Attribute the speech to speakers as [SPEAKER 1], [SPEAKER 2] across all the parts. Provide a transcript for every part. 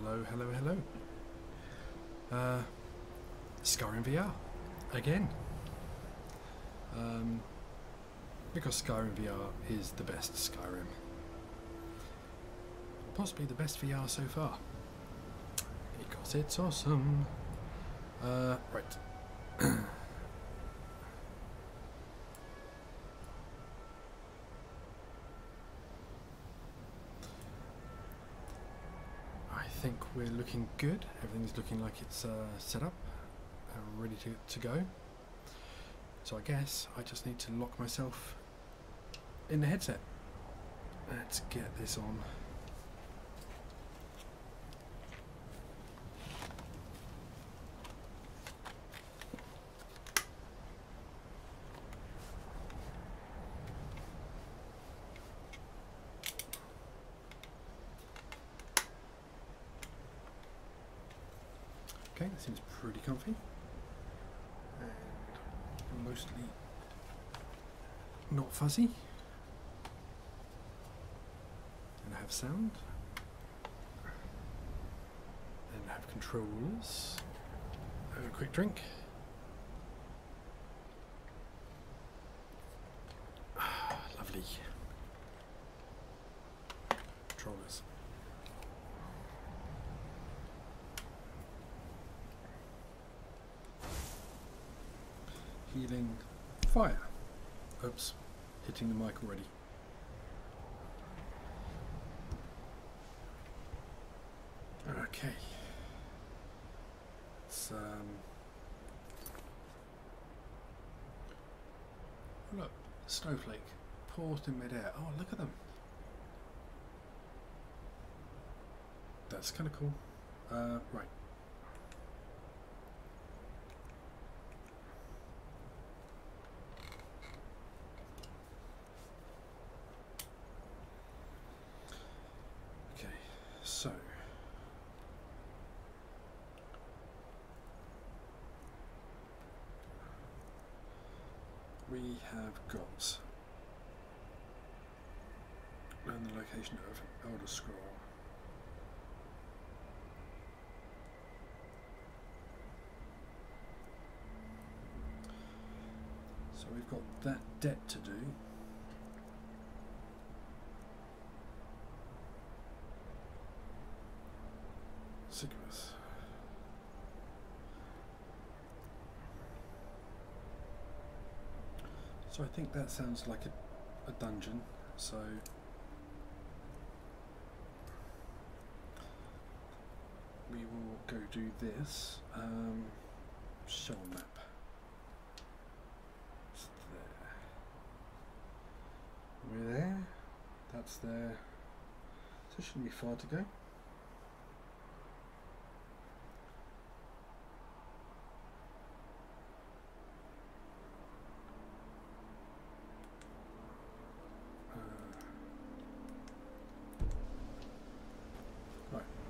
[SPEAKER 1] Hello, hello, hello. Skyrim VR again. Because Skyrim VR is the best Skyrim. Possibly the best VR so far. Because it's awesome. Right. I think we're looking good. Everything's looking like it's set up and ready to go. So I guess I just need to lock myself in the headset. Let's get this on. Okay, that seems pretty comfy and mostly not fuzzy. And I have sound, and I have controls. Have a quick drink. Ah, lovely. Controllers. Healing fire. Oops, hitting the mic already. Okay. It's look, snowflake paused in midair. Oh, look at them. That's kind of cool. Right. So, we have got learn the location of Elder Scroll. So we've got that debt to do. Sickness. So I think that sounds like a dungeon, so we will go do this. Show map. It's there. We're there. That's there. So it shouldn't be far to go.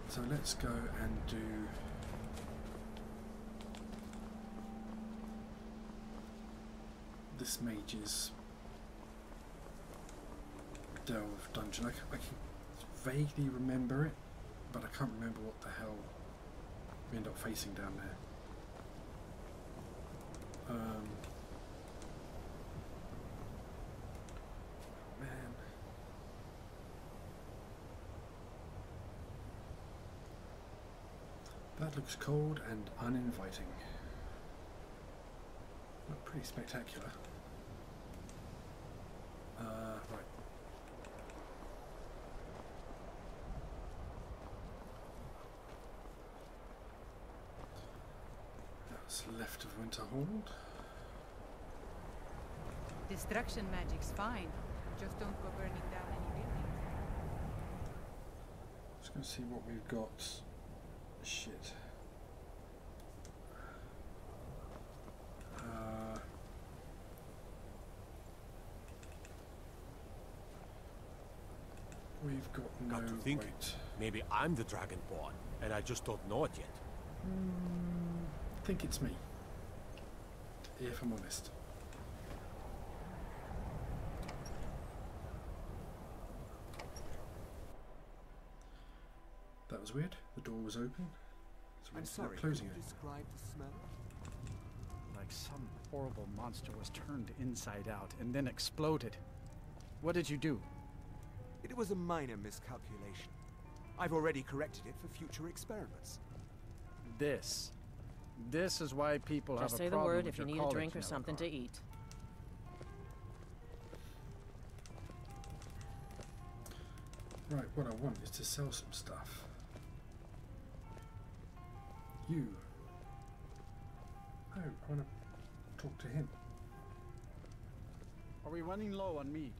[SPEAKER 1] So let's go and do this mage's delve dungeon. I can vaguely remember it, but I can't remember what the hell we end up facing down there. Man. That looks cold and uninviting. Not pretty spectacular. Right. That's left of Winterhold.
[SPEAKER 2] Destruction magic's fine. Just don't go burning down any buildings.
[SPEAKER 1] Just going to see what we've got. Shit. We've got no
[SPEAKER 3] to think,
[SPEAKER 1] weight.
[SPEAKER 3] Maybe I'm the Dragonborn, and I just don't know it yet.
[SPEAKER 1] I think it's me, if I'm honest. That was weird. The door was open. So we
[SPEAKER 4] I'm
[SPEAKER 1] ended up
[SPEAKER 4] sorry,
[SPEAKER 1] closing
[SPEAKER 4] can you
[SPEAKER 1] it.
[SPEAKER 4] describe the smell?
[SPEAKER 5] Like some horrible monster was turned inside out and then exploded. What did you do?
[SPEAKER 4] It was a minor miscalculation. I've already corrected it for future experiments.
[SPEAKER 5] This is why people
[SPEAKER 6] Just
[SPEAKER 5] have
[SPEAKER 6] say
[SPEAKER 5] a
[SPEAKER 6] the
[SPEAKER 5] problem
[SPEAKER 6] word
[SPEAKER 5] with
[SPEAKER 6] if you
[SPEAKER 5] your
[SPEAKER 6] need a
[SPEAKER 5] college
[SPEAKER 6] drink or something to
[SPEAKER 5] Navigar.
[SPEAKER 6] eat.
[SPEAKER 1] Right, what I want is to sell some stuff. You. Oh, I want to talk to him.
[SPEAKER 5] Are we running low on meat?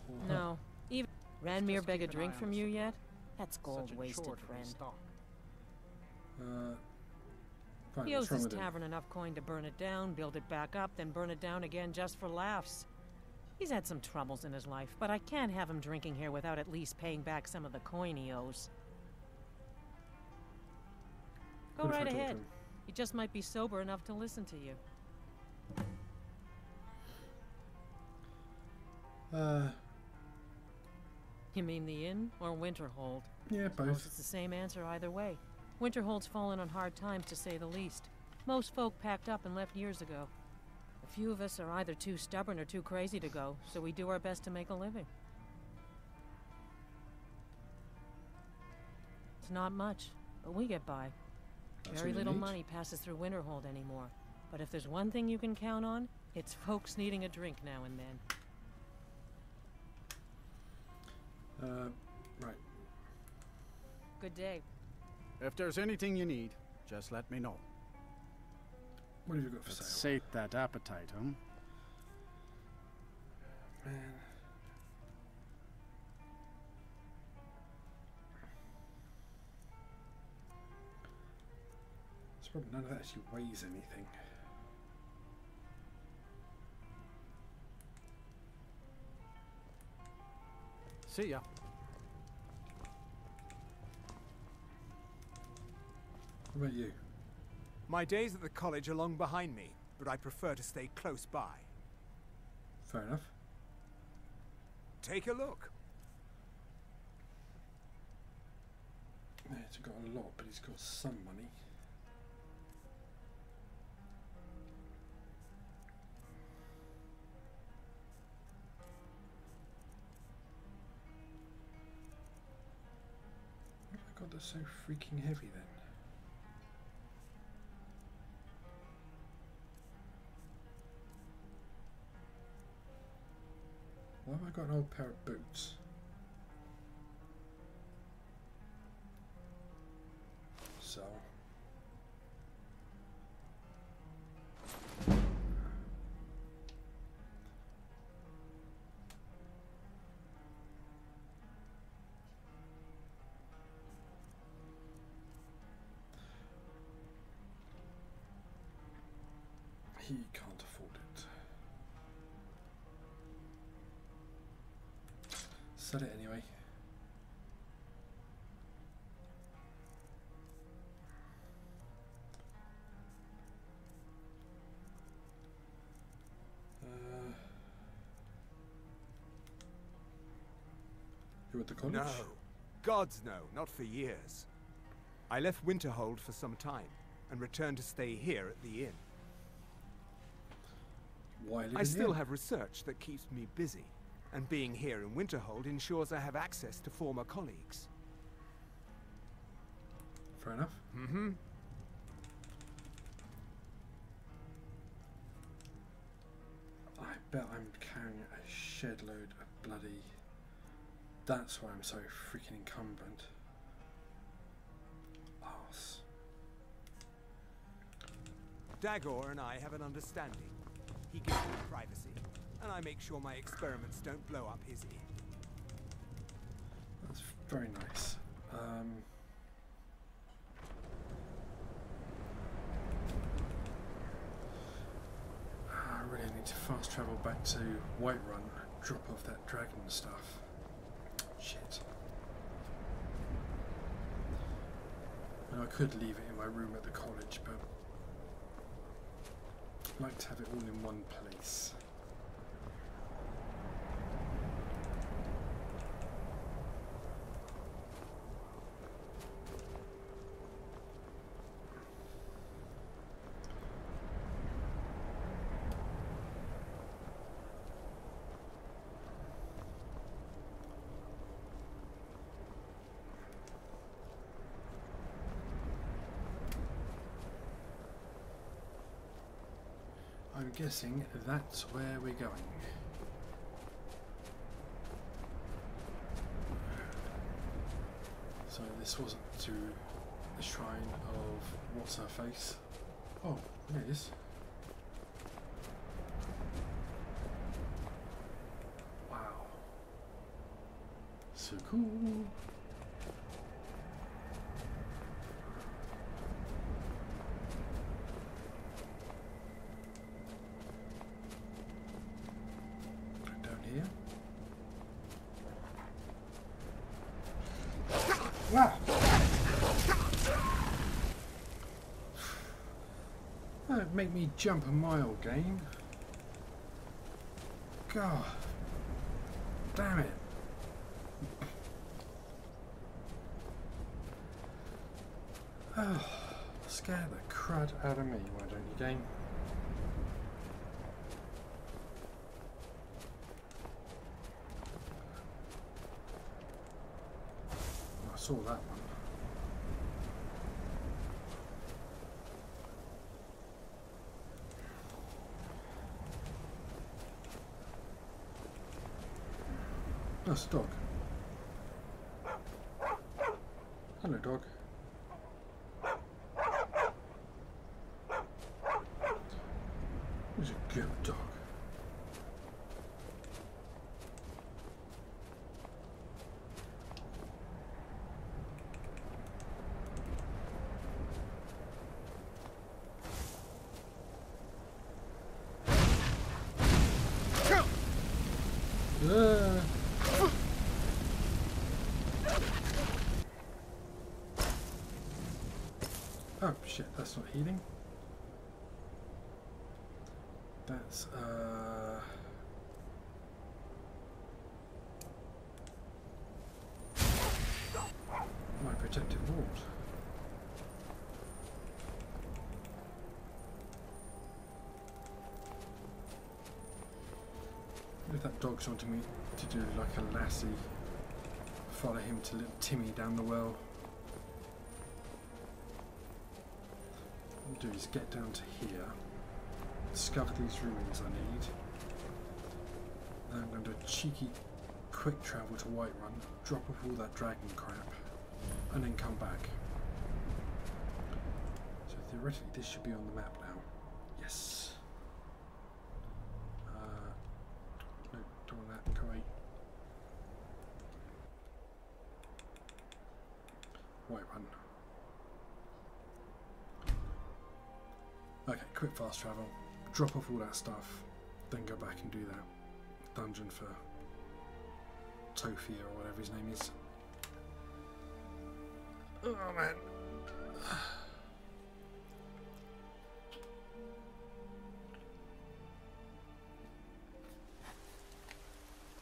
[SPEAKER 1] Or
[SPEAKER 6] No. Even Ranmir
[SPEAKER 5] Just
[SPEAKER 6] beg a
[SPEAKER 5] keep an
[SPEAKER 6] drink
[SPEAKER 5] eye
[SPEAKER 6] from
[SPEAKER 5] on
[SPEAKER 6] you
[SPEAKER 5] us.
[SPEAKER 6] yet? That's gold
[SPEAKER 5] Such a
[SPEAKER 6] wasted,
[SPEAKER 5] chore to
[SPEAKER 6] friend.
[SPEAKER 5] restock.
[SPEAKER 1] her. Fine,
[SPEAKER 6] He
[SPEAKER 1] what's
[SPEAKER 6] owes
[SPEAKER 1] wrong
[SPEAKER 6] his
[SPEAKER 1] with him?
[SPEAKER 6] tavern enough coin to burn it down, build it back up, then burn it down again just for laughs. He's had some troubles in his life, but I can't have him drinking here without at least paying back some of the coin he owes. Go
[SPEAKER 1] What if I
[SPEAKER 6] right
[SPEAKER 1] talk to
[SPEAKER 6] ahead.
[SPEAKER 1] him?
[SPEAKER 6] He just might be sober enough to listen to you. You mean the inn or Winterhold?
[SPEAKER 1] Yeah,
[SPEAKER 6] Suppose
[SPEAKER 1] both.
[SPEAKER 6] it's the same answer either way. Winterhold's fallen on hard times, to say the least. Most folk packed up and left years ago. A few of us are either too stubborn or too crazy to go, so we do our best to make a living. It's not much, but we get by.
[SPEAKER 1] That's
[SPEAKER 6] Very
[SPEAKER 1] all you
[SPEAKER 6] little
[SPEAKER 1] need.
[SPEAKER 6] money passes through Winterhold anymore. But if there's one thing you can count on, it's folks needing a drink now and then.
[SPEAKER 1] Right.
[SPEAKER 6] Good day.
[SPEAKER 5] If there's anything you need, just let me know.
[SPEAKER 1] What have you got for
[SPEAKER 5] Let's
[SPEAKER 1] sale?
[SPEAKER 5] sate that appetite, huh?
[SPEAKER 1] Man. It's probably none of that actually weighs anything.
[SPEAKER 5] See ya.
[SPEAKER 1] What about you?
[SPEAKER 4] My days at the college are long behind me, but I prefer to stay close by.
[SPEAKER 1] Fair enough.
[SPEAKER 4] Take a look.
[SPEAKER 1] Yeah, he's got a lot, but he's got some money. What have I got that's so freaking heavy then? Why have I got an old pair of boots? So. He can't afford it. Sell it anyway. You at the college?
[SPEAKER 4] No. Gods no, not for years. I left Winterhold for some time and returned to stay here at the inn.
[SPEAKER 1] Why live
[SPEAKER 4] I
[SPEAKER 1] in
[SPEAKER 4] still
[SPEAKER 1] the inn?
[SPEAKER 4] have research that keeps me busy, and being here in Winterhold ensures I have access to former colleagues.
[SPEAKER 1] Fair enough.
[SPEAKER 4] Mm-hmm.
[SPEAKER 1] I bet I'm carrying a shed load of bloody... That's why I'm so freaking encumbered. Arse.
[SPEAKER 4] Dagor and I have an understanding. He gives me privacy, and I make sure my experiments don't blow up his inn.
[SPEAKER 1] That's very nice. I really need to fast travel back to Whiterun, drop off that dragon stuff. Shit. And I could leave it in my room at the college, but I'd like to have it all in one place. guessing that's where we're going. So this wasn't to the shrine of what's her face. Oh, there it is. Wow. So cool. Down here. Wow. That'd make me jump a mile, game. God. Damn it. Oh, scare the crud out of me, why don't you, game? I saw that one. That's a dog. Hello, dog. He's a good dog. Oh shit, that's not healing. That's my protective ward. If that dog's wanting me to do like a lassie, follow him to little Timmy down the well. What I'll do is get down to here, discover these ruins I need. Then I'm going to do a cheeky quick travel to Whiterun, drop off all that dragon crap, and then come back. So theoretically this should be on the map now. Yes. No, don't want that. Go away. Whiterun. Okay, quick fast travel, drop off all that stuff, then go back and do that dungeon for Tofia or whatever his name is. Oh man.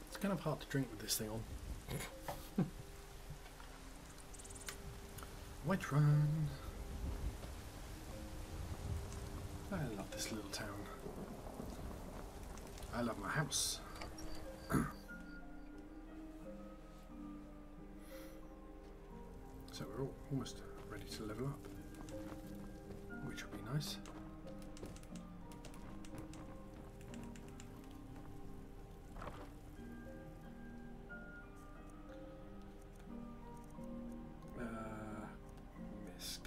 [SPEAKER 1] It's kind of hard to drink with this thing on. Whiterun. I love this little town. I love my house. So we're all almost ready to level up, which would be nice. Misk.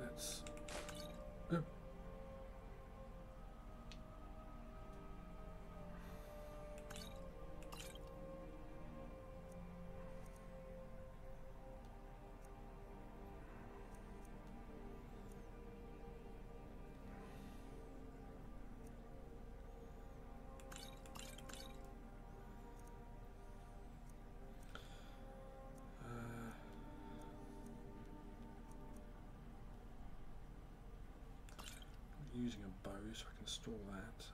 [SPEAKER 1] That's oh. Using a bow so I can store that.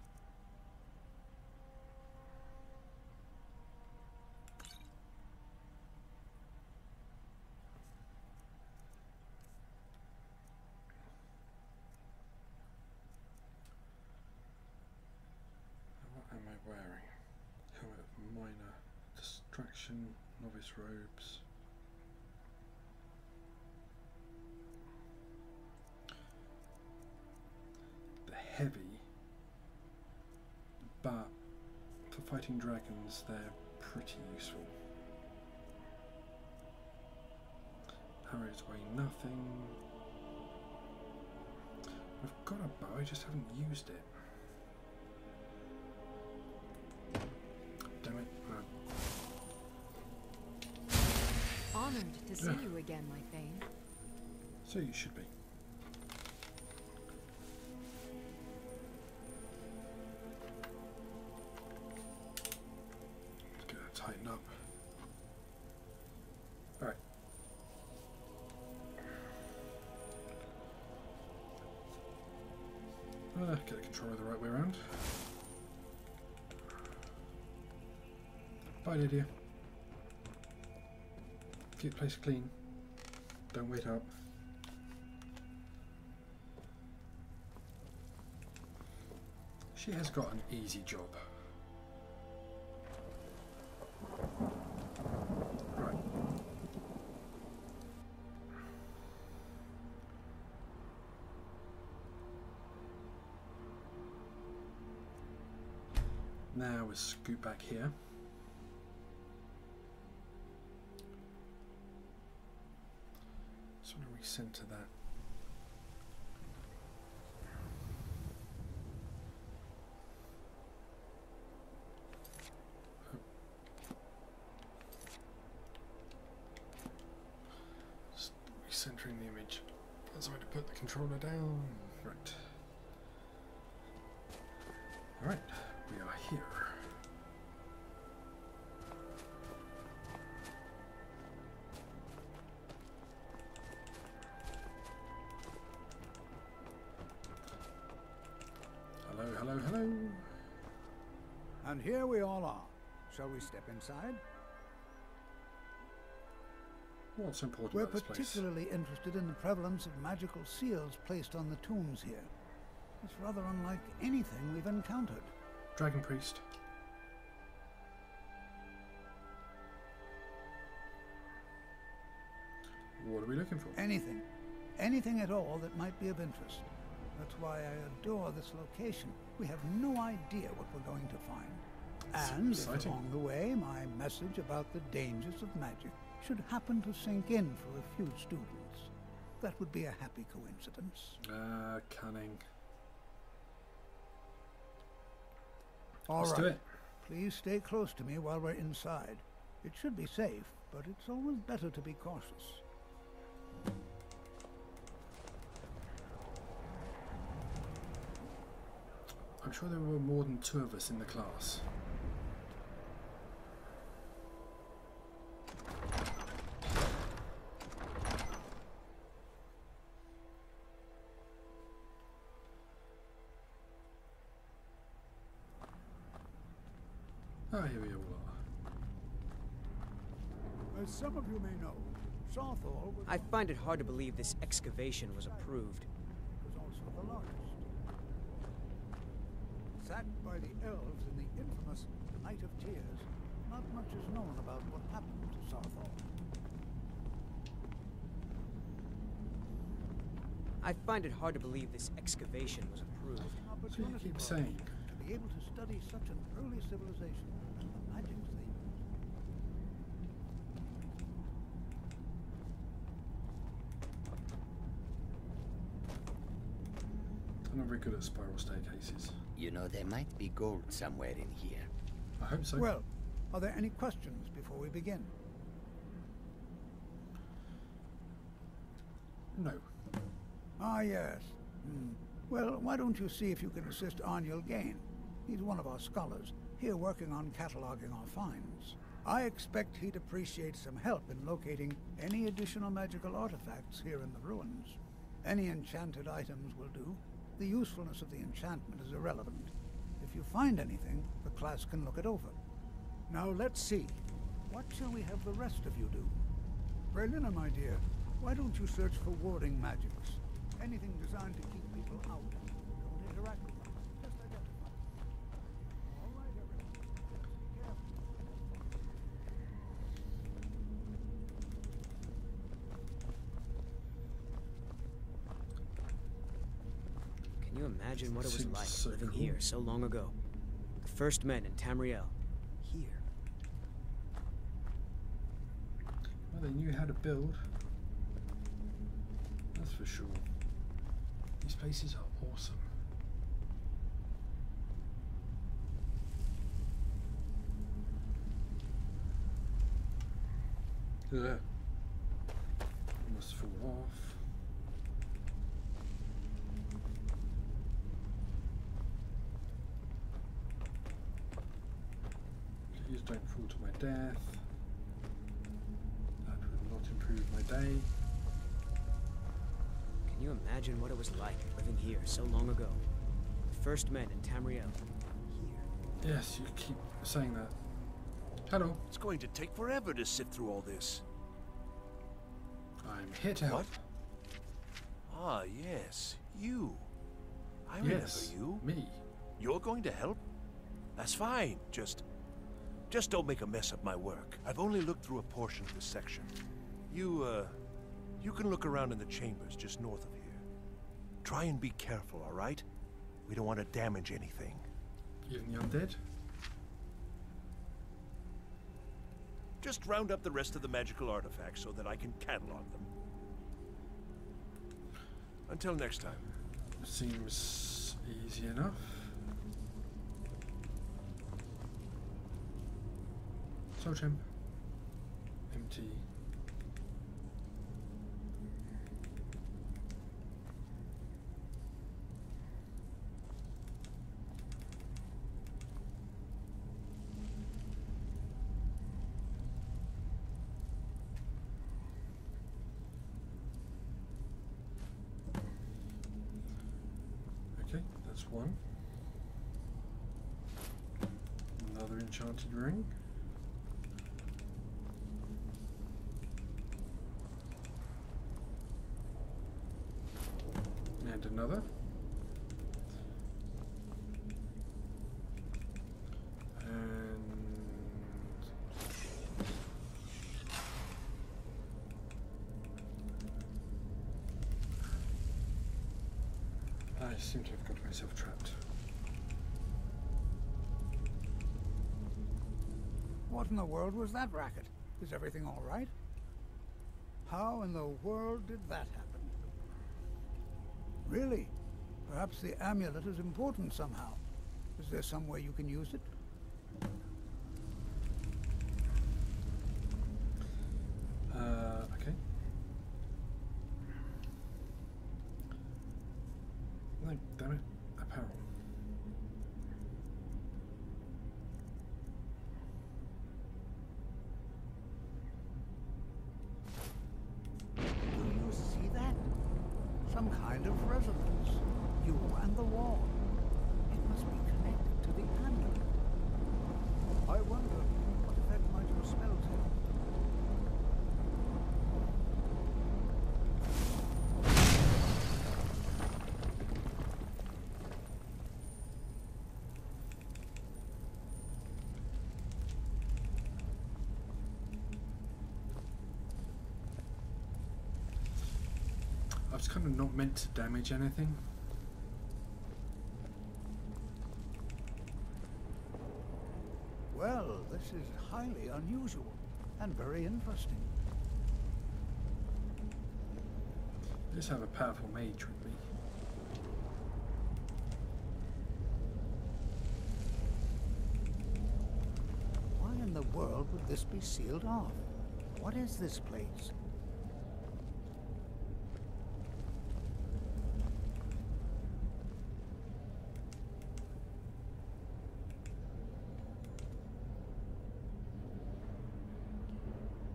[SPEAKER 1] Extraction, novice robes. The heavy, but for fighting dragons they're pretty useful. Arrows weigh nothing. I've got a bow, I just haven't used it. Damn it.
[SPEAKER 7] Honored to see you again, my Thane.
[SPEAKER 1] So you should be. Let's get that tightened up. Alright. Get the controller the right way around. Bye, Lydia. Keep the place clean. Don't wait up. She has got an easy job. Right. Now we'll scoot back here. Just want to recenter that. Just recentering the image. That's why to put the controller down. Right. Alright, we are here. Hello, hello, hello.
[SPEAKER 8] And here we all are. Shall we step inside?
[SPEAKER 1] What's important
[SPEAKER 8] We're
[SPEAKER 1] about this place?
[SPEAKER 8] particularly interested in the prevalence of magical seals placed on the tombs here. It's rather unlike anything we've encountered.
[SPEAKER 1] Dragon Priest. What are we looking for?
[SPEAKER 8] Anything. Anything at all that might be of interest. That's why I adore this location. We have no idea what we're going to find.
[SPEAKER 1] That's
[SPEAKER 8] And if
[SPEAKER 1] exciting.
[SPEAKER 8] along the way my message about the dangers of magic should happen to sink in for a few students, that would be a happy coincidence.
[SPEAKER 1] Cunning.
[SPEAKER 8] All
[SPEAKER 1] Let's
[SPEAKER 8] right.
[SPEAKER 1] do it.
[SPEAKER 8] Please stay close to me while we're inside. It should be safe, but it's always better to be cautious.
[SPEAKER 1] I'm sure there were more than 2 of us in the class. Ah, here we all are.
[SPEAKER 8] As some of you may know, Southall was,
[SPEAKER 9] I find it hard to believe this excavation was approved.
[SPEAKER 8] was also the largest. Sacked by the elves in the infamous Night of Tears, not much is known about what happened to Southall.
[SPEAKER 9] I find it hard to believe this excavation was approved.
[SPEAKER 1] So you keep saying.
[SPEAKER 8] To be able to study such an early civilization and the magic's they used.
[SPEAKER 1] I'm not very good at spiral staircases.
[SPEAKER 10] You know, there might be gold somewhere in here.
[SPEAKER 1] I hope so.
[SPEAKER 8] Well, are there any questions before we begin?
[SPEAKER 1] No.
[SPEAKER 8] Ah, yes. Well, why don't you see if you can assist Arniel Gain? He's one of our scholars, here working on cataloging our finds. I expect he'd appreciate some help in locating any additional magical artifacts here in the ruins. Any enchanted items will do. The usefulness of the enchantment is irrelevant. If you find anything, the class can look it over. Now let's see. What shall we have the rest of you do? Berlina, my dear, why don't you search for warding magics? Anything designed to keep people out. Don't interact with them. Just identify them. All right, everyone. Be careful.
[SPEAKER 9] imagine what it was
[SPEAKER 1] Seems
[SPEAKER 9] like
[SPEAKER 1] so
[SPEAKER 9] living
[SPEAKER 1] cool.
[SPEAKER 9] here so long ago? The first men in Tamriel. Here.
[SPEAKER 1] Well, they knew how to build. That's for sure. These places are awesome. Yeah. Must fall off. Please don't fall to my death. That will not improve my day.
[SPEAKER 9] Can you imagine what it was like living here so long ago? The first men in Tamriel. Here.
[SPEAKER 1] Yes, you keep saying that. Hello.
[SPEAKER 11] It's going to take forever to sift through all this.
[SPEAKER 1] I'm here to help.
[SPEAKER 11] What? Ah, yes. You. I
[SPEAKER 1] Yes,
[SPEAKER 11] remember you.
[SPEAKER 1] me.
[SPEAKER 11] You're going to help? That's fine. Just don't make a mess of my work. I've only looked through a portion of this section. You can look around in the chambers just north of here. Try and be careful, all right? We don't want to damage anything.
[SPEAKER 1] Even the undead?
[SPEAKER 11] Just round up the rest of the magical artifacts so that I can catalog them. Until next time.
[SPEAKER 1] Seems easy enough. Soul Gem. Empty. Okay, that's one. Another enchanted ring. And another. And I seem to have got myself trapped.
[SPEAKER 8] What in the world was that racket? Is everything all right? How in the world did that happen? Really? Perhaps the amulet is important somehow. Is there some way you can use it?
[SPEAKER 1] Okay. No, damn it. Apparel.
[SPEAKER 8] Do you see that? Some kind of resonance. You and the wall. It must be connected to the amulet. I wonder what effect might your spells have.
[SPEAKER 1] I was kind of not meant to damage anything.
[SPEAKER 8] Well, this is highly unusual and very interesting.
[SPEAKER 1] I just have a powerful mage with me.
[SPEAKER 8] Why in the world would this be sealed off? What is this place?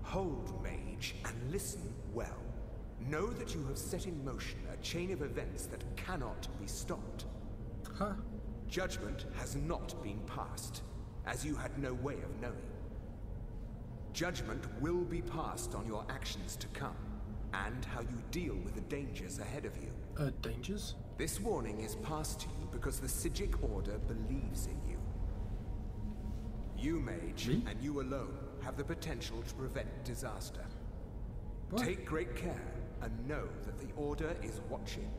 [SPEAKER 4] Hold, mage, and listen well. Know that you have set in motion a chain of events that cannot be stopped.
[SPEAKER 1] Huh?
[SPEAKER 4] Judgment has not been passed, as you had no way of knowing. Judgment will be passed on your actions to come, and how you deal with the dangers ahead of you.
[SPEAKER 1] Dangers?
[SPEAKER 4] This warning is passed to you because the Psijic Order believes in you. You, mage,
[SPEAKER 1] Me?
[SPEAKER 4] and you alone, have the potential to prevent disaster.
[SPEAKER 1] What?
[SPEAKER 4] Take great care, and know that the Order is watching.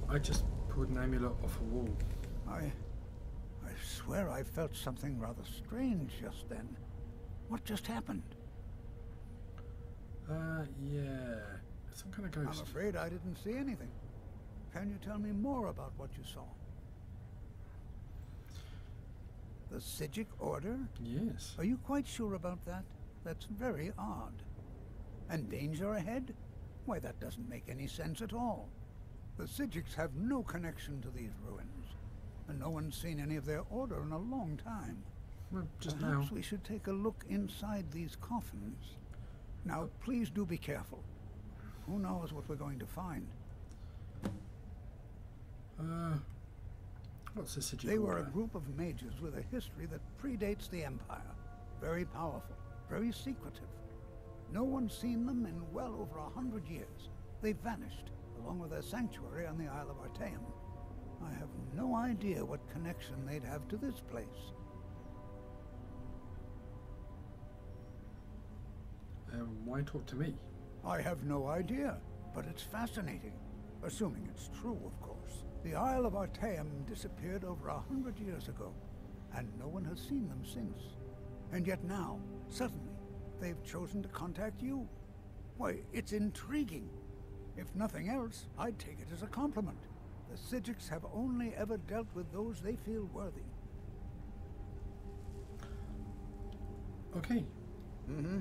[SPEAKER 1] I just pulled an amulet off a wall.
[SPEAKER 8] I swear I felt something rather strange just then. What just happened?
[SPEAKER 1] Yeah. Some kind of ghost.
[SPEAKER 8] I'm afraid I didn't see anything. Can you tell me more about what you saw? The Psijic Order?
[SPEAKER 1] Yes.
[SPEAKER 8] Are you quite sure about that? That's very odd. And danger ahead? Why, that doesn't make any sense at all. The Psijics have no connection to these ruins, and no one's seen any of their order in a long time.
[SPEAKER 1] Well, just
[SPEAKER 8] Perhaps
[SPEAKER 1] now.
[SPEAKER 8] we should take a look inside these coffins. Now, please do be careful. Who knows what we're going to find?
[SPEAKER 1] What's the Psijic
[SPEAKER 8] They were a
[SPEAKER 1] Order?
[SPEAKER 8] group of mages with a history that predates the Empire. Very powerful, very secretive. No one's seen them in well over 100 years. They've vanished, along with their sanctuary on the Isle of Artaeum. I have no idea what connection they'd have to this place.
[SPEAKER 1] Why talk to me?
[SPEAKER 8] I have no idea, but it's fascinating. Assuming it's true, of course. The Isle of Artaeum disappeared over 100 years ago, and no one has seen them since. And yet now, suddenly, they've chosen to contact you. Why, it's intriguing. If nothing else, I'd take it as a compliment. The Psijics have only ever dealt with those they feel worthy.
[SPEAKER 1] Okay.
[SPEAKER 8] Mm-hmm.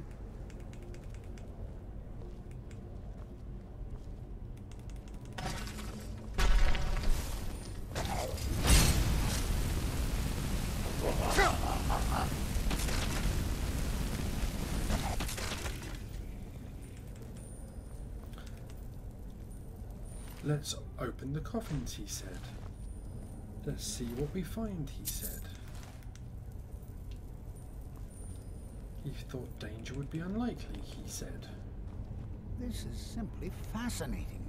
[SPEAKER 1] Let's open the coffins, he said. Let's see what we find, he said. He thought danger would be unlikely, he said.
[SPEAKER 8] This is simply fascinating.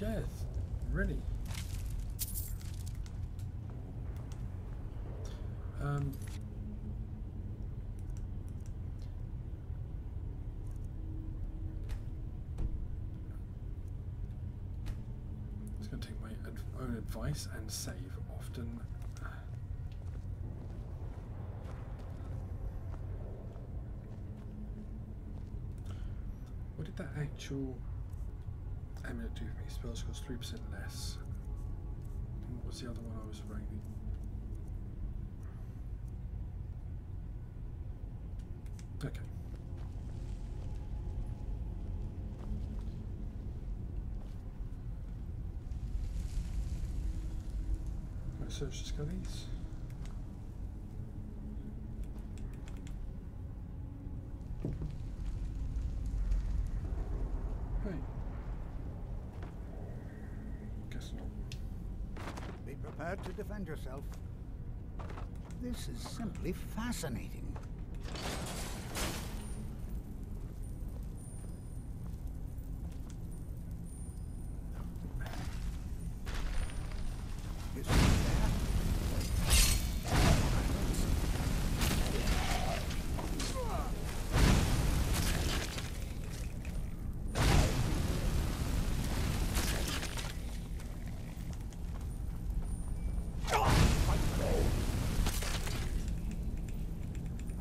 [SPEAKER 1] Yes, really. It's going to take my own advice and save often. What did that actual amulet do for me? Spells cost 3% less. And what was the other one I was writing? Okay. Right, so let's just go these. Hey. Guess not.
[SPEAKER 8] Be prepared to defend yourself. This is simply fascinating. Is he there?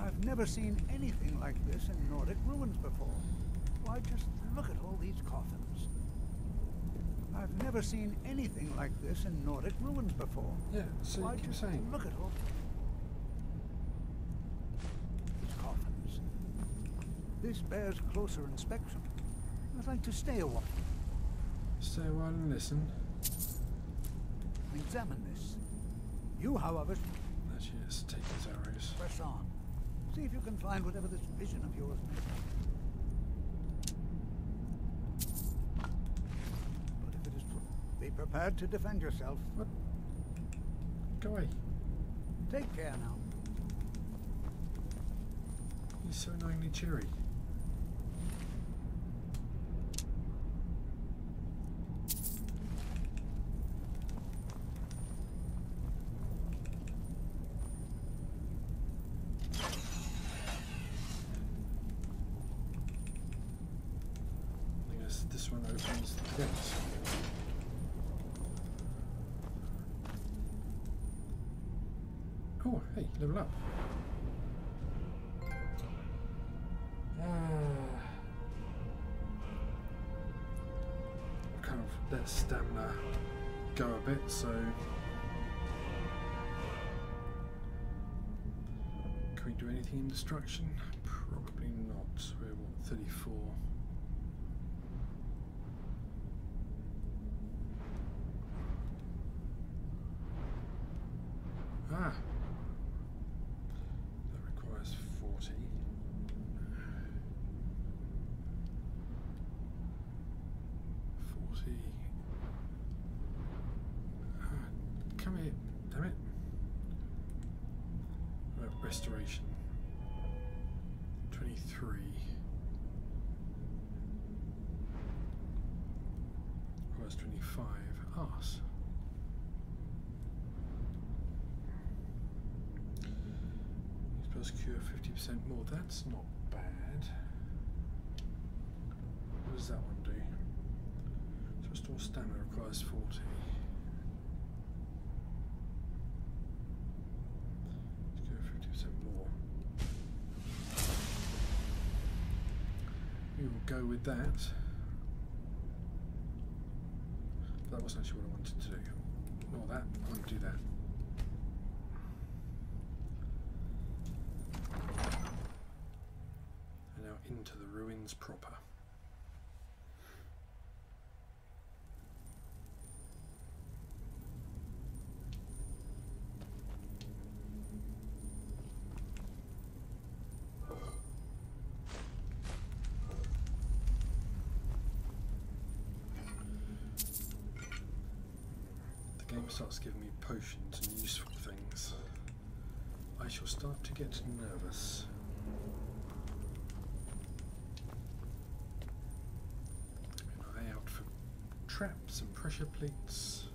[SPEAKER 8] I've never seen anything like this in Nordic ruins before. Why, just look at all these coffins. I've never seen anything like this in Nordic ruins before.
[SPEAKER 1] Yeah, so
[SPEAKER 8] Why,
[SPEAKER 1] you keep
[SPEAKER 8] just
[SPEAKER 1] saying.
[SPEAKER 8] look at all these coffins. This bears closer inspection. I'd like to stay a while.
[SPEAKER 1] Stay a while and listen.
[SPEAKER 8] Examine this. You, however,
[SPEAKER 1] Actually, let's take these arrows.
[SPEAKER 8] press on. See if you can find whatever this vision of yours may be. But if it is true, be prepared to defend yourself.
[SPEAKER 1] What? Go away.
[SPEAKER 8] Take care now.
[SPEAKER 1] He's so annoyingly cheery. I guess this one opens the gates. Oh, hey, level up. Kind of let stamina go a bit, so can we do anything in destruction? Probably not. We're what, 34. Ah, that requires 40. Come here, damn it. Restoration. 23. Requires 25. Arse. You're supposed to cure 50% more. That's not bad. What does that one do? So restore stamina requires 40. We will go with that. But that wasn't actually what I wanted to do. Nor that, I want to do that. And now into the ruins proper. The game starts giving me potions and useful things. I shall start to get nervous. An eye out for traps and pressure plates.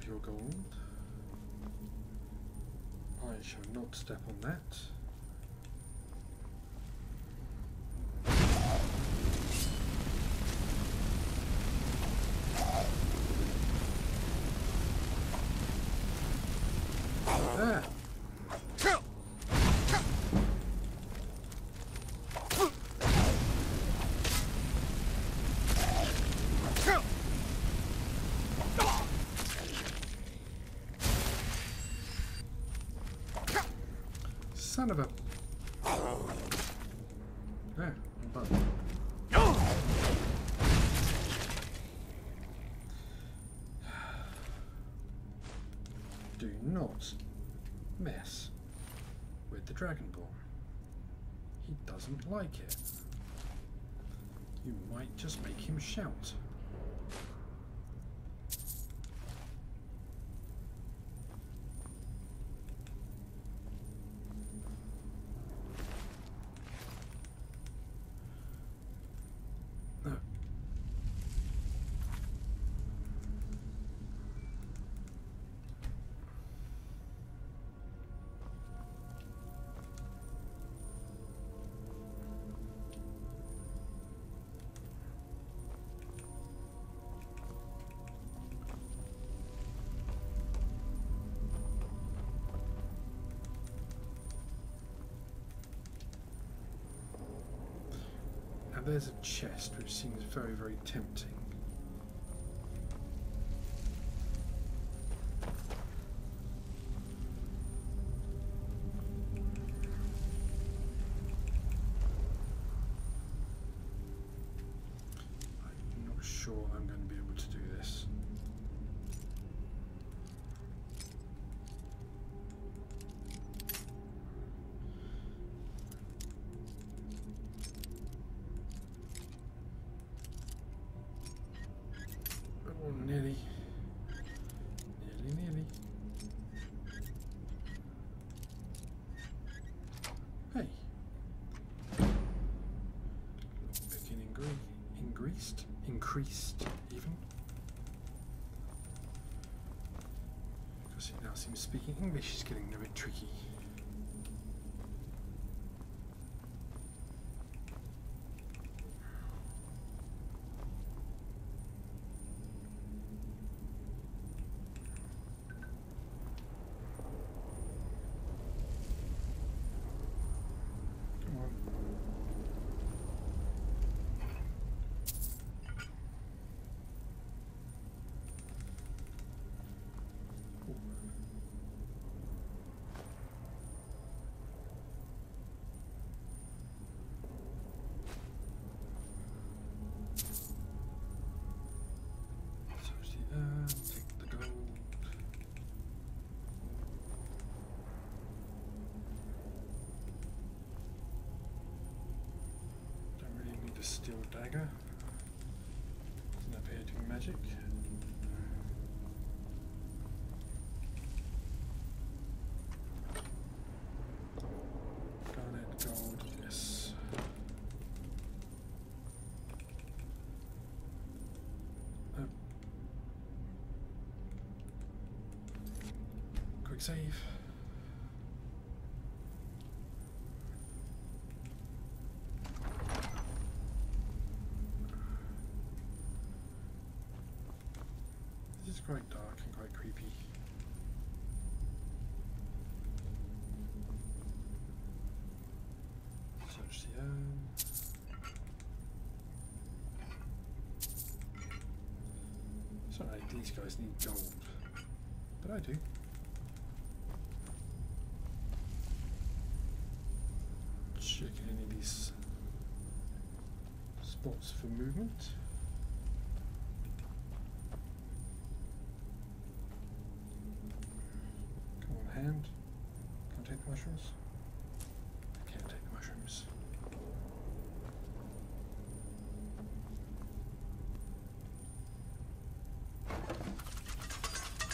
[SPEAKER 1] Your gold. I shall not step on that. There. Son of a... There, well done. Do not mess with the Dragonborn. He doesn't like it. You might just make him shout. There's a chest which seems very, very tempting. I'm not sure I'm going to be able to do this. Nearly. Hey. Picking increased even. Because it now seems speaking English is getting a bit tricky. Take the gold. Don't really need a steel dagger. Doesn't appear to be magic. Garnet, gold, yes. Quick save. This is quite dark and quite creepy. Search the urn. It's not like these guys need gold, but I do. Check any of these spots for movement. Come on, hand. Can I take the mushrooms? I can't take the mushrooms.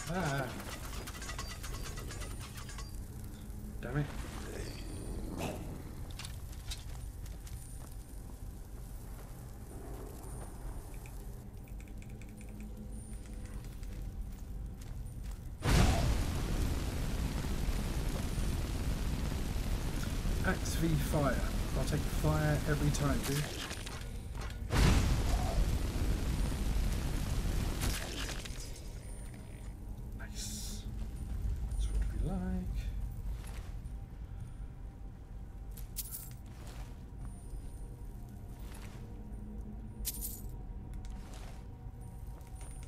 [SPEAKER 1] Ah! Damn it. Axe v fire. I'll take fire every time, dude. Nice. That's what we like.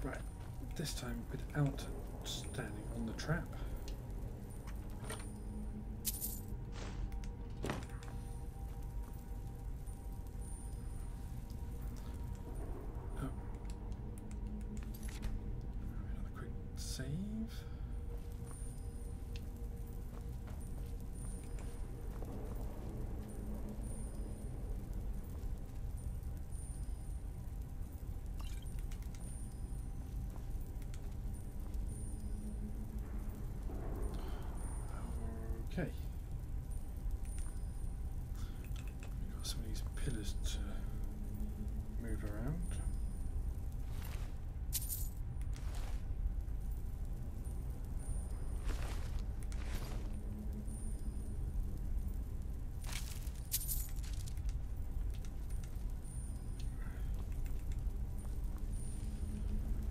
[SPEAKER 1] Right. This time without standing on the trap. Save. Okay. We've got some of these pillars to move around.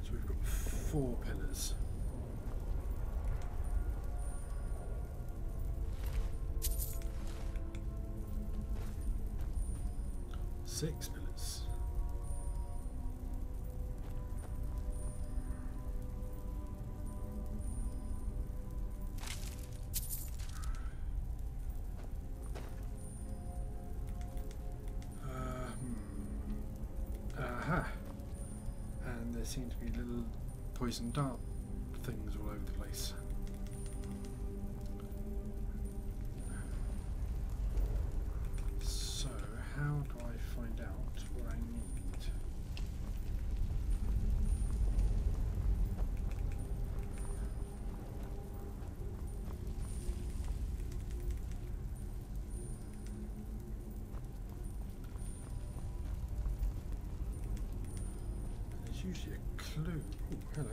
[SPEAKER 1] So we've got 4 pillars. Six pillars. Aha! And there seem to be little poison dart things all over the place. So, how do I find out what I need? There's usually a clue. Oh, hello.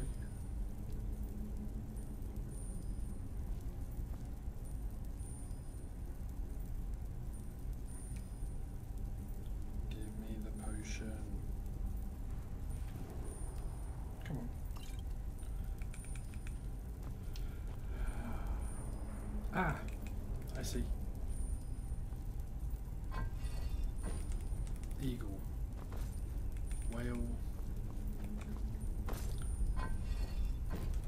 [SPEAKER 1] Ah, I see. Eagle, whale,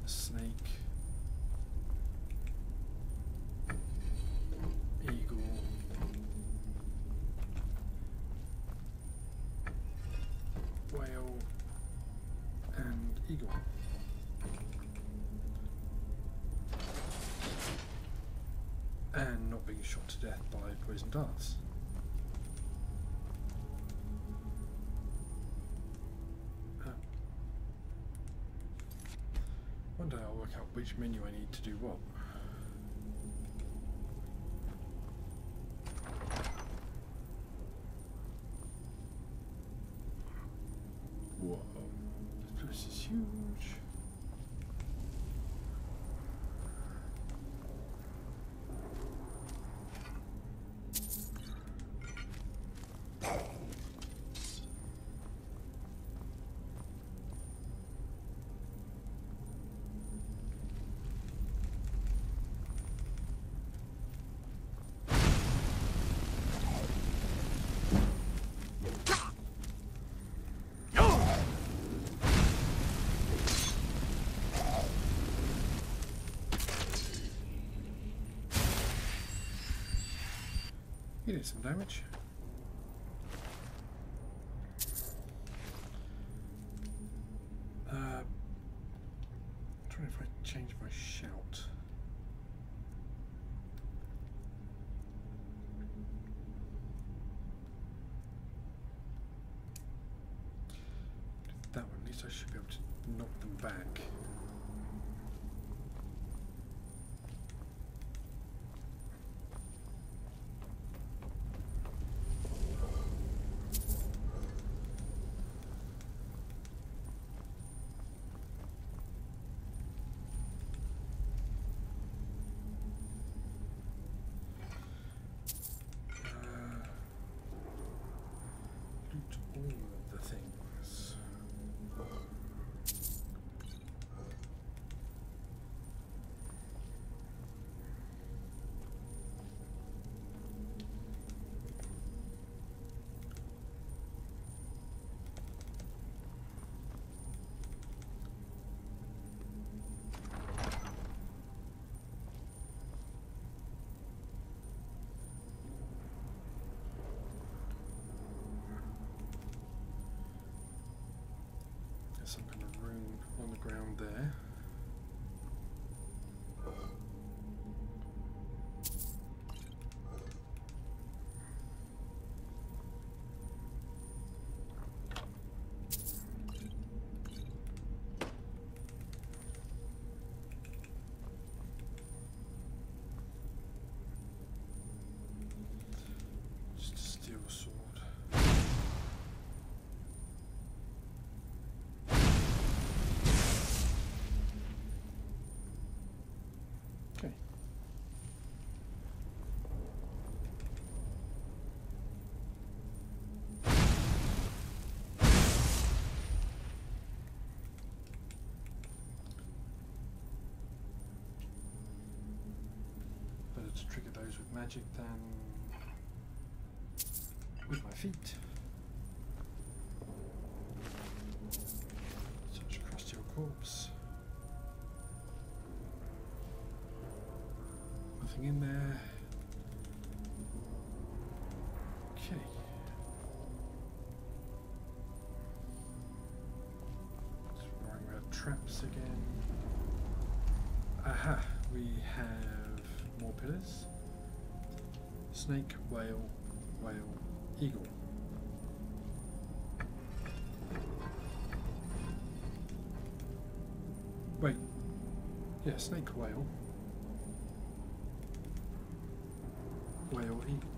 [SPEAKER 1] snake, eagle, whale, and eagle. And not being shot to death by poison darts. One day I'll work out which menu I need to do what. Whoa, this place is huge. He did some damage. Trying if I change my shout. That one, at least I should be able to knock them back. All of the things. Some kind of rune on the ground there. Just a steel sword. To trigger those with magic than with my feet. Touch across your corpse. Nothing in there. Okay. Just worrying about traps again. Aha! We have more pillars. Snake, whale, eagle. Wait. Yeah, snake, whale, eagle.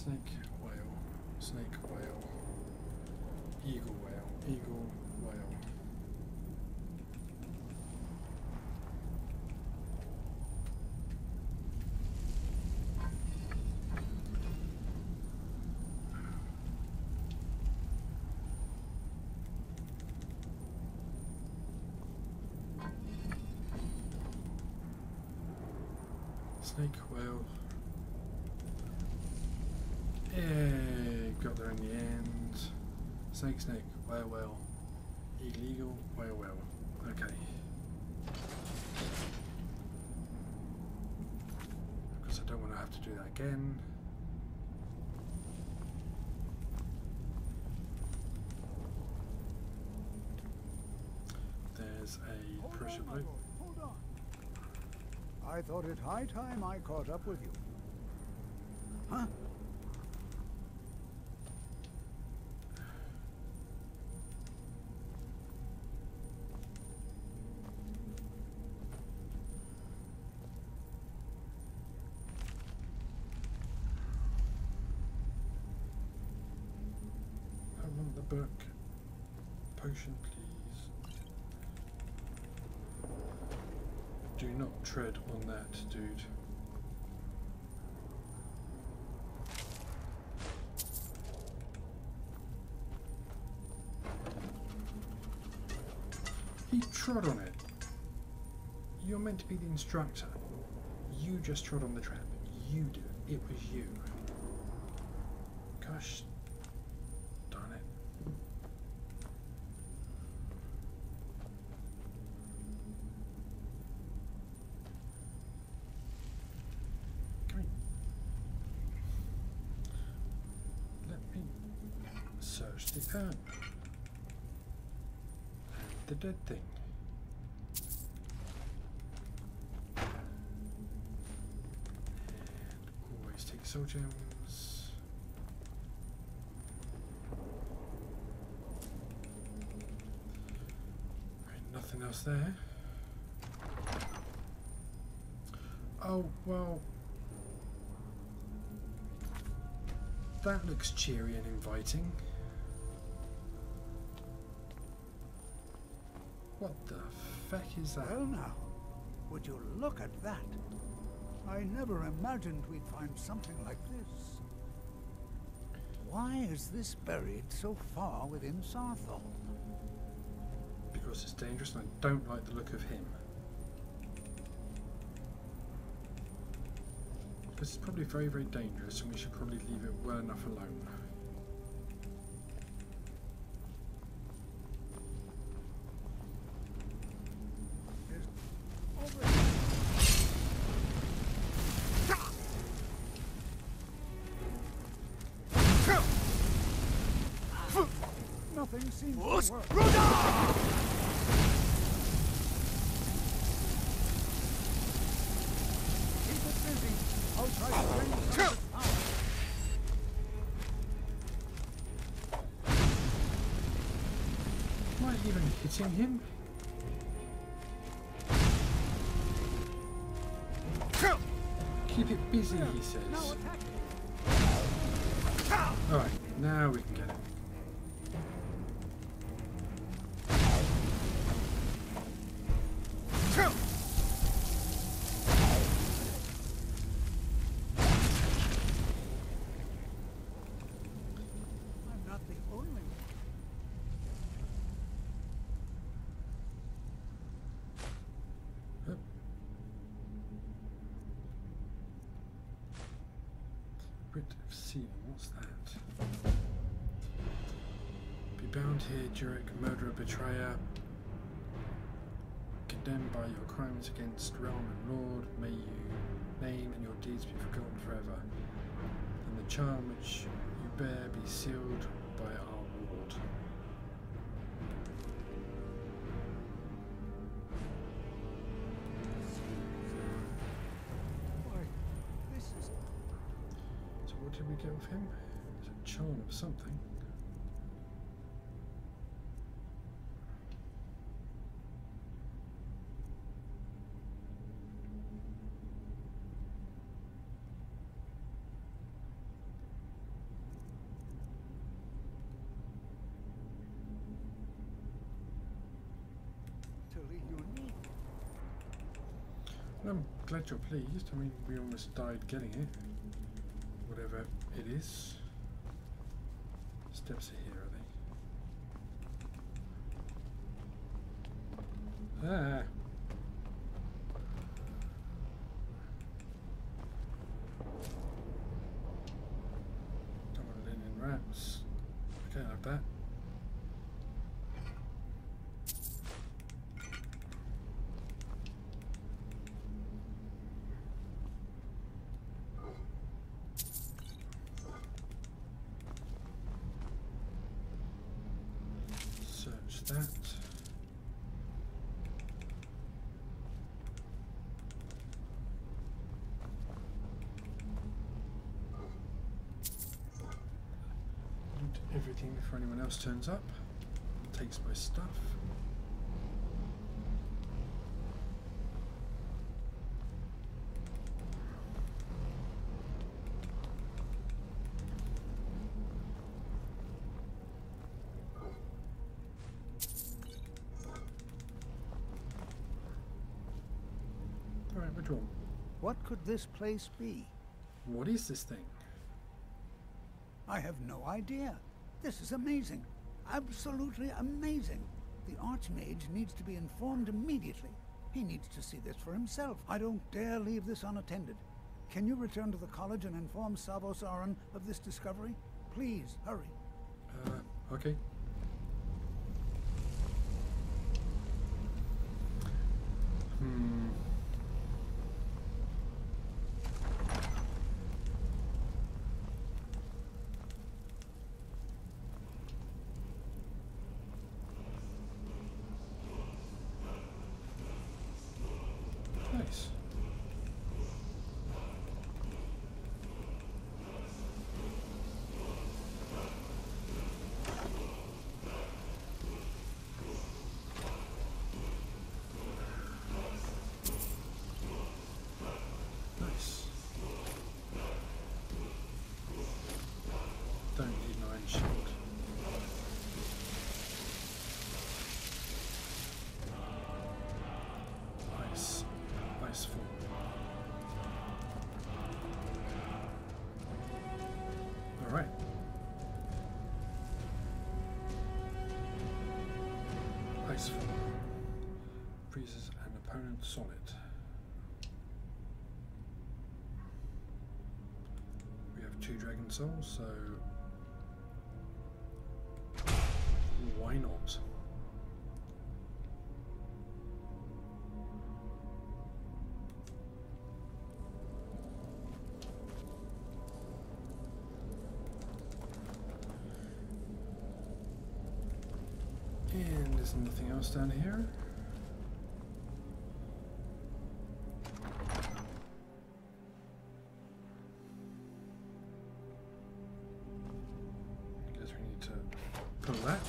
[SPEAKER 1] Snake, whale, eagle, whale. Snake, whale. Yeah, got there in the end. Snake, whale. Illegal, whale. Okay. Because I don't want to have to do that again. There's a pressure plate.
[SPEAKER 8] Hold on. I thought it high time I caught up with you. Huh?
[SPEAKER 1] I want the book. Potion, please. Do not tread on that, dude. He trod on it. You're meant to be the instructor. You just trod on the trap. You did it. It was you. Gosh darn it. Come here. Let me search the urn. And the dead thing. Always take soul gems. Right, nothing else there. Oh, well. That looks cheery and inviting. What the feck is that?
[SPEAKER 8] Well now, would you look at that? I never imagined we'd find something like this. Why is this buried so far within Sarthol?
[SPEAKER 1] Because it's dangerous and I don't like the look of him. This is probably very, very dangerous and we should probably leave it well enough alone.
[SPEAKER 8] Nothing seems to work. Keep it busy. I'll try to bring some power.
[SPEAKER 1] Am I even hitting him? Keep it busy, he says. Alright, now we can get it. What's that? Be bound here, Jurek, murderer, betrayer, condemned by your crimes against realm and lord. May you name and your deeds be forgotten forever, and the charm which you bear be sealed by our ward. What did we get with him? It's a charm of something.
[SPEAKER 8] truly unique.
[SPEAKER 1] Well, I'm glad you're pleased. I mean, we almost died getting it. Whatever it is. Steps are here, are they? Ah! Don't want linen wraps. I can't have that. Search that. Loot everything before anyone else turns up. Takes my stuff. Alright, which one?
[SPEAKER 8] What could this place be?
[SPEAKER 1] What is this thing?
[SPEAKER 8] I have no idea. This is amazing. Absolutely amazing. The Archmage needs to be informed immediately. He needs to see this for himself. I don't dare leave this unattended. Can you return to the college and inform Savos Aran of this discovery? Please, hurry.
[SPEAKER 1] Okay. Nice. Nice. Don't need an iron shield. Nice. Nice form. Alright. Ice form. Freezes an opponent solid. We have 2 dragon souls, so why not? And there's nothing else down here. I guess we need to pull that.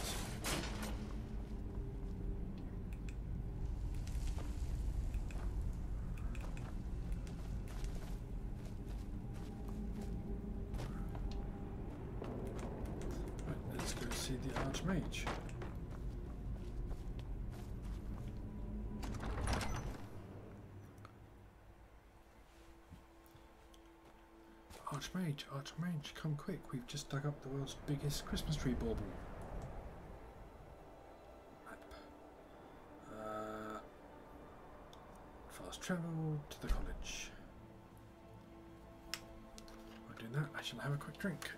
[SPEAKER 1] Right, let's go see the Archmage. Archmage, come quick. We've just dug up the world's biggest Christmas tree bauble. Map. Fast travel to the college. While doing that, I shall have a quick drink.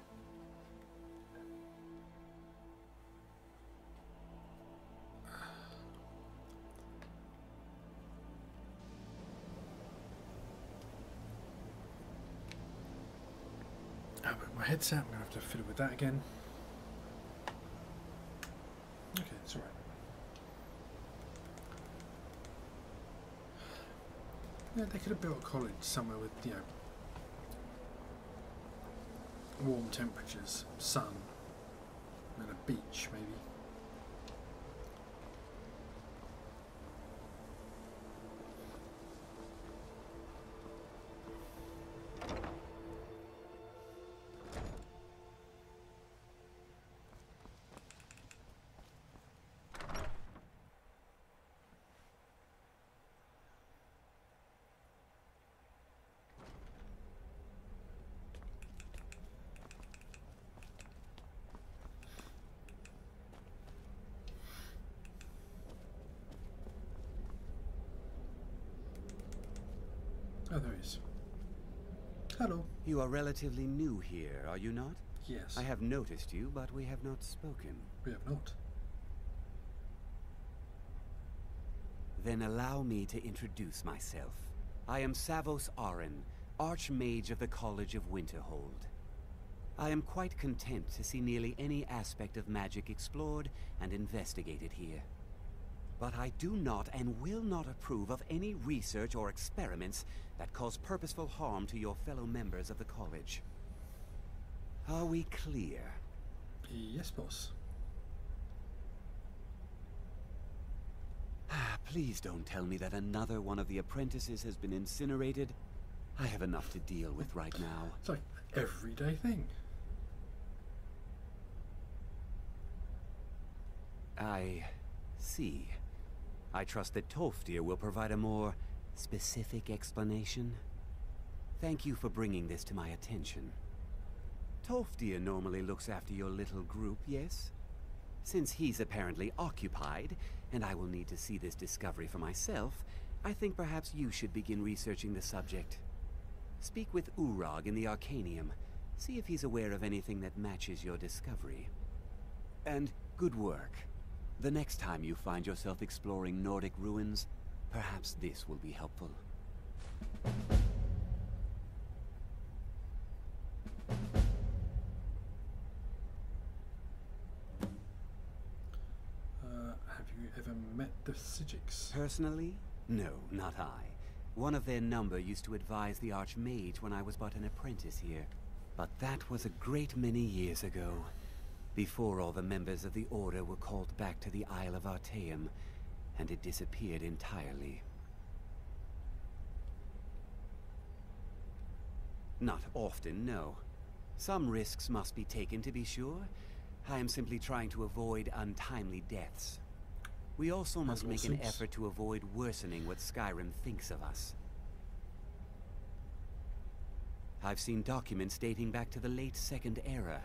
[SPEAKER 1] My headset, I'm going to have to fiddle with that again. Okay, it's alright. Yeah, they could have built a college somewhere with, you know, warm temperatures, sun, and a beach, maybe. there he is. Hello.
[SPEAKER 12] You are relatively new here, are you not?
[SPEAKER 1] Yes.
[SPEAKER 12] I have noticed you, but we have not spoken.
[SPEAKER 1] We have not.
[SPEAKER 12] Then allow me to introduce myself. I am Savos Aran, Archmage of the College of Winterhold. I am quite content to see nearly any aspect of magic explored and investigated here. But I do not and will not approve of any research or experiments that cause purposeful harm to your fellow members of the college. Are we clear?
[SPEAKER 1] Yes, boss.
[SPEAKER 12] Please don't tell me that another one of the apprentices has been incinerated. I have enough to deal with right now.
[SPEAKER 1] It's like an everyday thing.
[SPEAKER 12] I see. I trust that Tolfdir will provide a more specific explanation. Thank you for bringing this to my attention. Tolfdir normally looks after your little group, yes? Since he's apparently occupied, and I will need to see this discovery for myself, I think perhaps you should begin researching the subject. Speak with Urag in the Arcanium. See if he's aware of anything that matches your discovery. And good work. The next time you find yourself exploring Nordic ruins, perhaps this will be helpful.
[SPEAKER 1] Have you ever met the Sijiks?
[SPEAKER 12] Personally? No, not I. One of their number used to advise the Archmage when I was but an apprentice here. But that was a great many years ago, before all the members of the Order were called back to the Isle of Artaeum, and it disappeared entirely. Not often, no. Some risks must be taken, to be sure. I am simply trying to avoid untimely deaths. We also must make an effort to avoid worsening what Skyrim thinks of us. I've seen documents dating back to the late Second Era.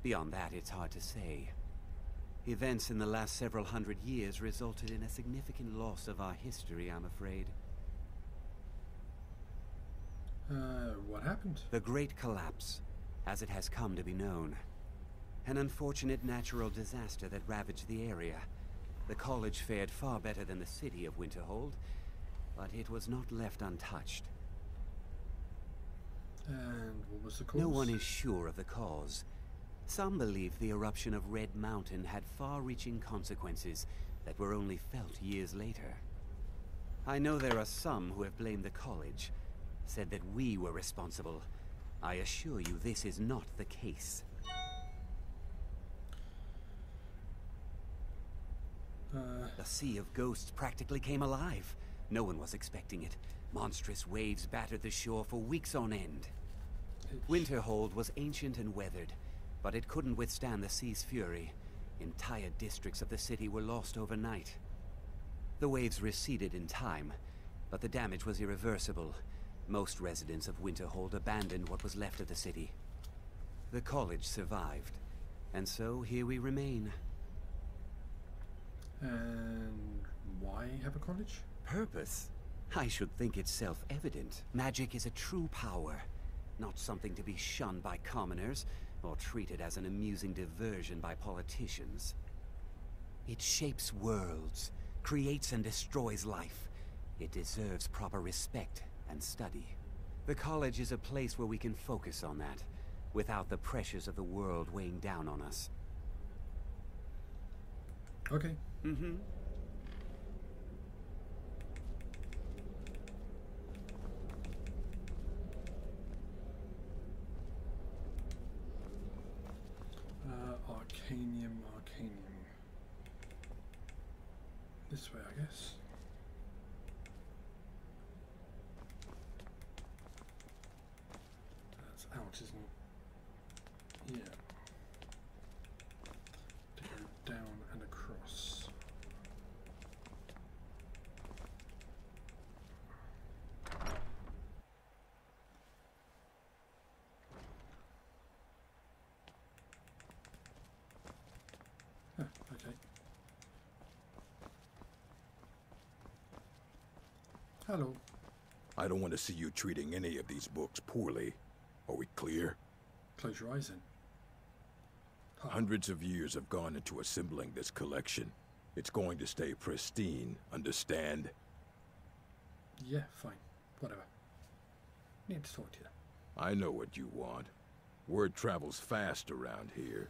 [SPEAKER 12] Beyond that, it's hard to say. Events in the last several hundred years resulted in a significant loss of our history, I'm afraid.
[SPEAKER 1] What happened?
[SPEAKER 12] The Great Collapse, as it has come to be known. An unfortunate natural disaster that ravaged the area. The college fared far better than the city of Winterhold, but it was not left untouched.
[SPEAKER 1] And what was the cause?
[SPEAKER 12] No one is sure of the cause. Some believe the eruption of Red Mountain had far-reaching consequences that were only felt years later. I know there are some who have blamed the college, said that we were responsible. I assure you this is not the case. The Sea of Ghosts practically came alive. No one was expecting it. Monstrous waves battered the shore for weeks on end. Winterhold was ancient and weathered, but it couldn't withstand the sea's fury. Entire districts of the city were lost overnight. The waves receded in time, but the damage was irreversible. Most residents of Winterhold abandoned what was left of the city. The college survived, and so here we remain.
[SPEAKER 1] And why have a college?
[SPEAKER 12] Purpose? I should think it's self-evident. Magic is a true power, not something to be shunned by commoners, or treated as an amusing diversion by politicians. It shapes worlds, creates and destroys life. It deserves proper respect and study. The college is a place where we can focus on that, without the pressures of the world weighing down on us.
[SPEAKER 1] Okay.
[SPEAKER 12] Mm-hmm.
[SPEAKER 1] Arcanium. This way, I guess. That's out, isn't it? Yeah. To go down and across. Okay. Hello.
[SPEAKER 13] I don't want to see you treating any of these books poorly. Are we clear?
[SPEAKER 1] Close your eyes then.
[SPEAKER 13] Hundreds of years have gone into assembling this collection. It's going to stay pristine, understand?
[SPEAKER 1] Yeah, fine. Whatever. Need to talk to you.
[SPEAKER 13] I know what you want. Word travels fast around here.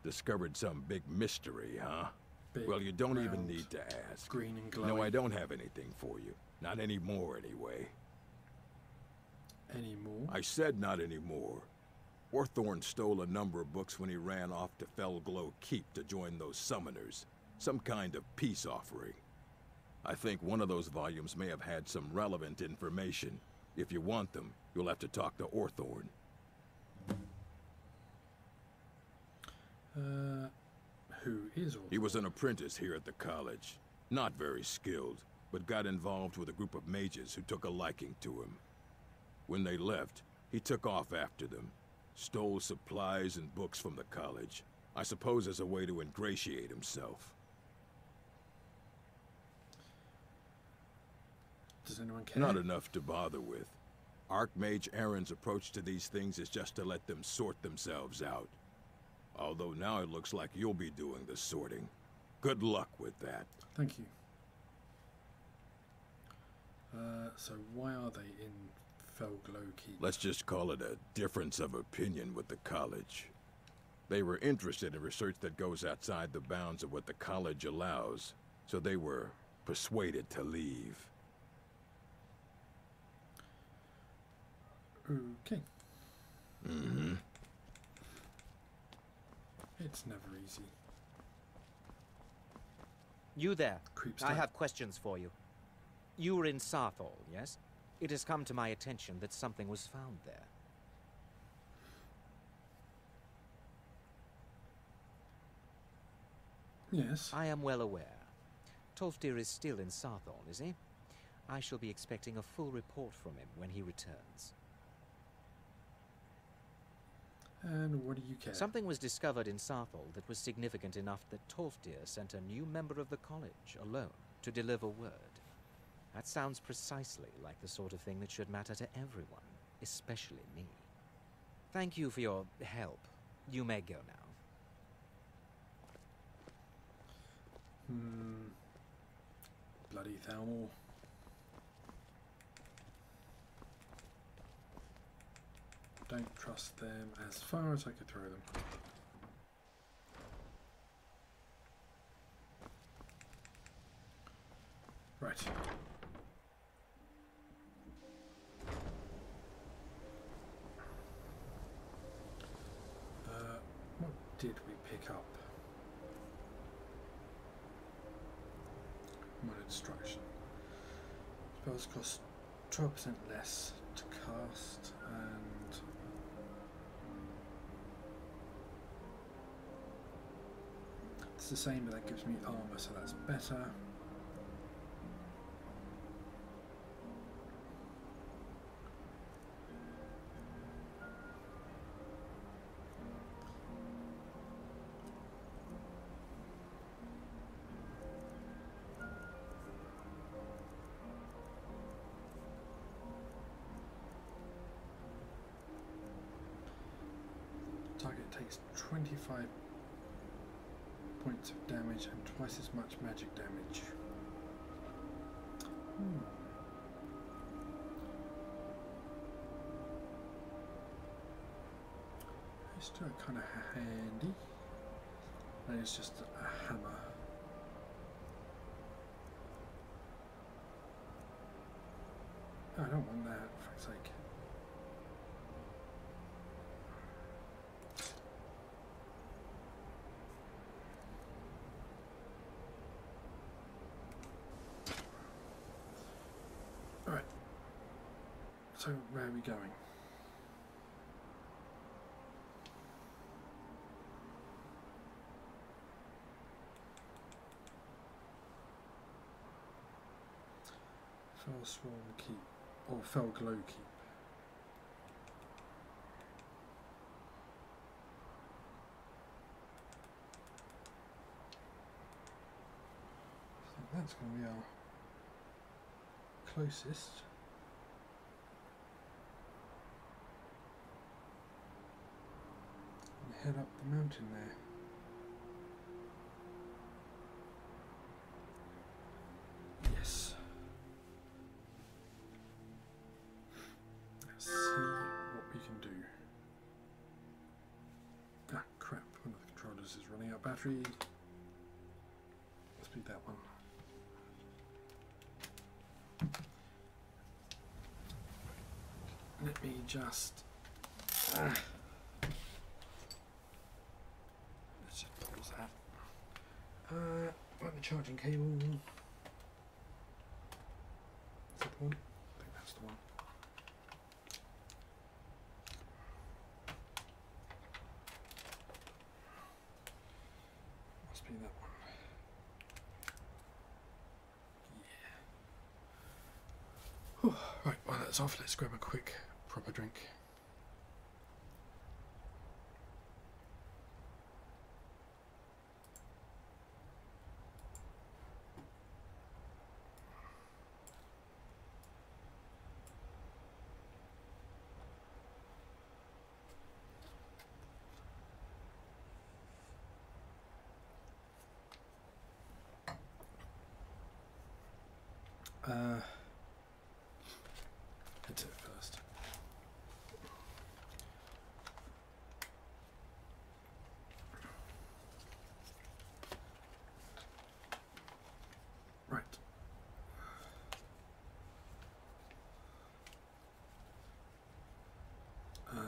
[SPEAKER 13] Discovered some big mystery, huh?
[SPEAKER 1] Big,
[SPEAKER 13] well, you don't
[SPEAKER 1] round,
[SPEAKER 13] even need to ask.
[SPEAKER 1] Green and glowing.
[SPEAKER 13] No, I don't have anything for you. Not anymore, anyway.
[SPEAKER 1] Anymore?
[SPEAKER 13] I said not anymore. Orthorn stole a number of books when he ran off to Felglow Keep to join those summoners. Some kind of peace offering. I think one of those volumes may have had some relevant information. If you want them, you'll have to talk to Orthorn.
[SPEAKER 1] Who is Orthorn?
[SPEAKER 13] He was an apprentice here at the college. Not very skilled, but got involved with a group of mages who took a liking to him. When they left, he took off after them. Stole supplies and books from the college. I suppose as a way to ingratiate himself.
[SPEAKER 1] Does anyone care?
[SPEAKER 13] Not enough to bother with. Archmage Aaron's approach to these things is just to let them sort themselves out. Although now it looks like you'll be doing the sorting. Good luck with that.
[SPEAKER 1] Thank you. So why are they in Felglow Keep?
[SPEAKER 13] Let's just call it a difference of opinion with the college. They were interested in research that goes outside the bounds of what the college allows, so they were persuaded to leave.
[SPEAKER 1] Okay.
[SPEAKER 13] Mm-hmm.
[SPEAKER 1] It's never easy.
[SPEAKER 14] You there.
[SPEAKER 1] Creeps
[SPEAKER 14] I
[SPEAKER 1] down.
[SPEAKER 14] have questions for you. You were in Sarthal, yes? It has come to my attention that something was found there.
[SPEAKER 1] Yes.
[SPEAKER 14] I am well aware. Tolfdir is still in Sarthal, is he? I shall be expecting a full report from him when he returns.
[SPEAKER 1] And what do you care?
[SPEAKER 14] Something was discovered in Sarthal that was significant enough that Tolfdir sent a new member of the college, alone, to deliver word. That sounds precisely like the sort of thing that should matter to everyone, especially me. Thank you for your help. You may go now.
[SPEAKER 1] Bloody Thalmor. Don't trust them as far as I could throw them. Right. What did we pick up? Mod instruction. Spells cost 12% less to cast and it's the same, but that gives me armor, so that's better. Target takes 25 points of damage and twice as much magic damage. These two are kind of handy. And it's just a hammer. I don't want that, for fuck's sake. Alright. So, where are we going? Fellswarm Keep, or Felglow Keep. I think that's going to be our closest. head up the mountain there. Yes. Let's see what we can do. Ah, crap. One of the controllers is running out of battery. Must be that one. Let me just... let's just pause that. Right, the charging cable. Is that the one? I think that's the one. Must be that one. Yeah. Whew. Right, while that's off, let's grab a quick proper drink. Head to it first. Right. And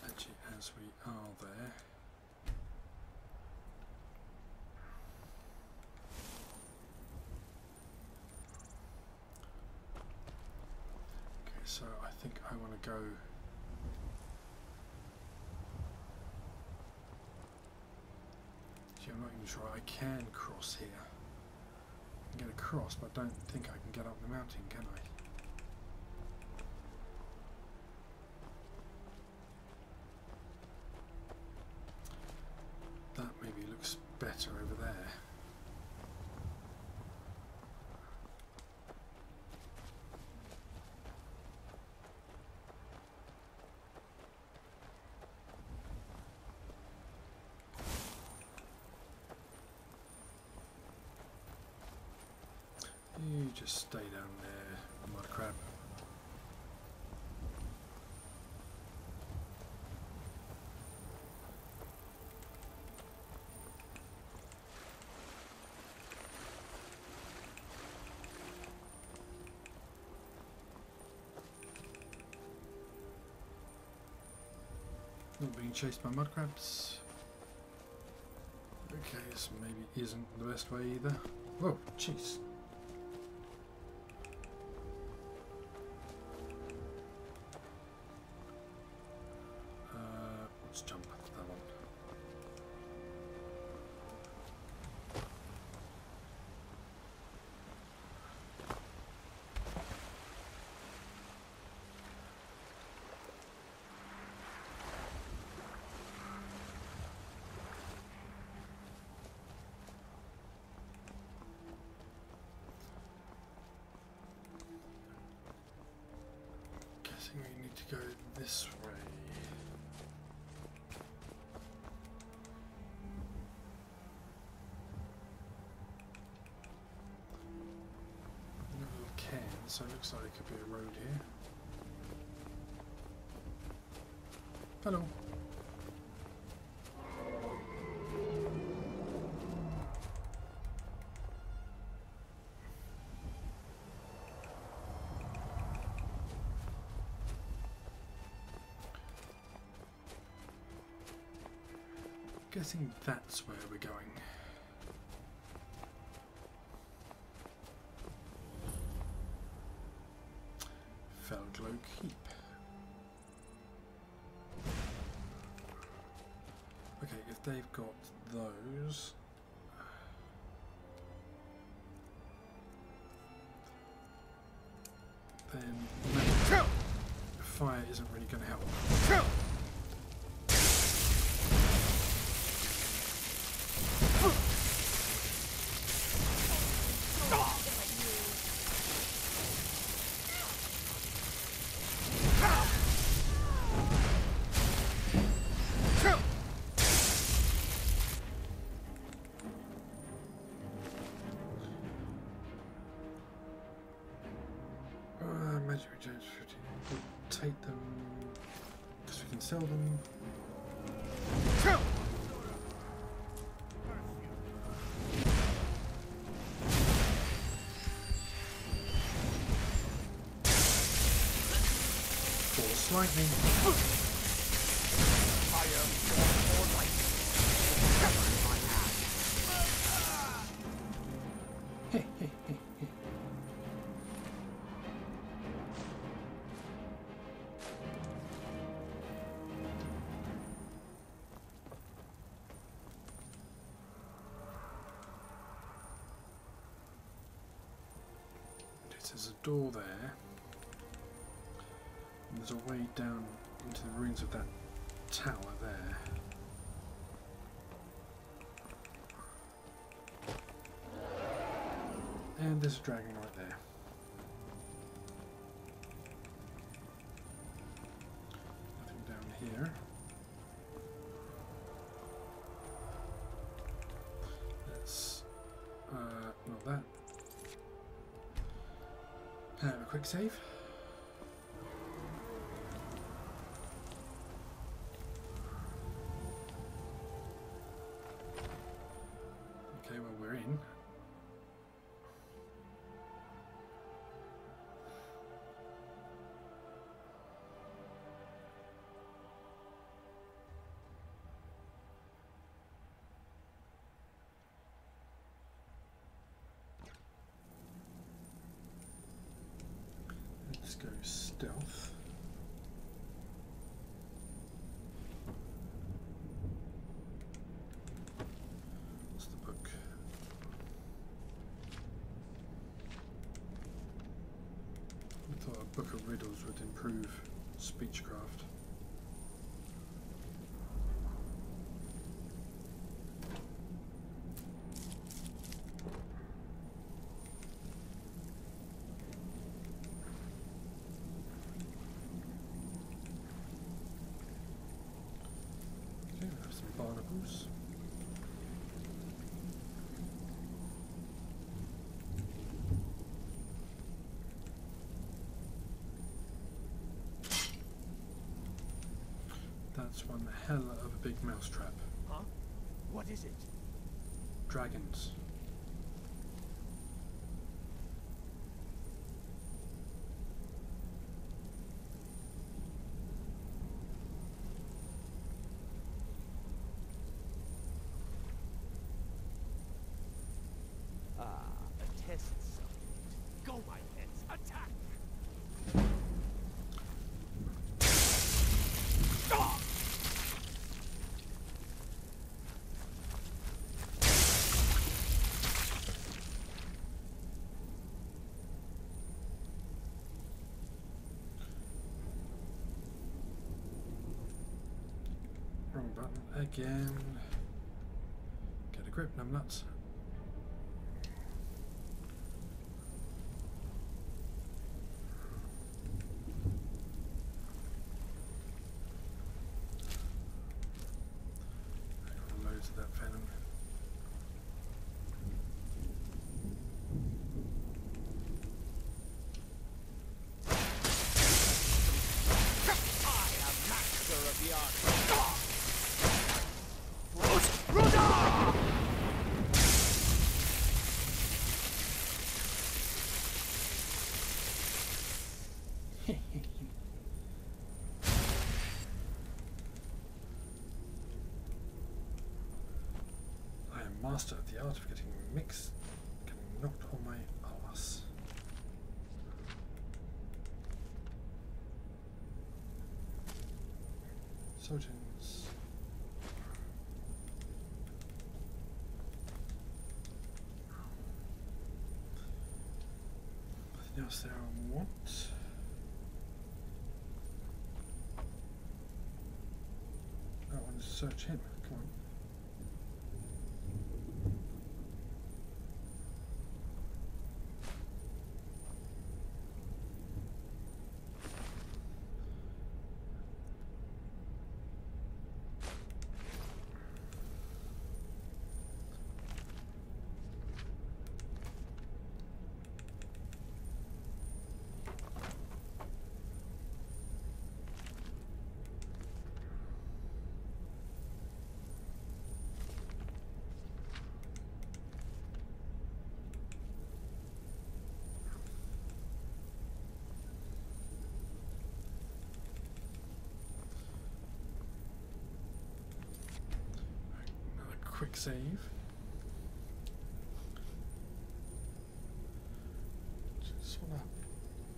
[SPEAKER 1] actually, as we are there, so I think I want to go I'm not even sure I can cross here. I can get across, but I don't think I can get up the mountain, can I? That maybe looks better over there. You just stay down there, mud crab. Not being chased by mud crabs. Okay, this maybe isn't the best way either. Whoa, jeez. Let's jump that one. Guessing we need to go this way. So it looks like it could be a road here. Hello. Guessing that's where we're going. Felglow Keep. Okay, if they've got those, then fire isn't really going to help. take them because we can sell them. Force lightning. There's a door there, and there's a way down into the ruins of that tower there. And there's a dragon right there. Nothing down here. That's not that. Have a quick save. Okay, well, we're in. Let's go stealth. What's the book? I thought a book of riddles would improve speechcraft. Barnacles. That's one hell of a big mousetrap.
[SPEAKER 3] Huh? What is it?
[SPEAKER 1] Dragons.
[SPEAKER 3] A test subject. Go, my pets, attack!
[SPEAKER 1] Wrong button again. Get a grip, numbnuts. Loads of that venom.
[SPEAKER 3] I am master of the art.
[SPEAKER 1] I am master of the art of getting mixed, getting knocked on my arse. Sultans. Nothing else there I want. I want to search him. Come on. quick save. Just wanna.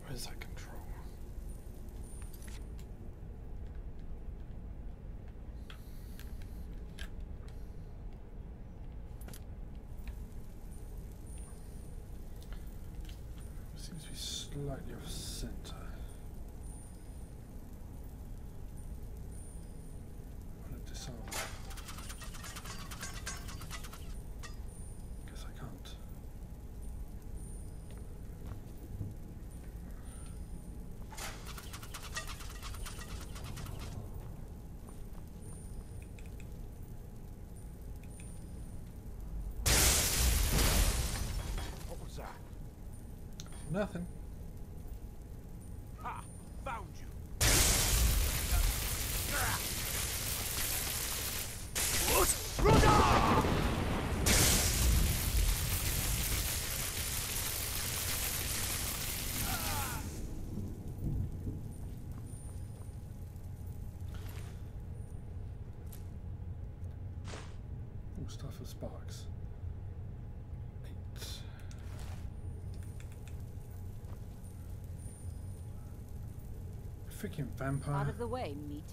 [SPEAKER 1] Where's that control? Seems to be slightly off center. I want to disarm. Guess I can't.
[SPEAKER 11] What was that?
[SPEAKER 1] Nothing.
[SPEAKER 11] Ha! Found you!
[SPEAKER 1] Ooh, stuff for sparks. 8. Freaking vampire.
[SPEAKER 2] Out of the way, meat.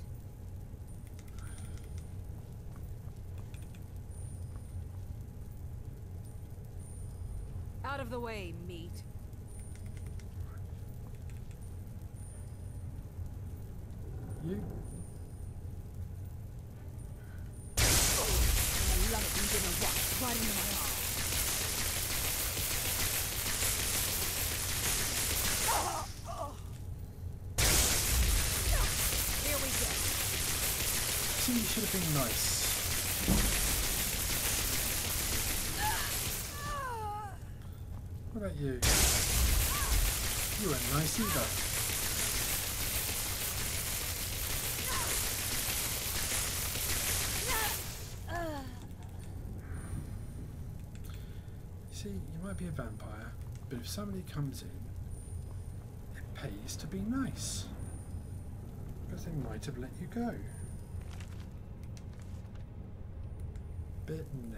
[SPEAKER 2] Out of the way, meat.
[SPEAKER 1] You?
[SPEAKER 2] I love it when you give a walk right into my arms. Here we go.
[SPEAKER 1] See, you should have been nice. What about you? You weren't nice either. You see, you might be a vampire, but if somebody comes in, it pays to be nice. Because they might have let you go. But no.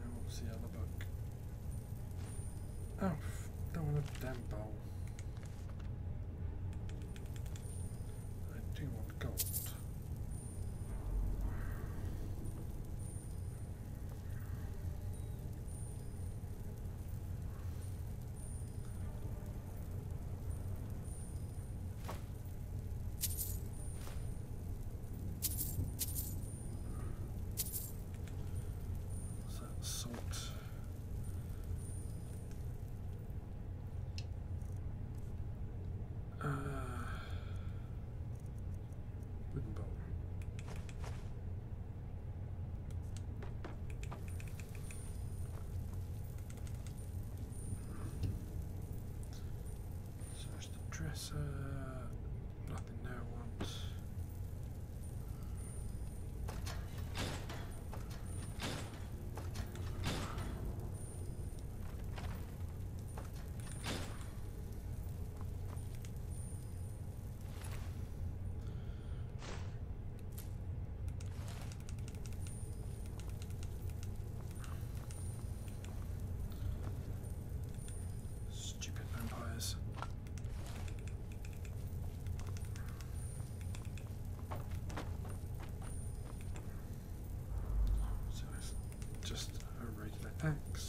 [SPEAKER 1] What was the other book? Oh, don't want a damn bowl. I do want gold. What's that? Salt. Wooden bowl. Search the dresser. Nothing there I want. Stupid vampires. So it's just a regular axe.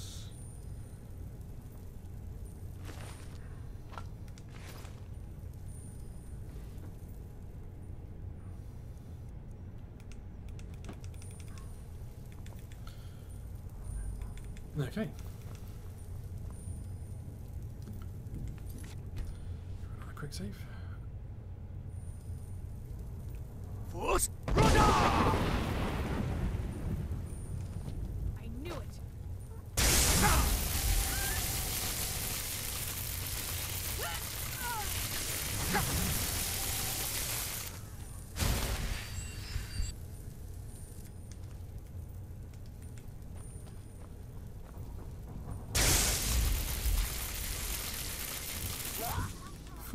[SPEAKER 1] Okay. Another quick save.
[SPEAKER 2] I knew it.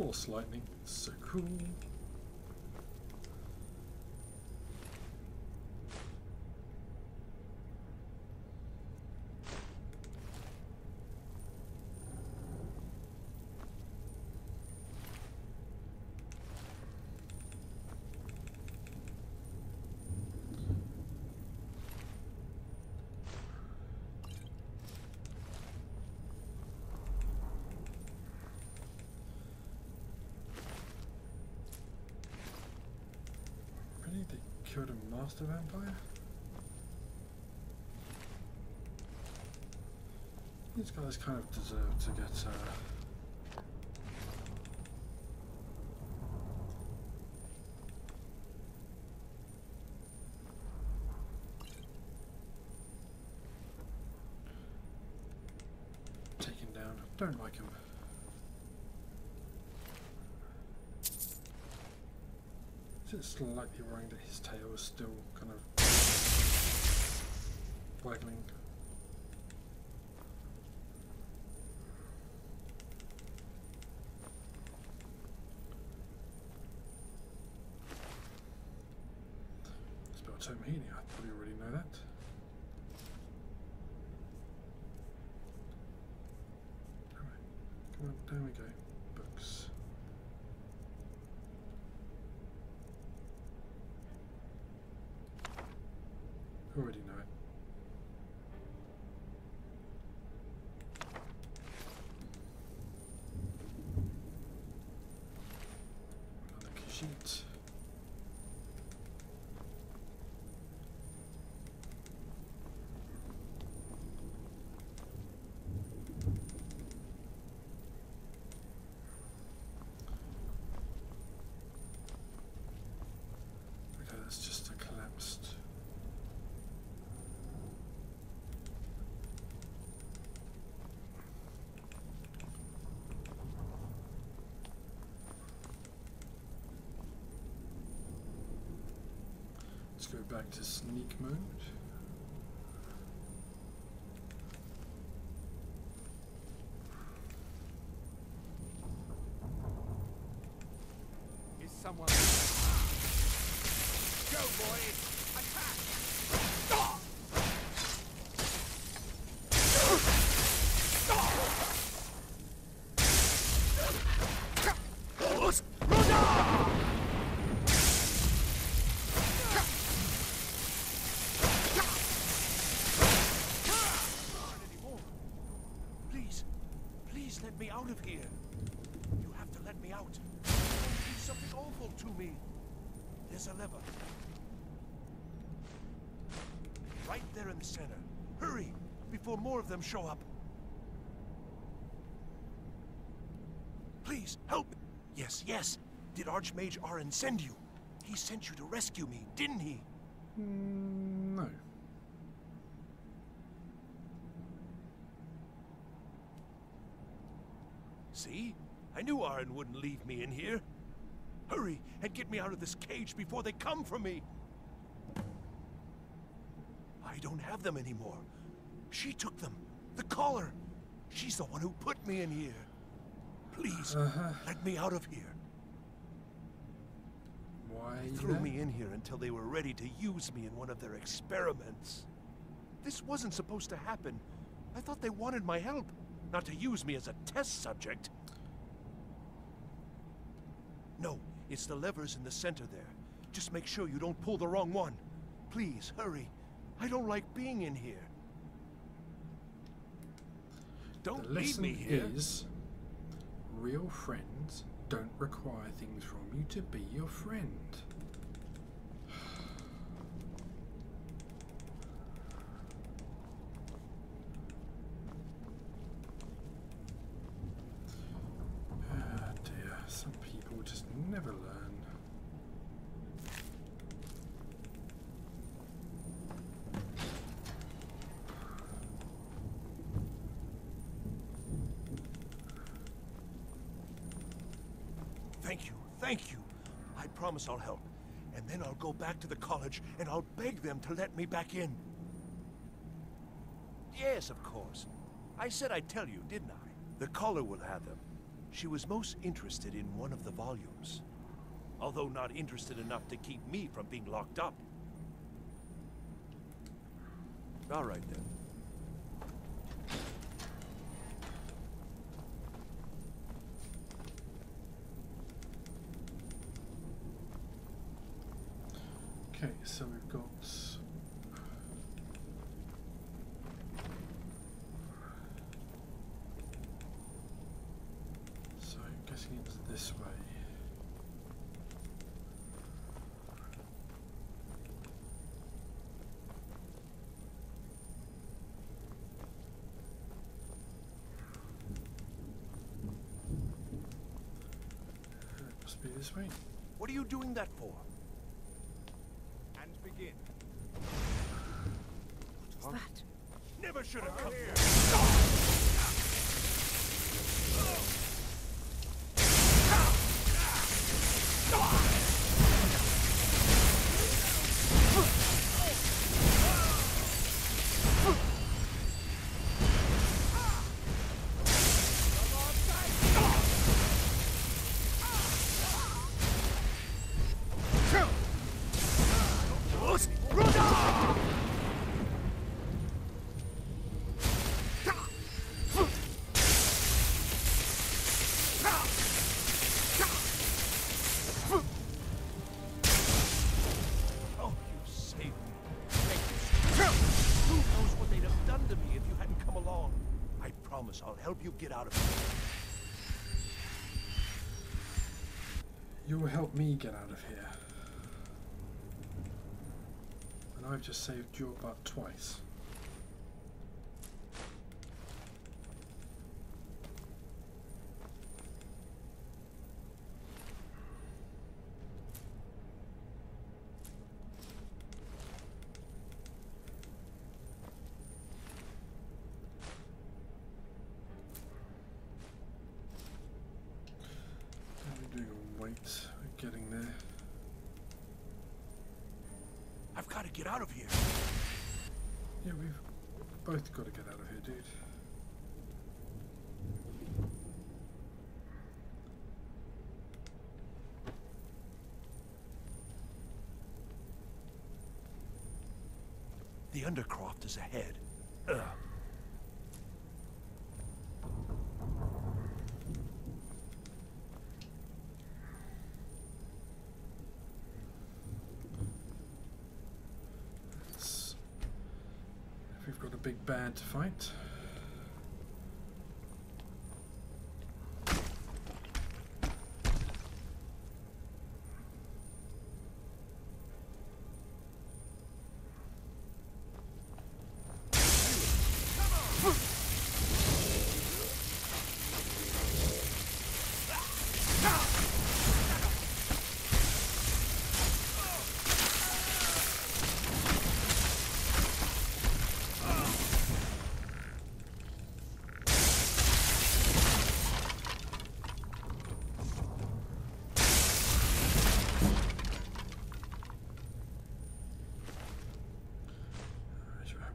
[SPEAKER 1] Force lightning. So cool. They killed a master vampire? These guys kind of deserve to get taken down. Don't like him. Is it slightly worrying that his tail is still kind of waggling? Spell Tome Healing, I probably already know that. Alright, come on, there we go. Books. Already know it. Another key sheet. Okay, that's just a collapsed. Let's go back to sneak mode.
[SPEAKER 3] Is someone... Go, boys! Attack!
[SPEAKER 11] Please let me out of here. You have to let me out. Don't do something awful to me. There's a lever. Right there in the center. Hurry, before more of them show up. Please, help me. Yes, yes. Did Archmage Arin send you? He sent you to rescue me, didn't he?
[SPEAKER 1] No.
[SPEAKER 11] See? I knew Arin wouldn't leave me in here. Hurry and get me out of this cage before they come for me. I don't have them anymore. She took them. The collar. She's the one who put me in here. Please, let me out of here.
[SPEAKER 1] Why
[SPEAKER 11] They threw me in here until they were ready to use me in one of their experiments. This wasn't supposed to happen. I thought they wanted my help, not to use me as a test subject. No, it's the levers in the center there. Just make sure you don't pull the wrong one. Please, hurry. I don't like being in here. Don't
[SPEAKER 1] The
[SPEAKER 11] leave
[SPEAKER 1] lesson
[SPEAKER 11] me here.
[SPEAKER 1] is, real friends don't require things from you to be your friend. Ah dear, some people just never learn.
[SPEAKER 11] Thank you. I promise I'll help. And then I'll go back to the college and I'll beg them to let me back in. Yes, of course. I said I'd tell you, didn't I? The collar will have them. She was most interested in one of the volumes. Although not interested enough to keep me from being locked up. All right, then.
[SPEAKER 1] Okay, so we've got... So I'm guessing it's this way. It must be this way.
[SPEAKER 11] What are you doing that for?
[SPEAKER 4] And begin.
[SPEAKER 6] What's that?
[SPEAKER 11] Never should have come here. I'll help you get out of here.
[SPEAKER 1] You'll help me get out of here. And I've just saved your butt twice. Getting there.
[SPEAKER 11] I've got to get out of here.
[SPEAKER 1] Yeah, we've both got to get out of here, dude.
[SPEAKER 11] The Undercroft is ahead. Ugh.
[SPEAKER 1] We've got a big bad to fight.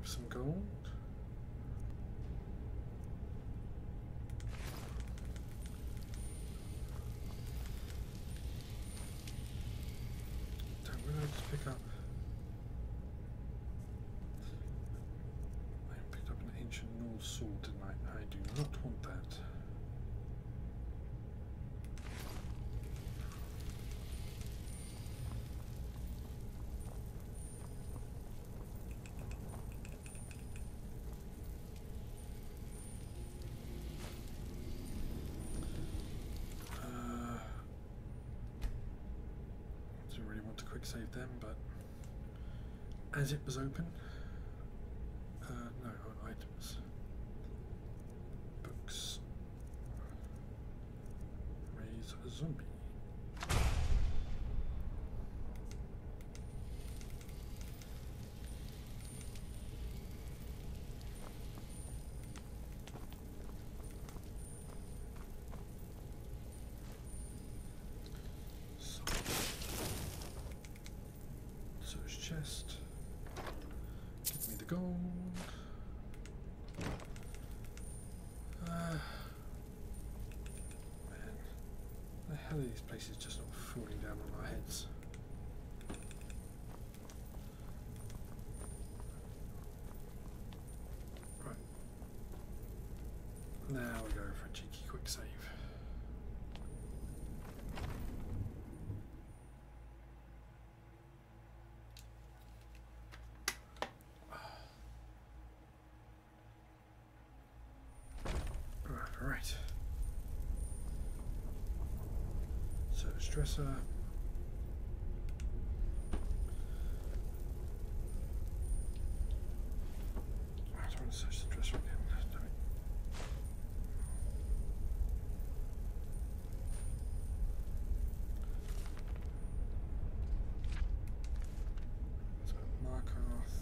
[SPEAKER 1] Some gold. What did I just pick up? I picked up an ancient Norse sword, didn't I? I do not want that. To quick save them, but as it was open, no, on items, books, raise a zombie. Chest. Give me the gold. How are these places just not falling down on our heads? Right. Now we go for a cheeky quick save. Right. So stressor. I don't want to search the stressor again. Damn it. So Markarth.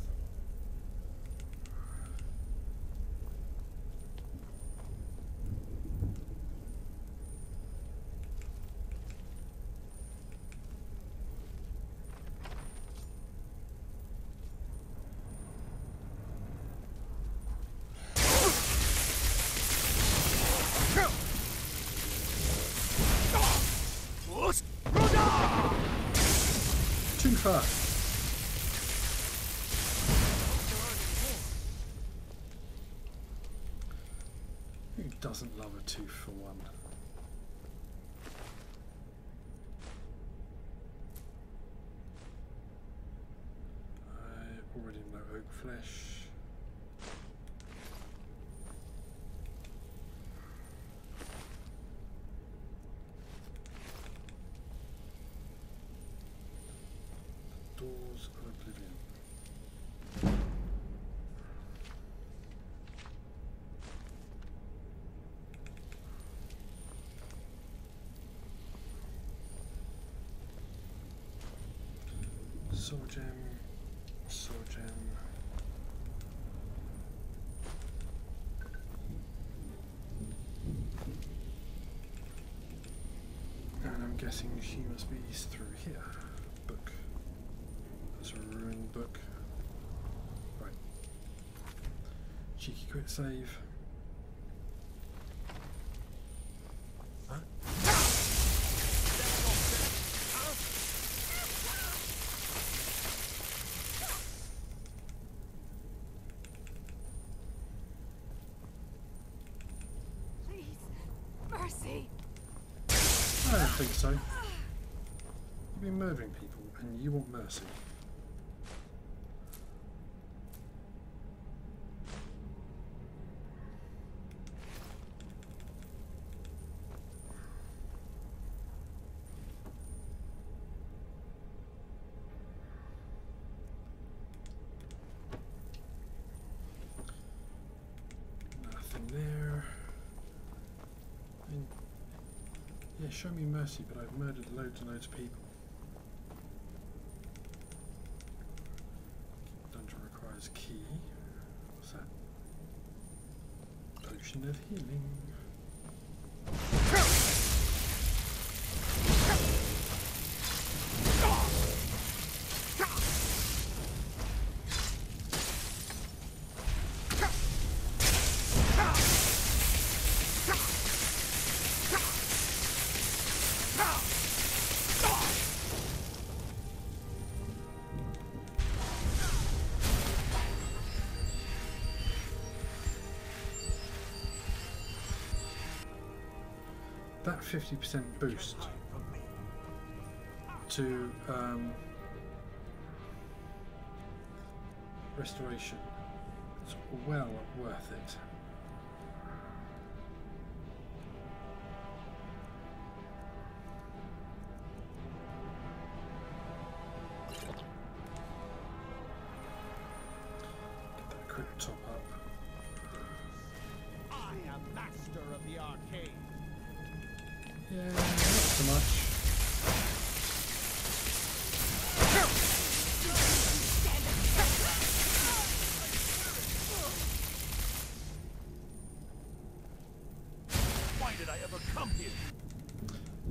[SPEAKER 1] Too far. Who doesn't love a 2-for-1? I already know oak flesh. Doors of Oblivion. Soul gem, soul gem. And I'm guessing she must be through here. Book. That's a ruined book. Right. Cheeky quick save.
[SPEAKER 11] Huh?
[SPEAKER 2] Please, mercy.
[SPEAKER 1] I don't think so. You've been murdering people and you want mercy. Nothing there. Yeah, show me mercy, but I've murdered loads and loads of people. Dungeon requires key. What's that? Potion of healing. That 50% boost to restoration is well worth it. Get that quick top up.
[SPEAKER 3] I am master of the arcane.
[SPEAKER 1] Yeah, not so much.
[SPEAKER 11] Why did I ever come here?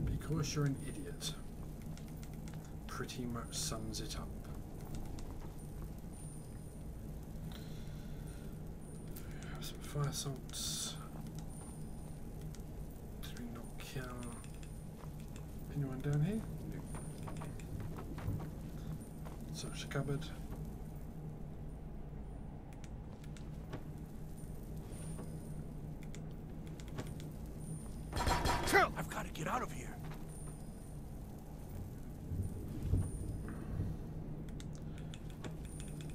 [SPEAKER 1] Because you're an idiot. Pretty much sums it up. Have some fire salts. Did we not kill? around down here? Search the cupboard.
[SPEAKER 11] I've got to get out of here.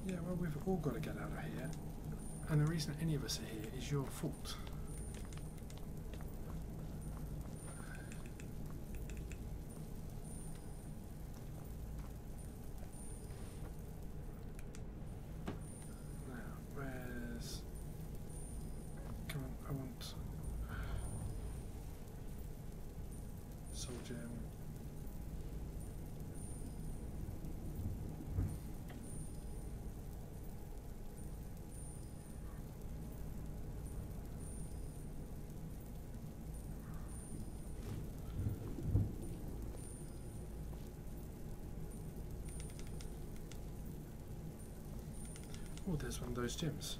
[SPEAKER 1] Yeah, well, we've all got to get out of here. And the reason any of us are here is your fault. Now, where's... Come on, I want... Soul gem. Oh, there's one of those gems.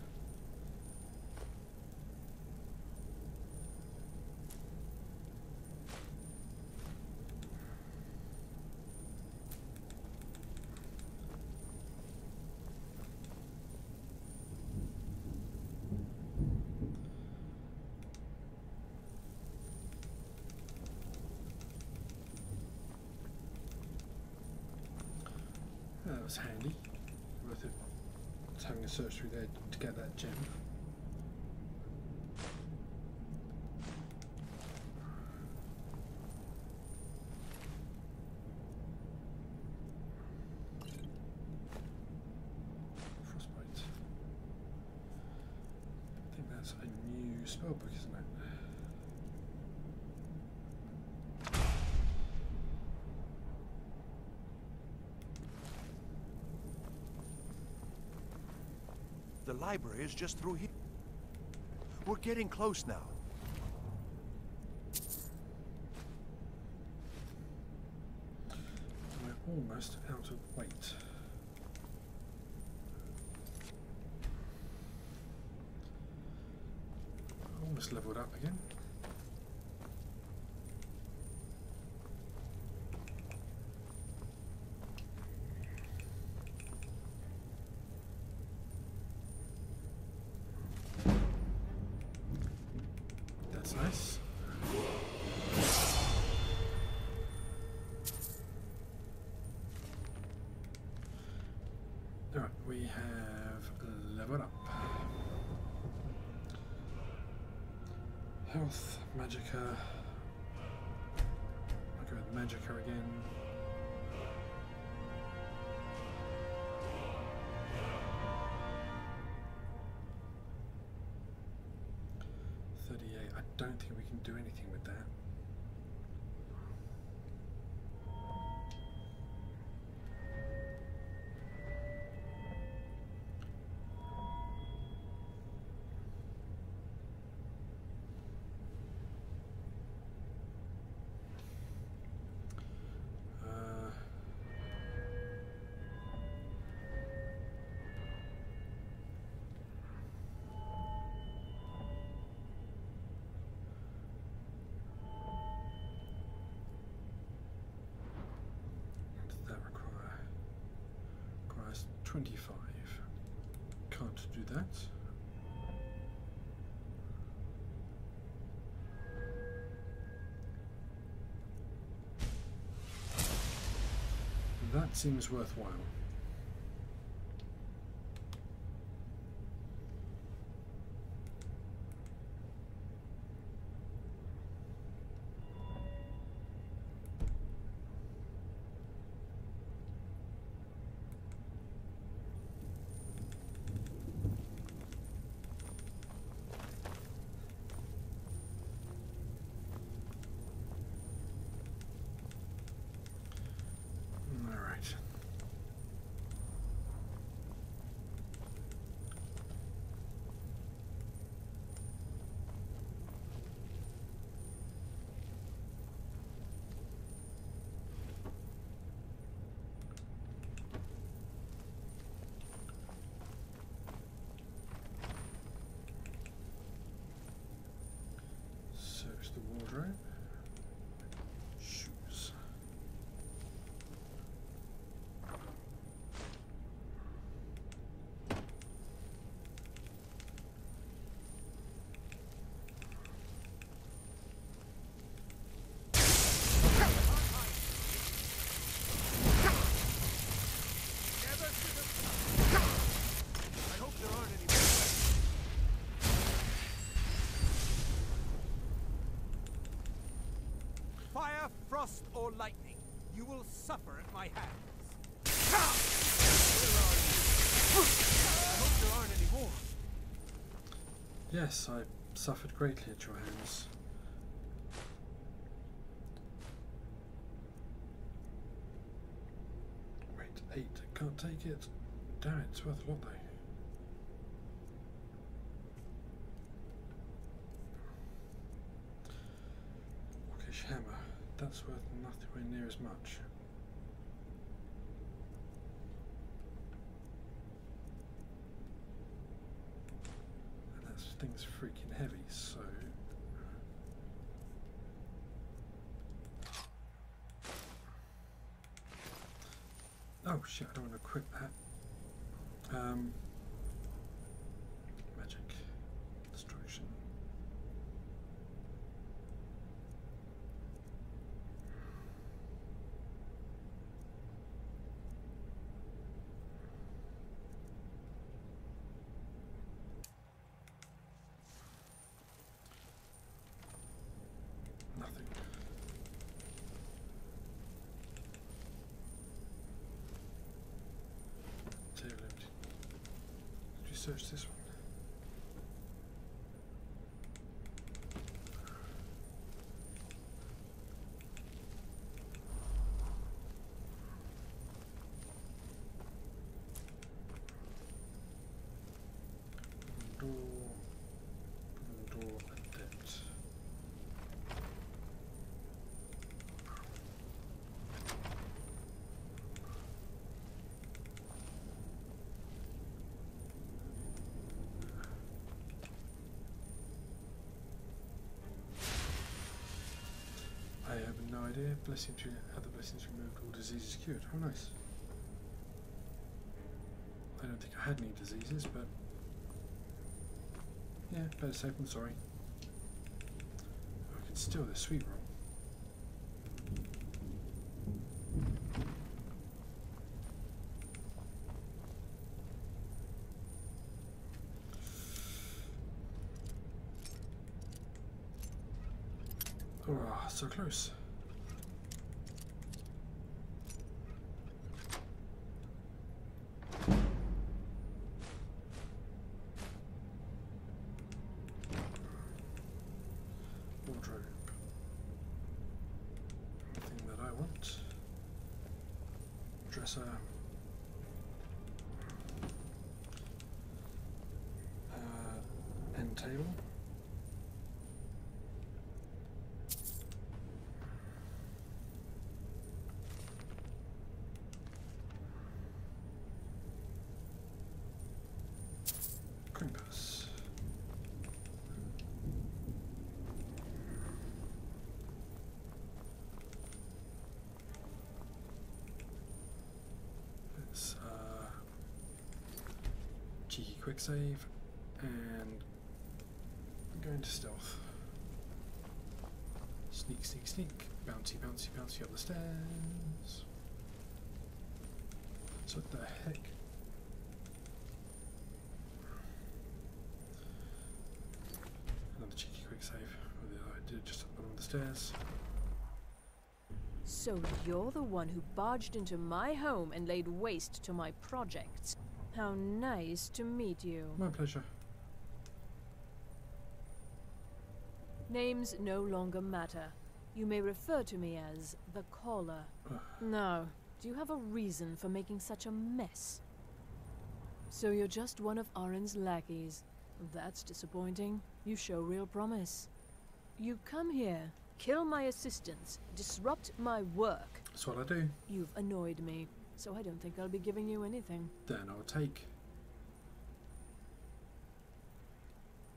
[SPEAKER 1] That was handy. Worth it. Having a search through there to get that gem. Frostbite. I think that's a new spellbook, isn't it?
[SPEAKER 11] The library is just through here. We're getting close now.
[SPEAKER 1] We're almost out of weight. Almost leveled up again. That's nice. Alright, we have leveled up. Health, Magicka. I'll go with Magicka again. I don't think we can do anything with that. What does that require? Requires 25. Can't do that. That seems worthwhile. Search the wardrobe. Shoes.
[SPEAKER 4] frost or lightning, you will suffer at my hands. I hope there aren't any more.
[SPEAKER 1] Yes, I suffered greatly at your hands. Wait, 8. Can't take it. Damn it, it's worth a lot though. Orcish hammer. That's worth nothing near as much. And that thing's freaking heavy, so... Oh shit, I don't want to equip that. Magic. Destruction. Nothing. Table empty. Did you search this one? Door adept. I have no idea. Blessing to other blessings removed, all diseases cured. Oh, nice. I don't think I had any diseases, but yeah, better safe than sorry. I can steal the sweet roll. Oh, so close. Wardrobe. Anything that I want. Dresser. End table. Compass. Let's cheeky quick save and go into stealth. Sneak, sneak, sneak. Bouncy, bouncy, bouncy up the stairs. So what the heck? Another cheeky quick save. I did just at the bottom of the stairs.
[SPEAKER 15] So you're the one who barged into my home and laid waste to my projects. How nice to meet you.
[SPEAKER 1] My pleasure.
[SPEAKER 15] Names no longer matter. You may refer to me as the Caller. Now, do you have a reason for making such a mess? So you're just one of Arin's lackeys. That's disappointing. You show real promise. You come here, kill my assistants, disrupt my work.
[SPEAKER 1] That's what I do.
[SPEAKER 15] You've annoyed me, so I don't think I'll be giving you anything.
[SPEAKER 1] Then I'll take.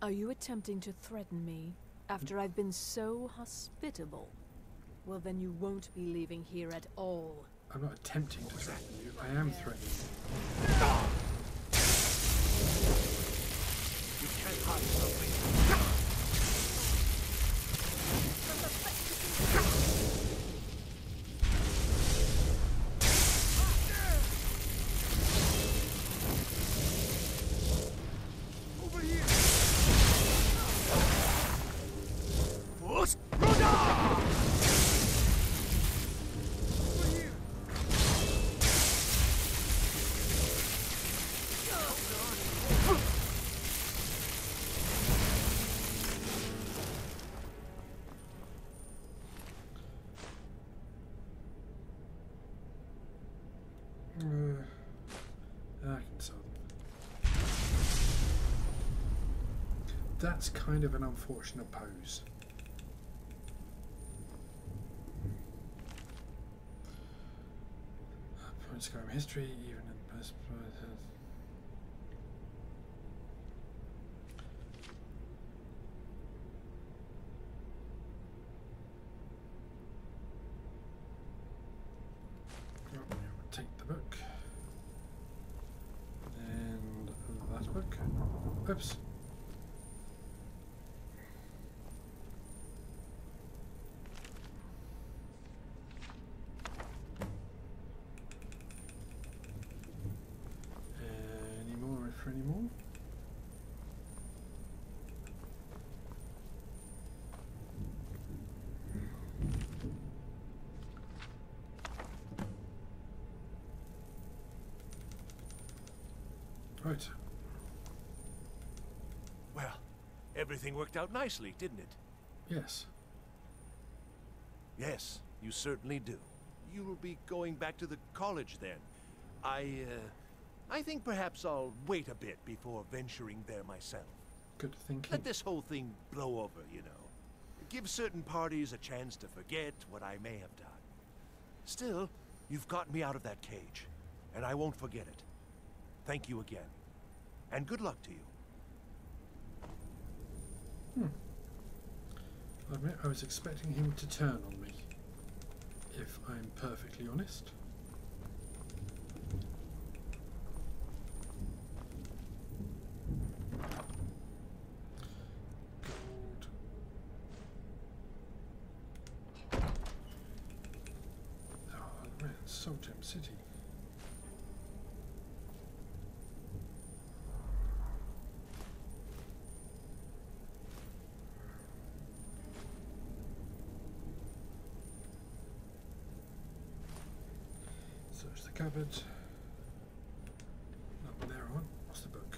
[SPEAKER 15] Are you attempting to threaten me after I've been so hospitable? Well, then you won't be leaving here at all.
[SPEAKER 1] I'm not attempting to threaten you. I am threatening you.
[SPEAKER 11] You can't hide from me.
[SPEAKER 4] Over here!
[SPEAKER 1] I can sell them. That's kind of an unfortunate pose. Skyrim history, even in post. Take the book and that book. Oops. Any more? Right.
[SPEAKER 11] Well, everything worked out nicely, didn't it?
[SPEAKER 1] Yes.
[SPEAKER 11] Yes, you certainly do. You'll be going back to the college then. I think perhaps I'll wait a bit before venturing there myself.
[SPEAKER 1] Good thinking.
[SPEAKER 11] Let this whole thing blow over, you know. Give certain parties a chance to forget what I may have done. Still, you've got me out of that cage, and I won't forget it. Thank you again. And good luck to you.
[SPEAKER 1] I admit I was expecting him to turn on me, if I'm perfectly honest. Soul Gem City. Search the cupboard. Not there I want. What's the book?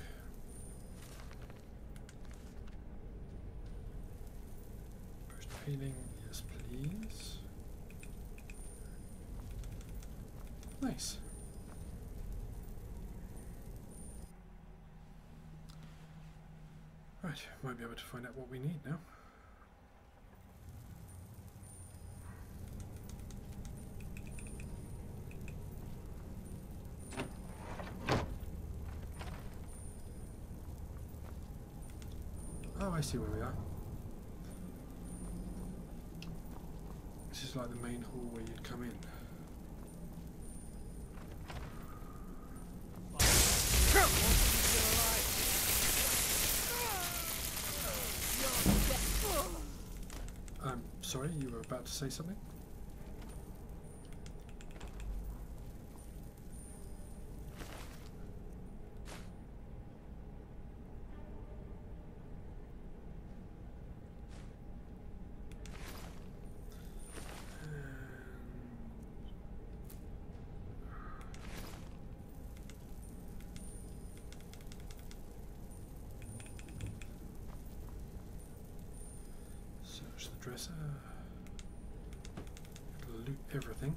[SPEAKER 1] Potion of healing. Yes, please. Nice. Right, might be able to find out what we need now. Oh, I see where we are. This is like the main hall where you'd come in. I'm sorry, you were about to say something? Search the dresser. Loot everything.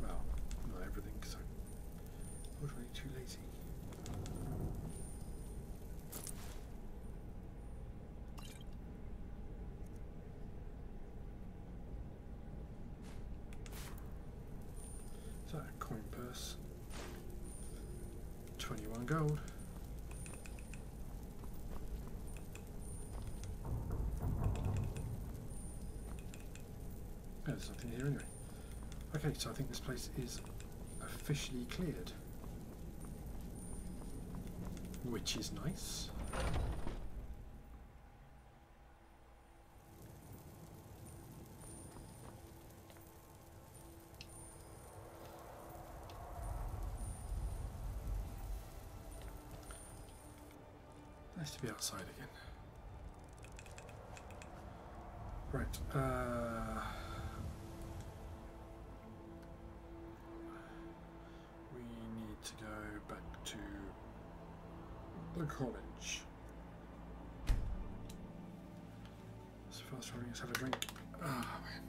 [SPEAKER 1] Well, not everything, because I'm already too lazy. So, coin purse. 21 gold. There's nothing here anyway. Okay, so I think this place is officially cleared. Which is nice. Nice to be outside again. Right, we need to go back to the college. So fast running, let's have a drink. Ah, man.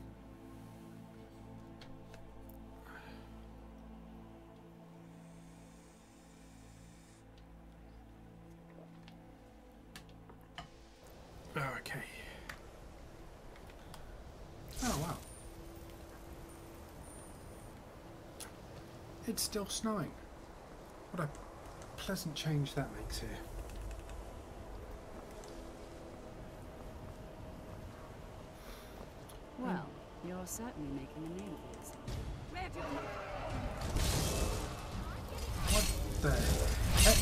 [SPEAKER 1] It's still snowing. What a pleasant change that makes here.
[SPEAKER 16] Well, you're certainly making a name for yourself.
[SPEAKER 1] What the heck?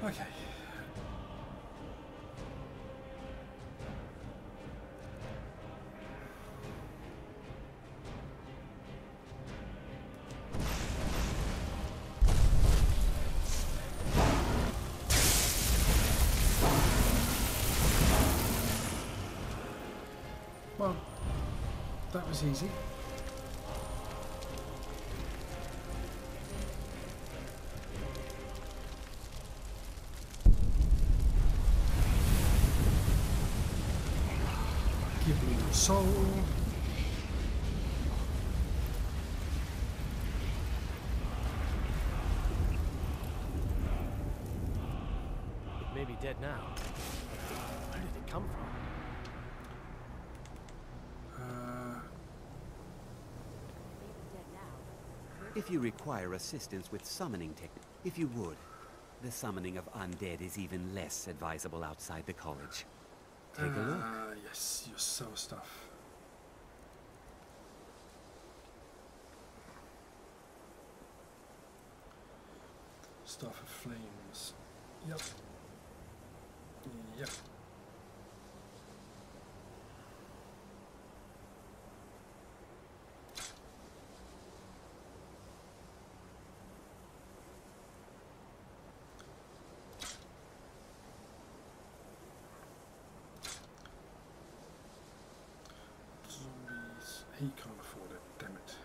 [SPEAKER 1] Okay. Well, that was easy. Give me your soul.
[SPEAKER 9] It may be dead now. Where did it come from?
[SPEAKER 12] If you require assistance with summoning technique, if you would, the summoning of undead is even less advisable outside the college. Take a look.
[SPEAKER 1] Yes, your soul stuff. Staff of Flames. Yep. Yep. Zombies. He can't afford it, damn it.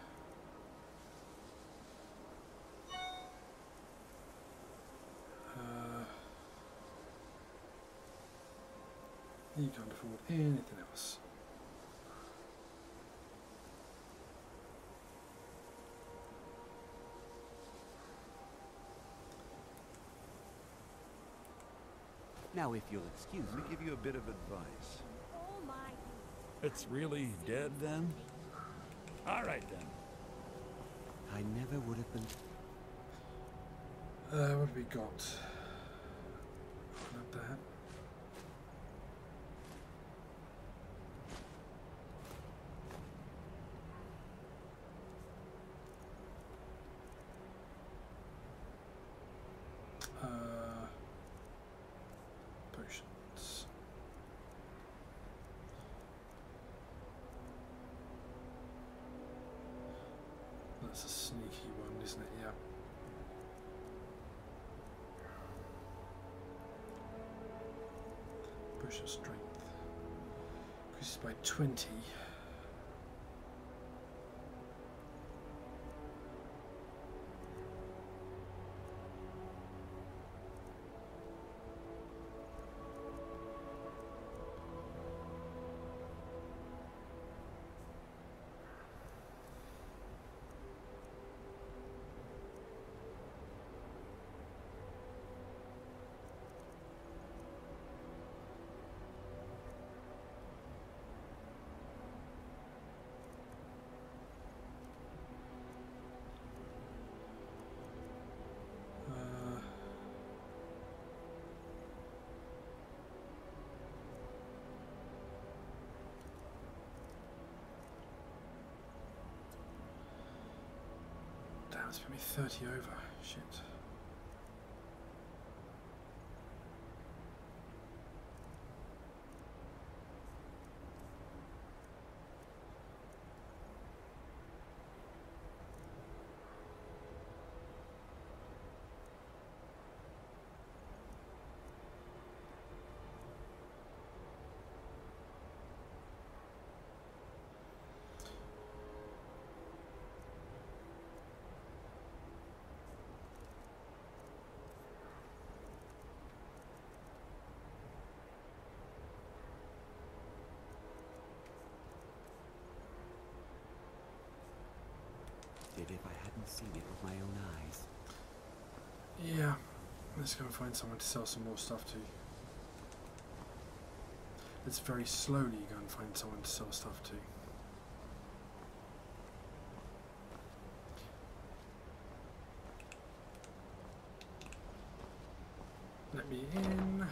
[SPEAKER 1] He can't afford anything else.
[SPEAKER 12] Now, if you'll excuse me,
[SPEAKER 17] give you a bit of advice. It's really dead then? All right then.
[SPEAKER 12] I never would have been.
[SPEAKER 1] What have we got? Not that. Potions. That's a sneaky one, isn't it? Yeah. Potion of strength. Increases by 20. Damn, it's put me 30 over. Shit.
[SPEAKER 12] If I hadn't seen it with my own eyes.
[SPEAKER 1] Yeah, Let's go and find someone to sell some more stuff to. Let's very slowly go and find someone to sell stuff to. Let me in.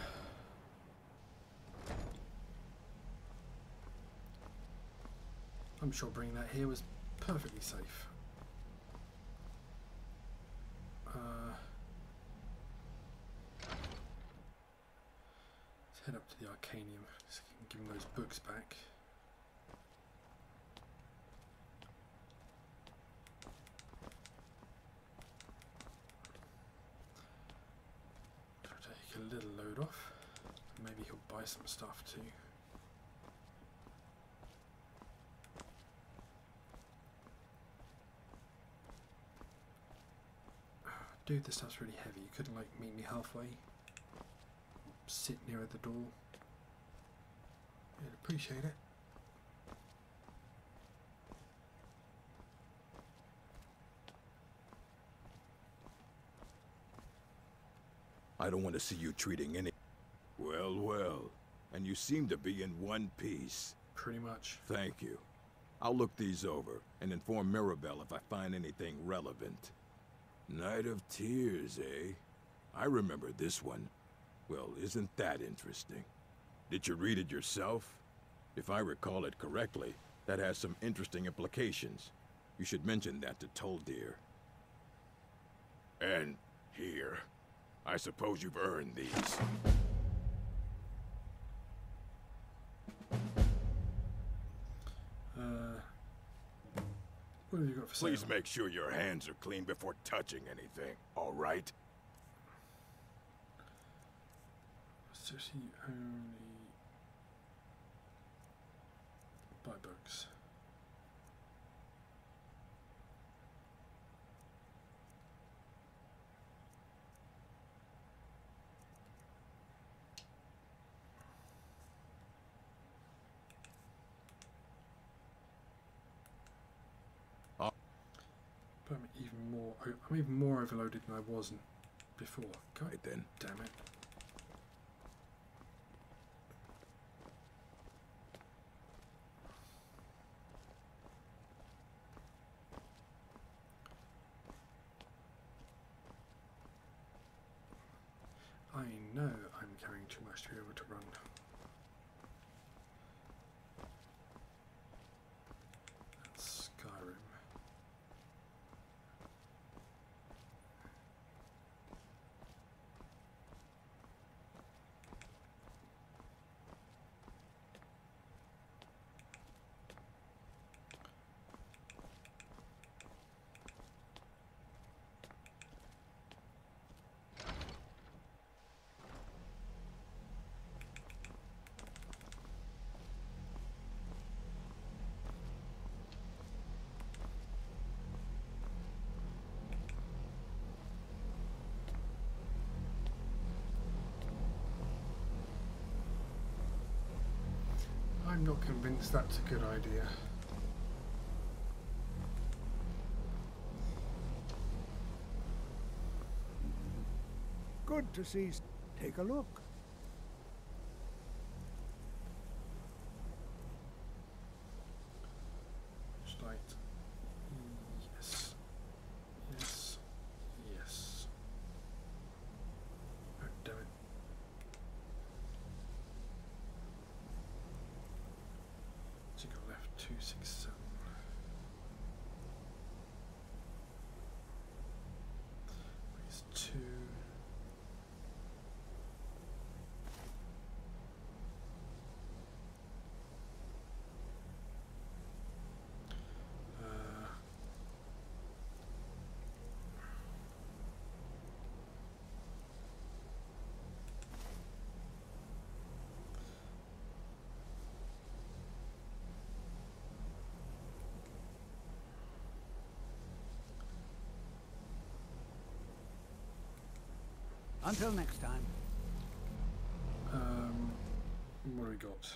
[SPEAKER 1] I'm sure bringing that here was perfectly safe. Let's head up to the Arcanium. Just give them those books back. Take a little load off. Maybe he'll buy some stuff too. Dude, this stuff's really heavy. You couldn't like meet me halfway. Sit near the door. I'd appreciate it.
[SPEAKER 13] I don't want to see you treating any... Well, well. And you seem to be in one piece.
[SPEAKER 1] Pretty much.
[SPEAKER 13] Thank you. I'll look these over and inform Mirabelle if I find anything relevant. Night of Tears, eh? I remember this one. Well, isn't that interesting? Did you read it yourself? If I recall it correctly, that has some interesting implications. You should mention that to Toldir. And here. I suppose you've earned these.
[SPEAKER 1] What have you got for sale?
[SPEAKER 13] Please make sure your hands are clean before touching anything, all right?
[SPEAKER 1] Seriously, only buy books. But I'm even more overloaded than I was before. God
[SPEAKER 13] then.
[SPEAKER 1] Damn it. I know I'm carrying too much to be able to run. That's Skyrim. I'm not convinced that's a good idea.
[SPEAKER 8] Good to see. Take a look.
[SPEAKER 1] Just like, yes, yes, yes. Oh, damn it. So you got left 267. It's 2.
[SPEAKER 8] Until next time.
[SPEAKER 1] What do we got?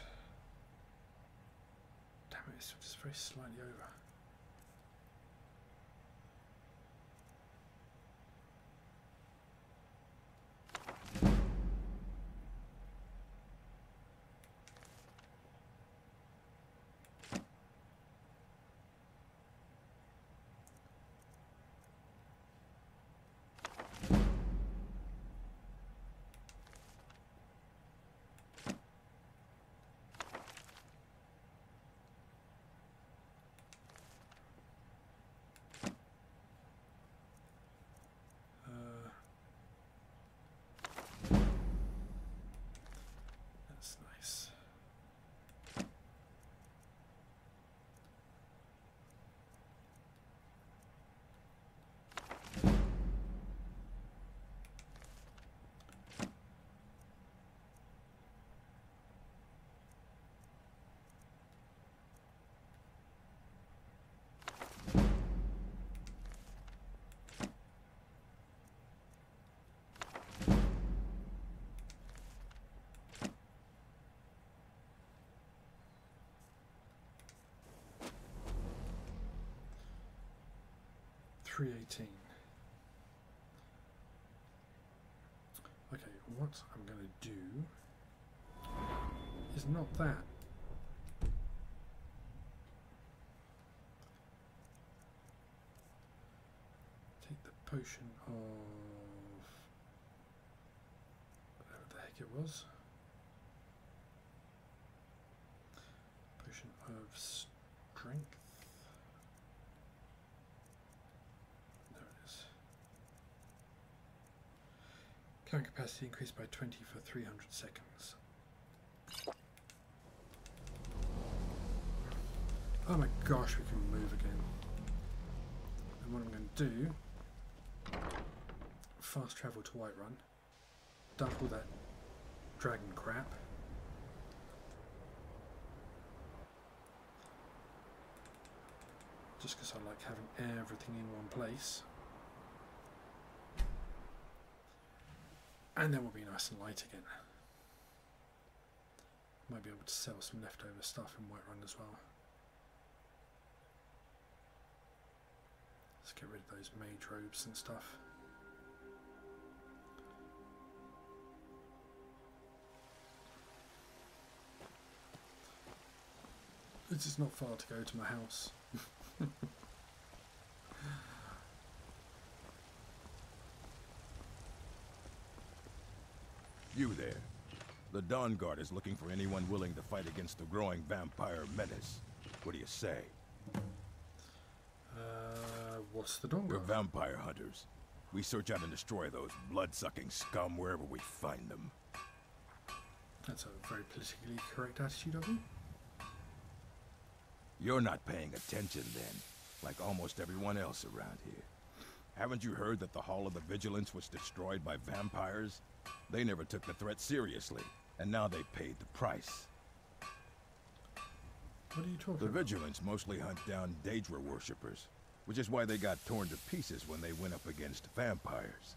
[SPEAKER 1] Damn it, it's just very slightly over. 318. Okay, what I'm going to do is not that. Take the potion of whatever the heck it was. Potion of strength. There it is. Current capacity increased by 20 for 300 seconds. Oh my gosh, we can move again. And what I'm going to do, fast travel to Whiterun, dump all that dragon crap. Just because I like having everything in one place. And then we'll be nice and light again. Might be able to sell some leftover stuff in Whiterun as well. Let's get rid of those mage robes and stuff. This is not far to go to my house.
[SPEAKER 13] You there. The Dawn Guard is looking for anyone willing to fight against the growing vampire menace. What do you say?
[SPEAKER 1] What's the Dawn
[SPEAKER 13] We're
[SPEAKER 1] Guard?
[SPEAKER 13] vampire hunters. We search out and destroy those blood-sucking scum wherever we find them.
[SPEAKER 1] That's a very politically correct attitude of you.
[SPEAKER 13] You're not paying attention then, like almost everyone else around here. Haven't you heard that the Hall of the Vigilance was destroyed by vampires? They never took the threat seriously, and now they paid the price.
[SPEAKER 1] What are you talking
[SPEAKER 13] about? The Vigilance mostly hunt down Daedra worshippers, which is why they got torn to pieces when they went up against vampires.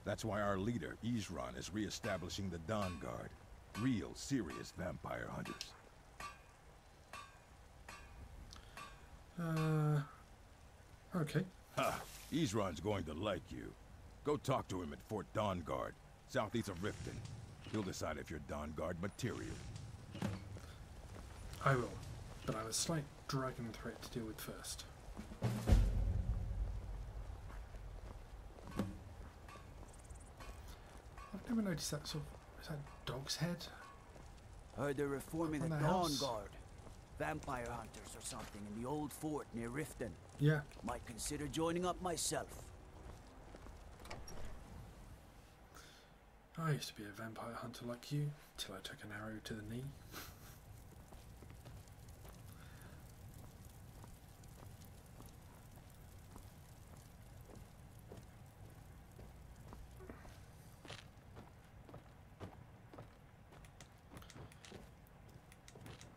[SPEAKER 13] That's why our leader, Isran, is re-establishing the Dawn Guard. Real, serious vampire hunters.
[SPEAKER 1] Okay.
[SPEAKER 13] Ha! Isran's going to like you. Go talk to him at Fort Dawn Guard, southeast of Riften. He'll decide if you're Dawn Guard material.
[SPEAKER 1] I will, but I have a slight dragon threat to deal with first. I've never noticed that sort of... Is that dog's head?
[SPEAKER 18] Heard they're reforming the
[SPEAKER 1] On the
[SPEAKER 18] Dawn
[SPEAKER 1] house?
[SPEAKER 18] Guard. Vampire hunters or something in the old fort near Riften.
[SPEAKER 1] Yeah.
[SPEAKER 18] Might consider joining up myself.
[SPEAKER 1] I used to be a vampire hunter like you, till I took an arrow to the knee.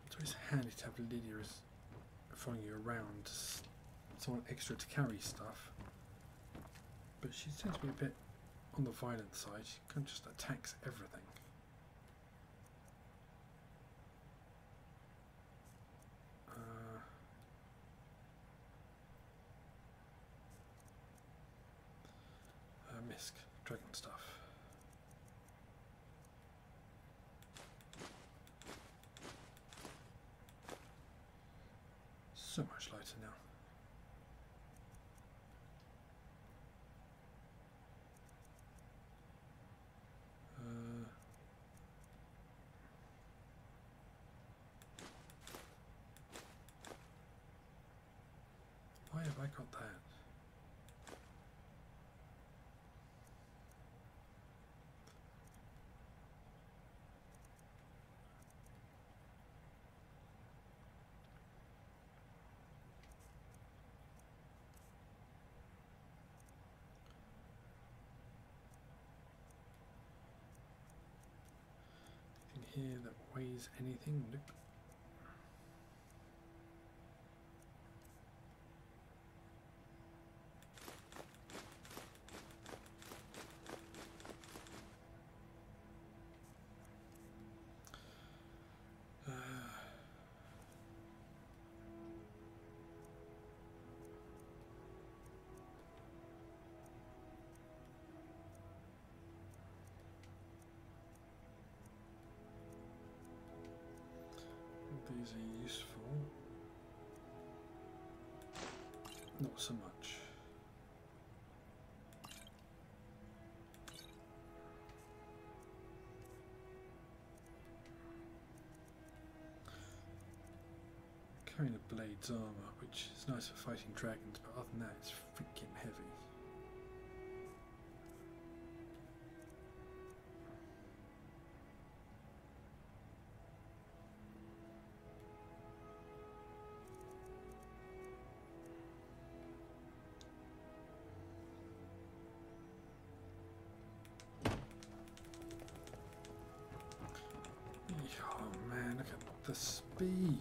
[SPEAKER 1] It's always handy to have Lydia as following you around, someone extra to carry stuff. But she tends to be a bit on the violent side. She kind of just attacks everything. Misk, dragon stuff. So much lighter now. Why have I got that? Here that weighs anything? Nope. These are useful. Not so much. Carrying a blade's armour, which is nice for fighting dragons, but other than that, it's freaking heavy. Oh man, look at the speed.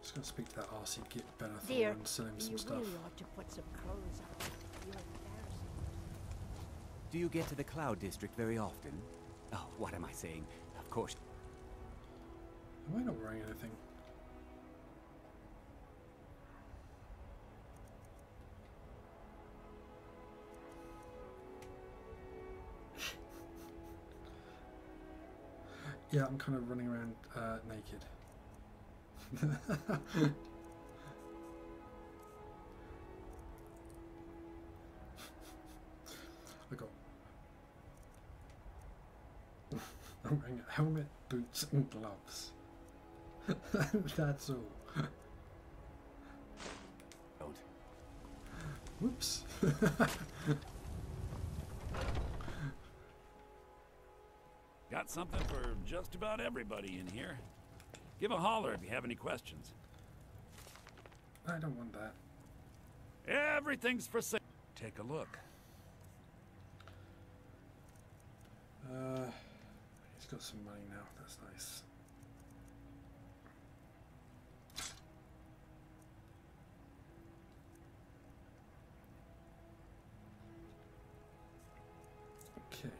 [SPEAKER 1] Just gonna speak to that RC Git Bellathor
[SPEAKER 19] Dear,
[SPEAKER 1] and sell him some
[SPEAKER 19] you
[SPEAKER 1] stuff.
[SPEAKER 19] really ought to put some clothes on. You're embarrassing.
[SPEAKER 12] Do you get to the Cloud District very often? Oh, what am I saying? Of course.
[SPEAKER 1] Am I not wearing anything? Yeah, I'm kind of running around naked. I got. I'm wearing a helmet, boots, and gloves. That's all.
[SPEAKER 12] Don't.
[SPEAKER 1] Whoops.
[SPEAKER 17] Got something for just about everybody in here. Give a holler if you have any questions.
[SPEAKER 1] I don't want that.
[SPEAKER 17] Everything's for sale. Take a look.
[SPEAKER 1] He's got some money now. That's nice. Okay.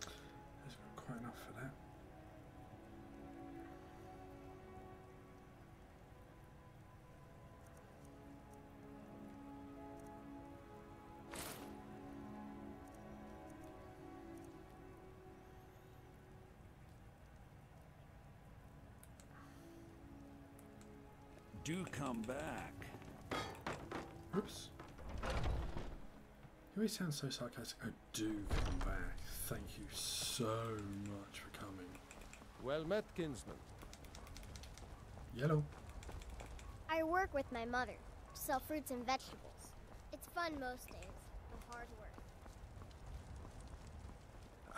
[SPEAKER 1] That's not quite enough for that.
[SPEAKER 17] Do come back.
[SPEAKER 1] Oops. You always sound so sarcastic. Oh, do come back. Thank you so much for coming.
[SPEAKER 20] Well met, kinsman.
[SPEAKER 1] Yellow.
[SPEAKER 21] I work with my mother. Sell fruits and vegetables. It's fun most days, but hard work.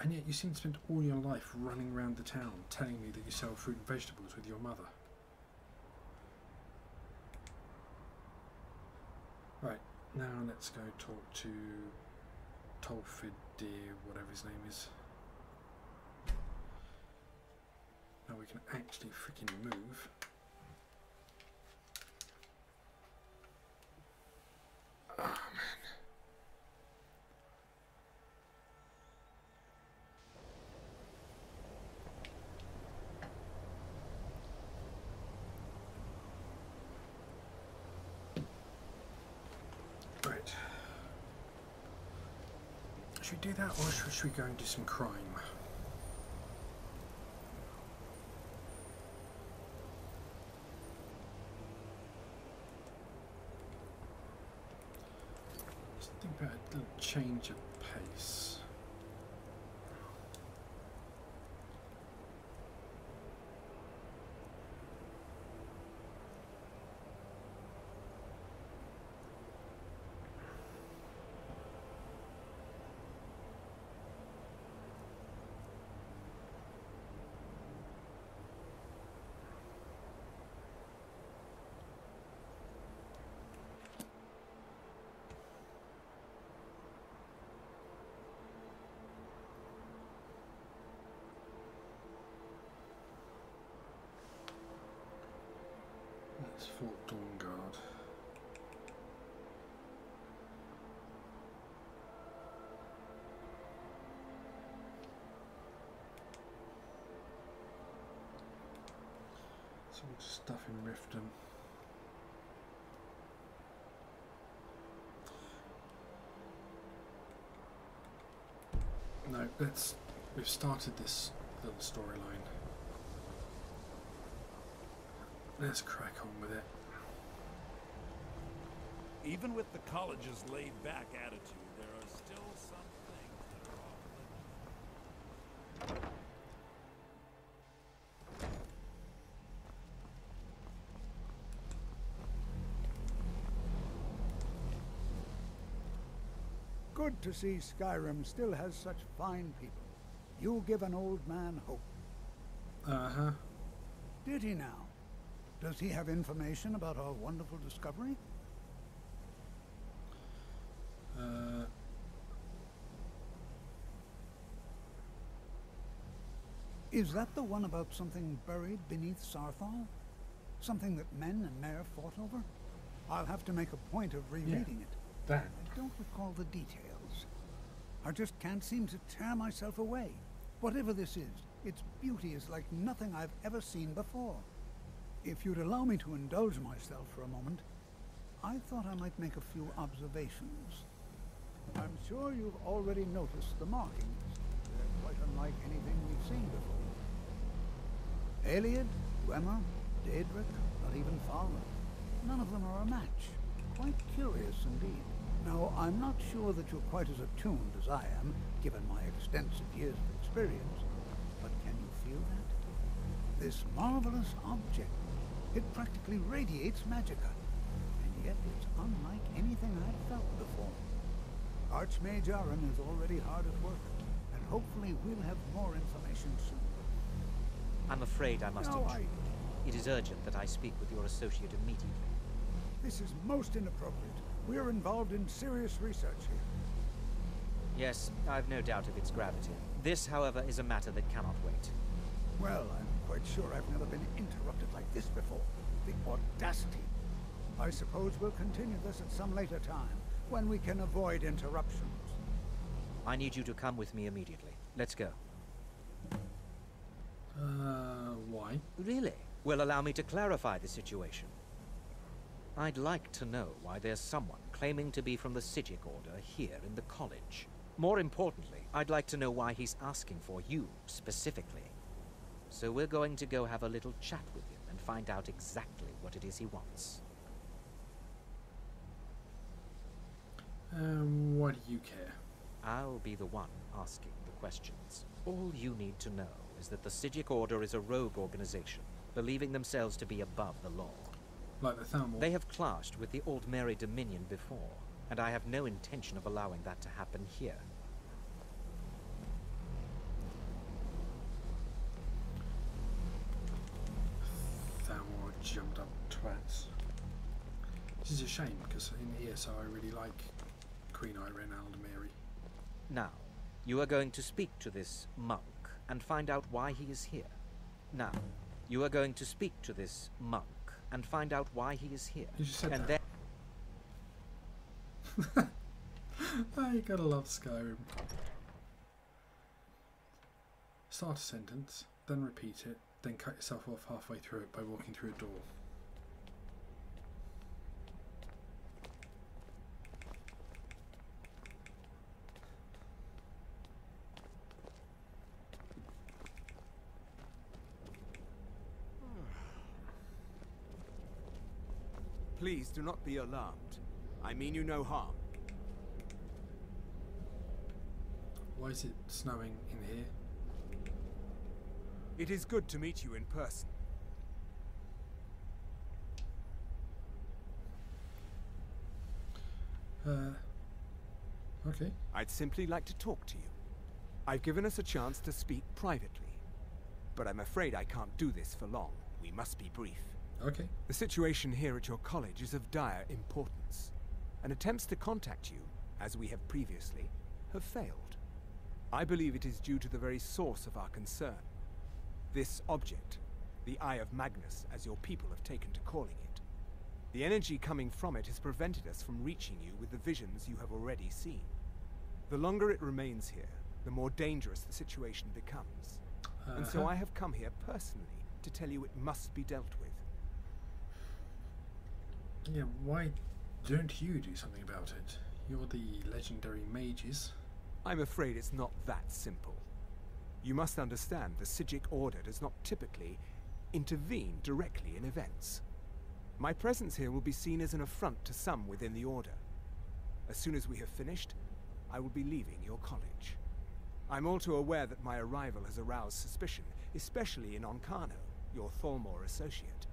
[SPEAKER 1] And yet you seem to spend all your life running around the town telling me that you sell fruit and vegetables with your mother. Right, now let's go talk to Tolfid, whatever his name is. Now we can actually freaking move. Oh man. Right. Should we do that, or should we go and do some crime? Just think about a little change of pace. It's Fort Dawnguard. So much stuff in Riften. No, we've started this little storyline. Let's crack on with it.
[SPEAKER 17] Even with the college's laid-back attitude, there are still some things that are off limits.
[SPEAKER 8] Good to see Skyrim still has such fine people. You give an old man hope.
[SPEAKER 1] Uh-huh.
[SPEAKER 8] Did he now? Does he have information about our wonderful discovery? Is that the one about something buried beneath Sarthal? Something that men and Mare fought over? I'll have to make a point of rereading it.
[SPEAKER 1] That.
[SPEAKER 8] I don't recall the details. I just can't seem to tear myself away. Whatever this is, its beauty is like nothing I've ever seen before. If you'd allow me to indulge myself for a moment, I thought I might make a few observations. I'm sure you've already noticed the markings. They're quite unlike anything we've seen before. Eliad, Dwemer, Daedric, not even Falmer. None of them are a match. Quite curious indeed. Now, I'm not sure that you're quite as attuned as I am, given my extensive years of experience, but can you feel that? This marvelous object, it practically radiates magicka, and yet it's unlike anything I've felt before. Archmage Aaron is already hard at work, and hopefully we'll have more information soon.
[SPEAKER 14] I'm afraid I must intrude. It is urgent that I speak with your associate immediately.
[SPEAKER 8] This is most inappropriate. We are involved in serious research here.
[SPEAKER 14] Yes, I've no doubt of its gravity. This, however, is a matter that cannot wait.
[SPEAKER 8] Well, I'm quite sure I've never been interrupted like this before. The audacity. I suppose we'll continue this at some later time, when we can avoid interruptions.
[SPEAKER 14] I need you to come with me immediately. Let's go.
[SPEAKER 1] Why?
[SPEAKER 14] Really? Well, allow me to clarify the situation. I'd like to know why there's someone claiming to be from the Psijic Order here in the college. More importantly, I'd like to know why he's asking for you, specifically. So we're going to go have a little chat with him and find out exactly what it is he wants.
[SPEAKER 1] Why do you care?
[SPEAKER 14] I'll be the one asking the questions. All you need to know is that the Psijic Order is a rogue organization, believing themselves to be above the law.
[SPEAKER 1] Like the Thalmor?
[SPEAKER 14] They have clashed with the Old Mary Dominion before, and I have no intention of allowing that to happen here.
[SPEAKER 1] Thalmor jumped up twats. This is a shame, because in ESO I really like Queen Irene Aldemary.
[SPEAKER 14] Now, you are going to speak to this monk and find out why he is here. Now, you are going to speak to this monk and find out why he is here.
[SPEAKER 1] You just said
[SPEAKER 14] and
[SPEAKER 1] that. Oh, you gotta love Skyrim. Start a sentence, then repeat it, then cut yourself off halfway through it by walking through a door.
[SPEAKER 4] Please do not be alarmed. I mean you no harm.
[SPEAKER 1] Why is it snowing in here?
[SPEAKER 4] It is good to meet you in person.
[SPEAKER 1] Okay.
[SPEAKER 4] I'd simply like to talk to you. I've given us a chance to speak privately, but I'm afraid I can't do this for long. We must be brief.
[SPEAKER 1] Okay.
[SPEAKER 4] The situation here at your college is of dire importance, and attempts to contact you, as we have previously, have failed. I believe it is due to the very source of our concern. This object, the Eye of Magnus, as your people have taken to calling it.
[SPEAKER 5] The energy coming from it has prevented us from reaching you with the visions you have already seen. The longer it remains here, the more dangerous the situation becomes. And so I have come here personally to tell you it must be dealt with.
[SPEAKER 1] Yeah, why don't you do something about it? You're the legendary mages.
[SPEAKER 5] I'm afraid it's not that simple. You must understand the Psijic Order does not typically intervene directly in events. My presence here will be seen as an affront to some within the Order. As soon as we have finished, I will be leaving your college. I'm all too aware that my arrival has aroused suspicion, especially in Onkano, your Thalmor associate.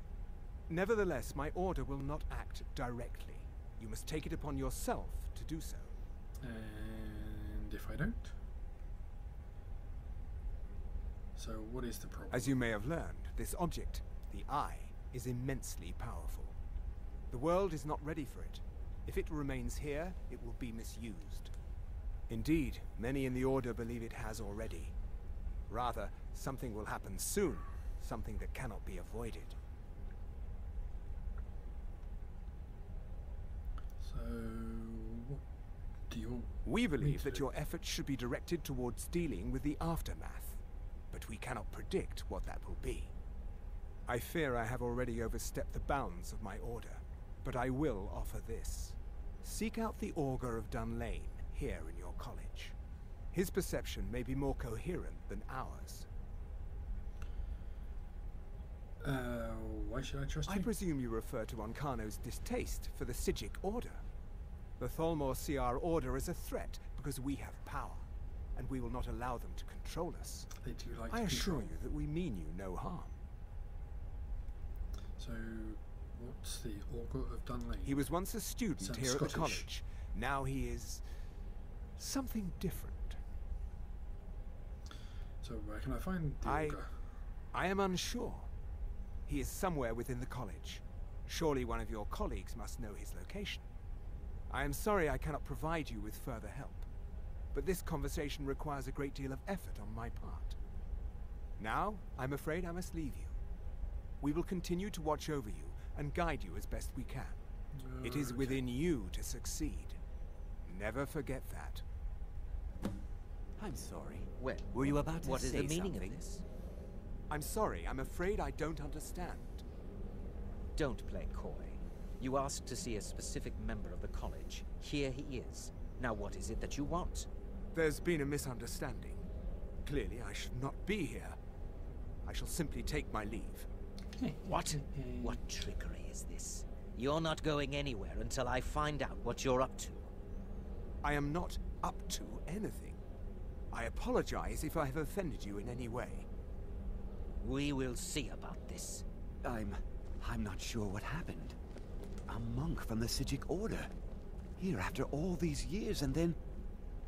[SPEAKER 5] Nevertheless, my order will not act directly. You must take it upon yourself to do so.
[SPEAKER 1] And if I don't? So what is the problem?
[SPEAKER 5] As you may have learned, this object, the Eye, is immensely powerful. The world is not ready for it. If it remains here, it will be misused. Indeed, many in the Order believe it has already. Rather, something will happen soon, something that cannot be avoided.
[SPEAKER 1] So, what do you want?
[SPEAKER 5] We believe that your efforts should be directed towards dealing with the aftermath, but we cannot predict what that will be. I fear I have already overstepped the bounds of my order, but I will offer this. Seek out the Augur of Dunlane here in your college. His perception may be more coherent than ours.
[SPEAKER 1] Why should I trust you?
[SPEAKER 5] I presume you refer to Onkano's distaste for the Psijic Order. The Thalmor see our order as a threat because we have power, and we will not allow them to control us.
[SPEAKER 1] They do like
[SPEAKER 5] I
[SPEAKER 1] to
[SPEAKER 5] assure
[SPEAKER 1] control.
[SPEAKER 5] you that we mean you no harm.
[SPEAKER 1] So, what's the Augur of Dunlane?
[SPEAKER 5] He was once a student
[SPEAKER 1] Sounds
[SPEAKER 5] here at the
[SPEAKER 1] Scottish.
[SPEAKER 5] college. Now he is something different.
[SPEAKER 1] So where can I find the Augur?
[SPEAKER 5] I am unsure. He is somewhere within the college. Surely one of your colleagues must know his location. I am sorry I cannot provide you with further help, but this conversation requires a great deal of effort on my part. Now, I'm afraid I must leave you. We will continue to watch over you and guide you as best we can. It is within you to succeed. Never forget that.
[SPEAKER 12] I'm sorry.
[SPEAKER 14] Well,
[SPEAKER 12] were you about to
[SPEAKER 14] what is
[SPEAKER 12] say
[SPEAKER 14] the meaning
[SPEAKER 12] something?
[SPEAKER 14] of this?
[SPEAKER 5] I'm sorry, I'm afraid I don't understand.
[SPEAKER 14] Don't play coy. You asked to see a specific member of the college. Here he is. Now what is it that you want?
[SPEAKER 5] There's been a misunderstanding. Clearly, I should not be here. I shall simply take my leave.
[SPEAKER 14] What? What trickery is this? You're not going anywhere until I find out what you're up to.
[SPEAKER 5] I am not up to anything. I apologize if I have offended you in any way.
[SPEAKER 14] We will see about this.
[SPEAKER 12] I'm not sure what happened. A monk from the Psijic Order. Here after all these years, and then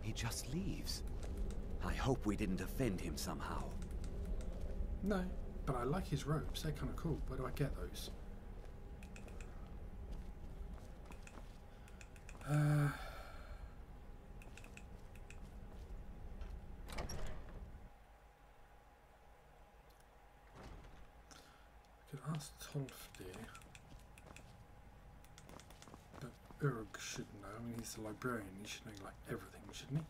[SPEAKER 12] he just leaves. I hope we didn't offend him somehow.
[SPEAKER 1] No, but I like his robes. They're kind of cool. Where do I get those? I could ask Tolfdir. But Urg should know. I mean, he's the librarian. He should know like everything, shouldn't he?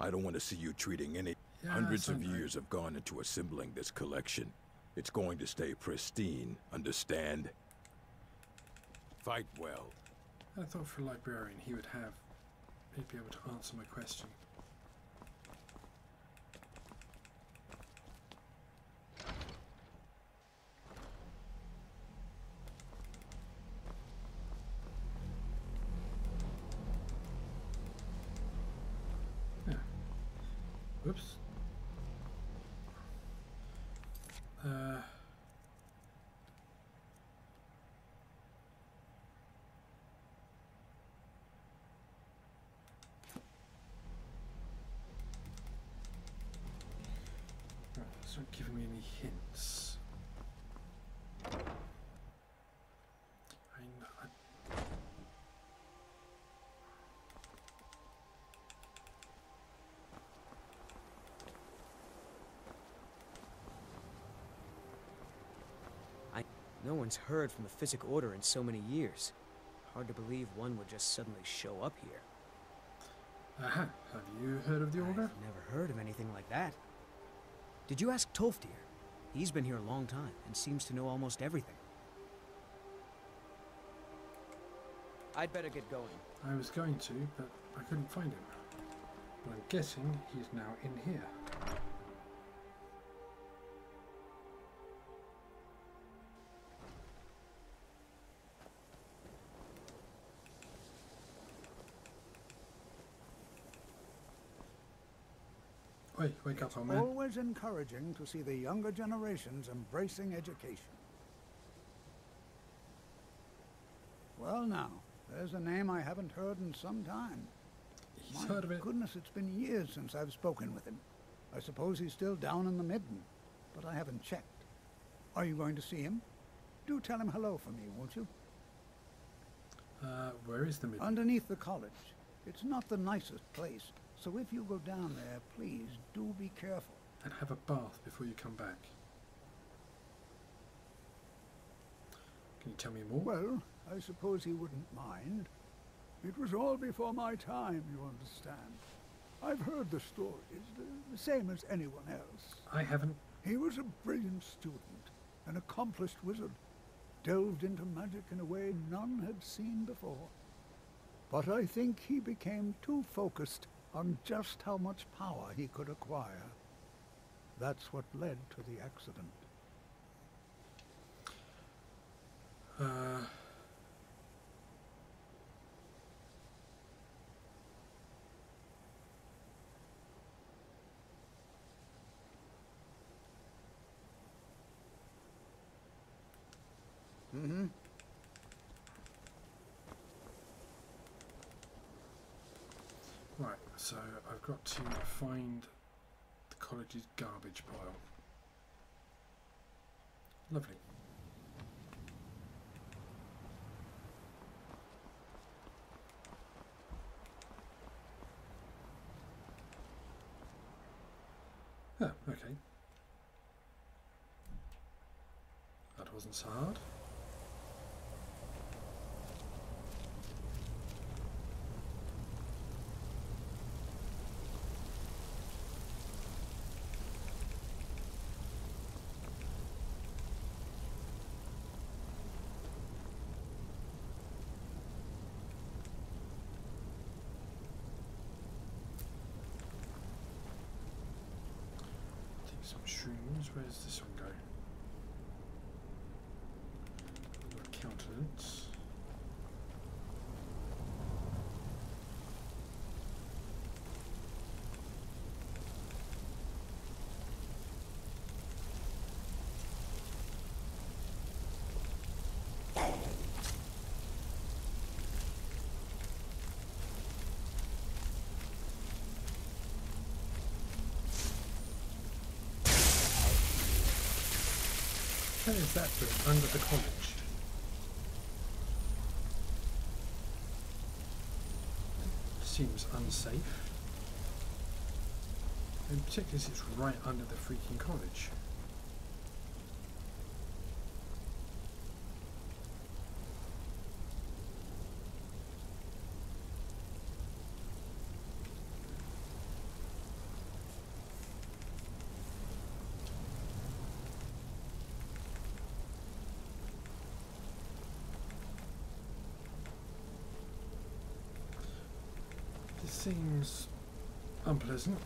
[SPEAKER 13] I don't want to see you treating any...
[SPEAKER 1] Yeah,
[SPEAKER 13] Hundreds of
[SPEAKER 1] I know.
[SPEAKER 13] years have gone into assembling this collection. It's going to stay pristine, understand? Fight well.
[SPEAKER 1] I thought for a librarian he'd be able to answer my question. Yeah. Whoops. Right, it's not giving me any hints.
[SPEAKER 9] No one's heard from the Physic Order in so many years. Hard to believe one would just suddenly show up here.
[SPEAKER 1] Aha, have you heard of the Order?
[SPEAKER 9] I've never heard of anything like that. Did you ask Tolfdir? He's been here a long time and seems to know almost everything. I'd better get going.
[SPEAKER 1] I was going to, but I couldn't find him. But I'm guessing he's now in here. Wake up, old man.
[SPEAKER 8] Always encouraging to see the younger generations embracing education. Well now, there's a name I haven't heard in some time.
[SPEAKER 1] He's heard of it.
[SPEAKER 8] Goodness, it's been years since I've spoken with him. I suppose he's still down in the Midden, but I haven't checked. Are you going to see him? Do tell him hello for me, won't you?
[SPEAKER 1] Where is the Midden?
[SPEAKER 8] Underneath the college. It's not the nicest place, so if you go down there, please do be careful.
[SPEAKER 1] And have a bath before you come back. Can you tell me more?
[SPEAKER 8] Well, I suppose he wouldn't mind. It was all before my time, you understand. I've heard the stories, the same as anyone else.
[SPEAKER 1] I haven't.
[SPEAKER 8] He was a brilliant student, an accomplished wizard, delved into magic in a way none had seen before. But I think he became too focused on just how much power he could acquire. That's what led to the accident. Mm-hmm.
[SPEAKER 1] Right, so I've got to find the college's garbage pile. Lovely. Oh, okay. That wasn't so hard. Some shrooms. Where does this one go? Countenance. What is that doing under the college? Seems unsafe. In particular, as it's right under the freaking college. Seems unpleasant.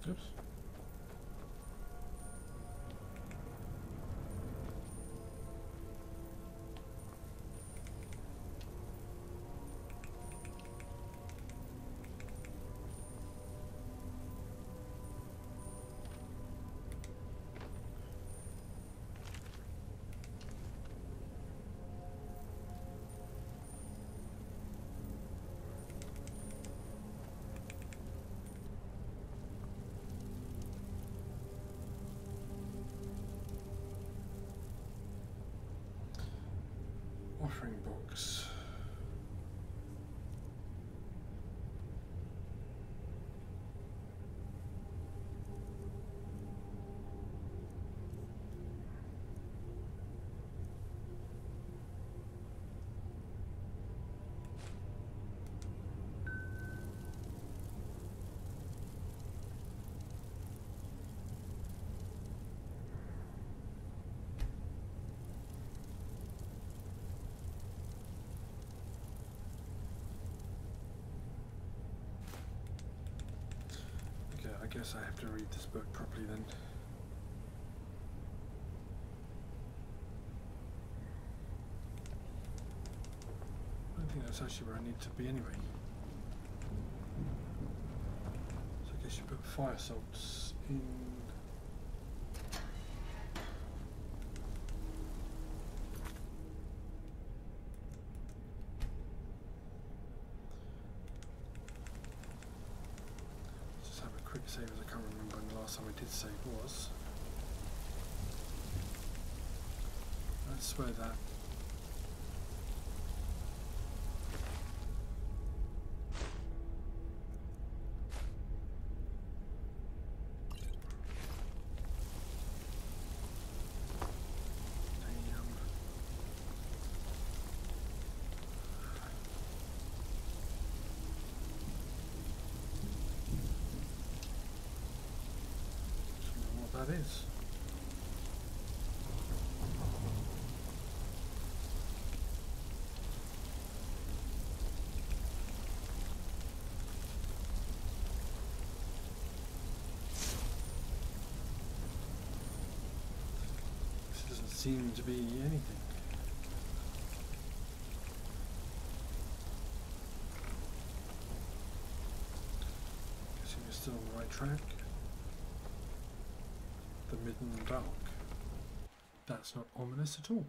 [SPEAKER 1] Oops. Offering box. I guess I have to read this book properly then. I don't think that's actually where I need to be anyway. So I guess you put fire salts in. Quick save, as I can't remember when the last time I did save was. I swear that. That is. This doesn't seem to be anything. Guessing we're still on the right track. The Midden Dark. That's not ominous at all.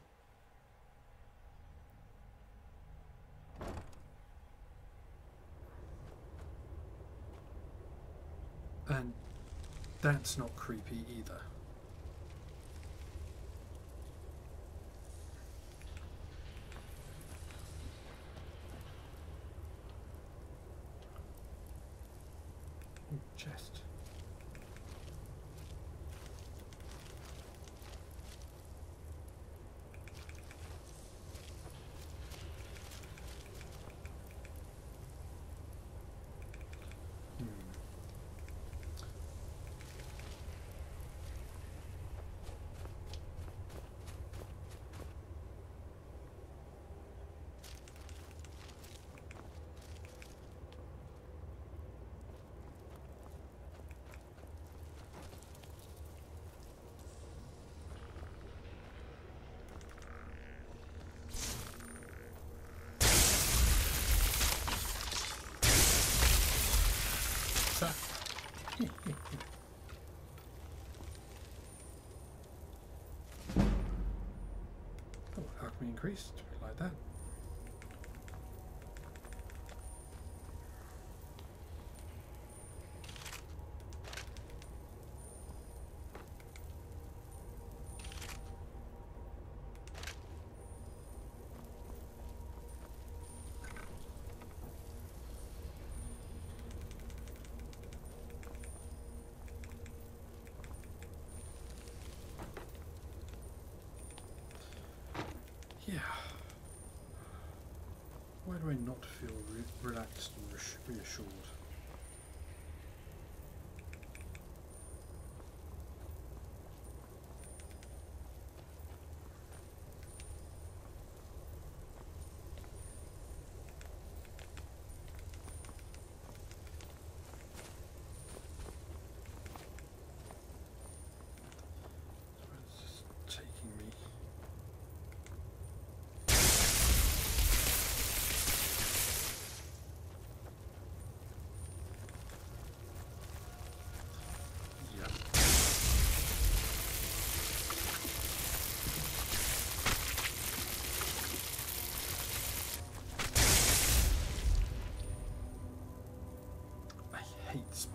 [SPEAKER 1] And that's not creepy either. Ooh, chest. Oh, alchemy increased like that. Yeah. Why do I not feel relaxed and reassured?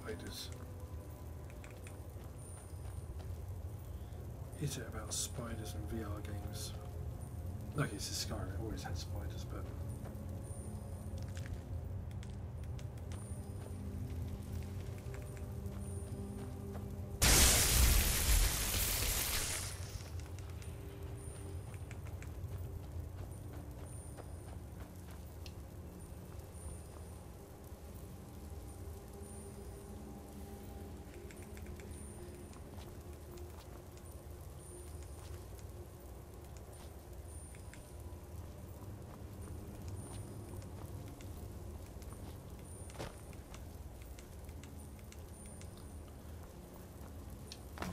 [SPEAKER 1] spiders. Is it about spiders and VR games? Like it's a Skyrim, it always had spiders, but...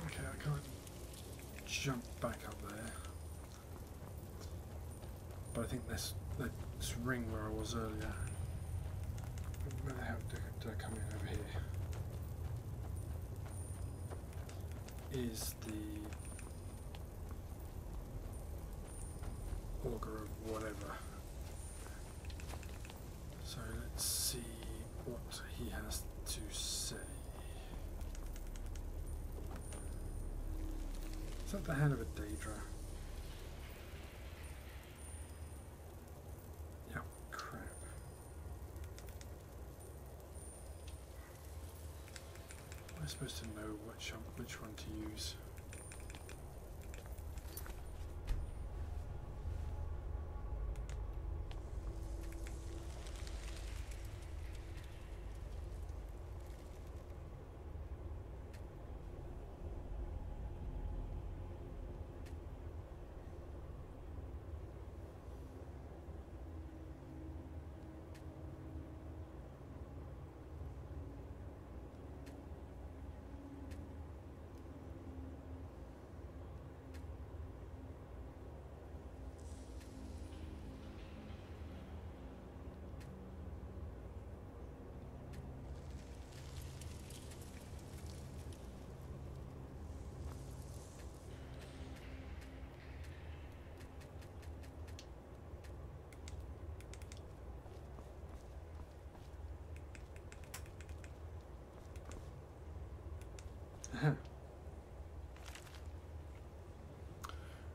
[SPEAKER 1] Okay, I can't jump back up there. But I think this ring where I was earlier. Where the hell did I come in over here? Is the auger of whatever. So let's see what he has to say. Is that the hand of a Daedra? Yeah, crap. Am I supposed to know which one to use?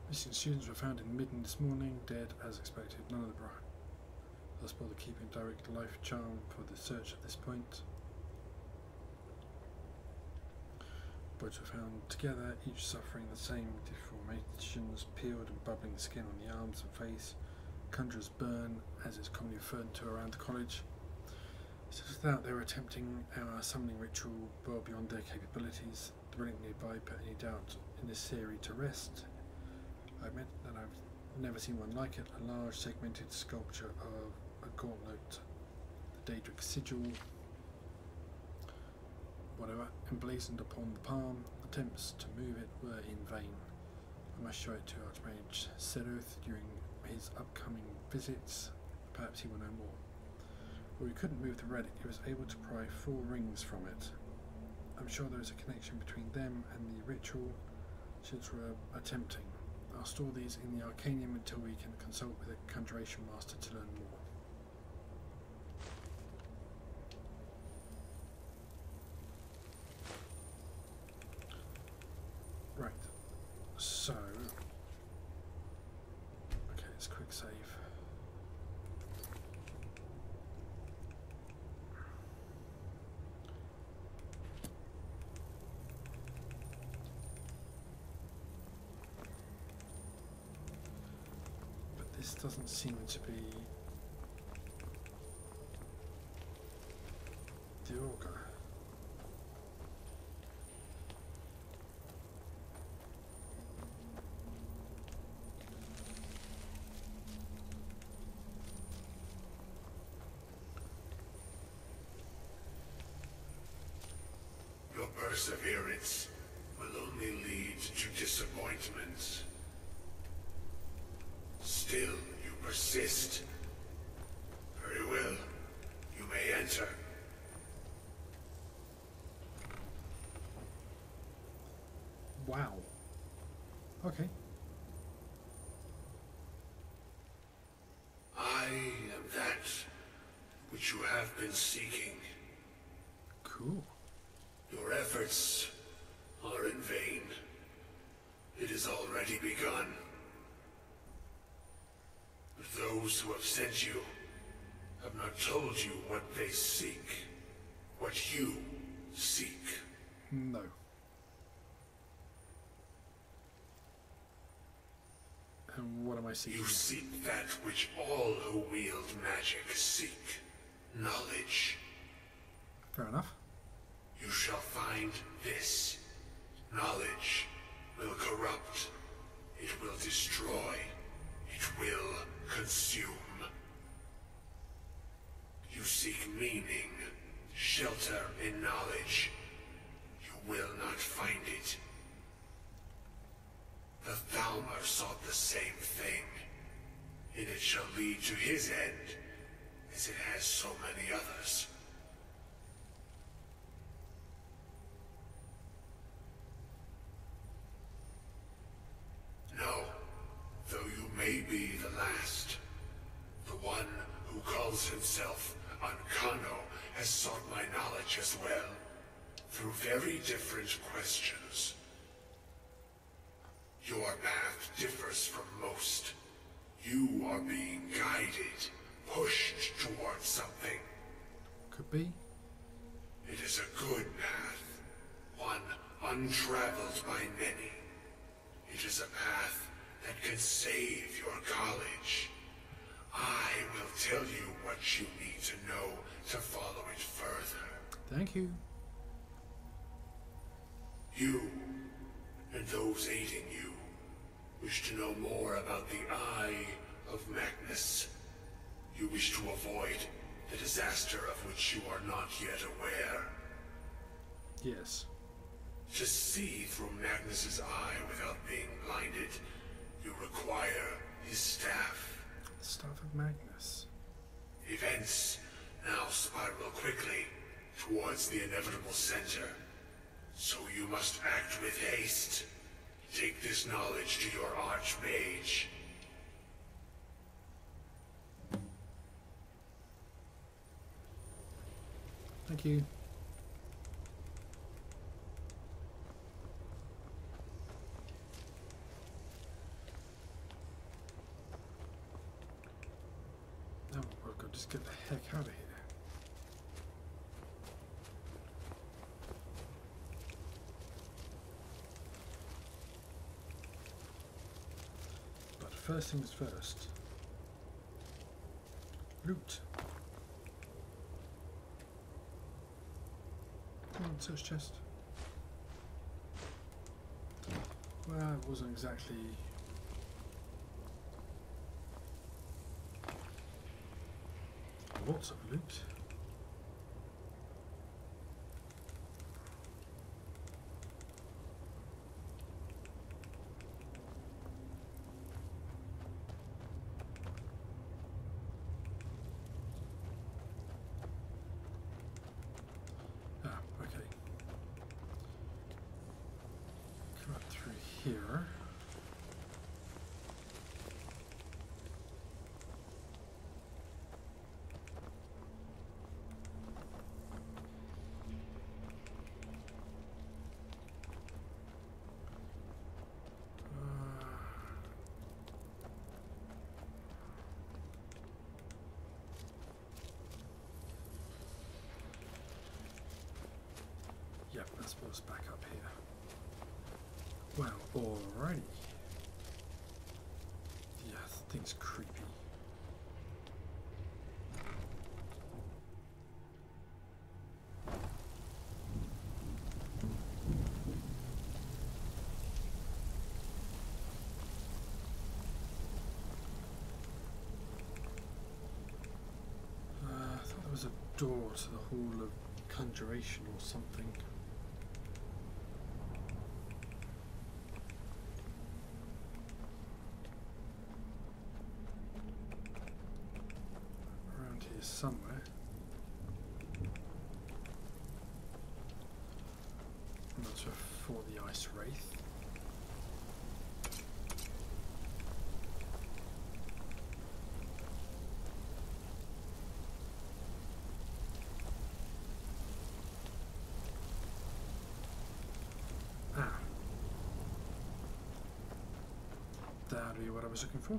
[SPEAKER 1] Missing students were found in Midden this morning, dead as expected. None of the thus bother keeping direct life charm for the search at this point. Boys were found together, each suffering the same deformations, peeled and bubbling skin on the arms and face. Conjurer's burn, as it's commonly referred to around the college. So without they were attempting our summoning ritual well beyond their capabilities. The relic nearby put any doubt in this theory to rest. I admit that I've never seen one like it, a large segmented sculpture of a gauntlet, the Daedric sigil, whatever, emblazoned upon the palm. Attempts to move it were in vain. I must show it to Archmage Seroth during his upcoming visits. Perhaps he will know more. Well, he couldn't move the relic, he was able to pry 4 rings from it. I'm sure there is a connection between them and the ritual since we're attempting. I'll store these in the Arcanium until we can consult with a Conjuration Master to learn more. Right, so... okay, let's quick save. This doesn't seem to be the auger.
[SPEAKER 7] Your perseverance will only lead to disappointments. Still, you persist. Very well. You may enter.
[SPEAKER 1] Wow. Okay.
[SPEAKER 7] I am that which you have been seeking.
[SPEAKER 1] Cool.
[SPEAKER 7] Your efforts are in vain. It has already begun. But those who have sent you have not told you what they seek. What you seek.
[SPEAKER 1] No. And what am I seeking?
[SPEAKER 7] You seek that which all who wield magic seek. Knowledge.
[SPEAKER 1] Fair enough.
[SPEAKER 7] You shall find this. Knowledge will corrupt. It will destroy. It will consume. You seek meaning, shelter in knowledge. You will not find it. The Thalmor sought the same thing, and it shall lead to his end, as it has so many others. No, though you may be the last, the one who calls himself Ancano has sought my knowledge as well, through very different questions. Your path differs from most. You are being guided, pushed towards something.
[SPEAKER 1] Could be.
[SPEAKER 7] It is a good path, one untraveled by many. It is a path that can save your college. I will tell you what you need to know to follow it further.
[SPEAKER 1] Thank you.
[SPEAKER 7] You, and those aiding you, wish to know more about the Eye of Magnus. You wish to avoid the disaster of which you are not yet aware.
[SPEAKER 1] Yes.
[SPEAKER 7] To see through Magnus's eye without being blinded, you require his staff.
[SPEAKER 1] The Staff of Magnus.
[SPEAKER 7] Events now spiral quickly towards the inevitable center. So you must act with haste. Take this knowledge to your Archmage.
[SPEAKER 1] Thank you. Oh, we've got to just get the heck out of here. But first things first. Loot. Come on, search chest. Well, it wasn't exactly... lots of loot. Ah, okay. Come up through here. Yep, that's what's back up here. Well, alrighty. Yeah, thing's creepy. I thought there was a door to the Hall of Conjuration or something. Around here somewhere. I'm not sure for the Ice Wraith. That'll be what I was looking for.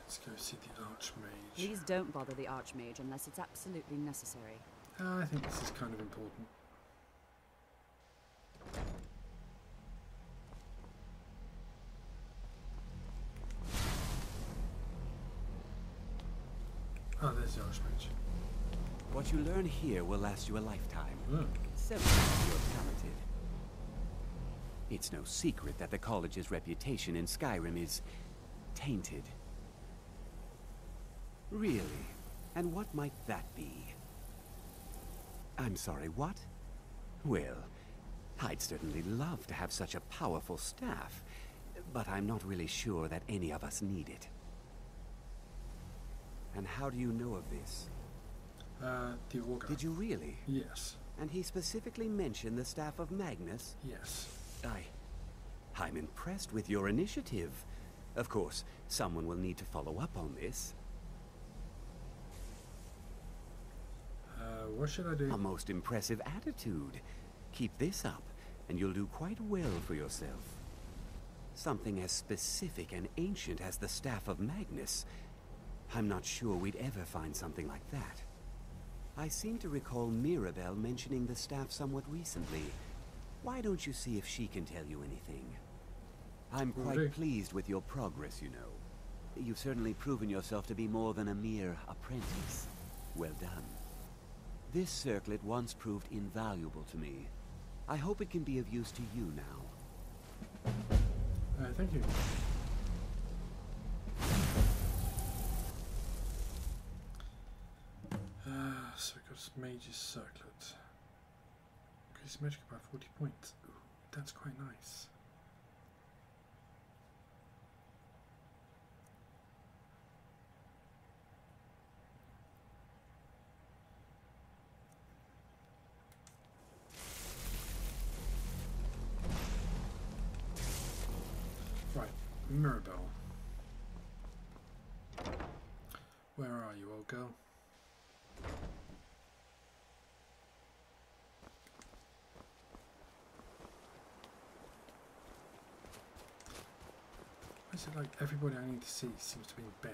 [SPEAKER 1] Let's go see the Archmage.
[SPEAKER 16] Please don't bother the Archmage unless it's absolutely necessary.
[SPEAKER 1] I think this is kind of important. Oh, there's the Archmage.
[SPEAKER 12] What you learn here will last you a lifetime.
[SPEAKER 1] Mm.
[SPEAKER 12] So you're talented. It's no secret that the college's reputation in Skyrim is tainted. Really? And what might that be? I'm sorry, what? Well, I'd certainly love to have such a powerful staff, but I'm not really sure that any of us need it. And how do you know of this?
[SPEAKER 1] The Augur.
[SPEAKER 12] Did you really?
[SPEAKER 1] Yes.
[SPEAKER 12] And he specifically mentioned the staff of Magnus?
[SPEAKER 1] Yes.
[SPEAKER 12] I'm impressed with your initiative. Of course, someone will need to follow up on this.
[SPEAKER 1] What should I do?
[SPEAKER 12] A most impressive attitude. Keep this up, and you'll do quite well for yourself. Something as specific and ancient as the staff of Magnus. I'm not sure we'd ever find something like that. I seem to recall Mirabelle mentioning the staff somewhat recently. Why don't you see if she can tell you anything? I'm quite pleased with your progress, you know. You've certainly proven yourself to be more than a mere apprentice. Well done. This circlet once proved invaluable to me. I hope it can be of use to you now.
[SPEAKER 1] Thank you. So we've got Mage's Circlet. Increase magic by 40 points. Ooh, that's quite nice. Right, Mirabelle. Where are you, old girl? Why is it like everybody I need to see seems to be in bed?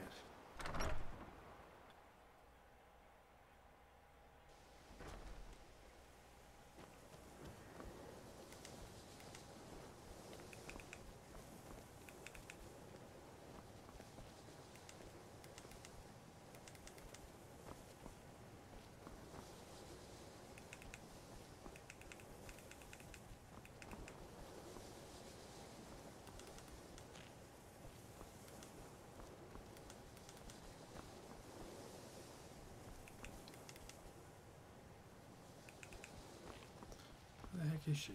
[SPEAKER 1] Where the heck is she?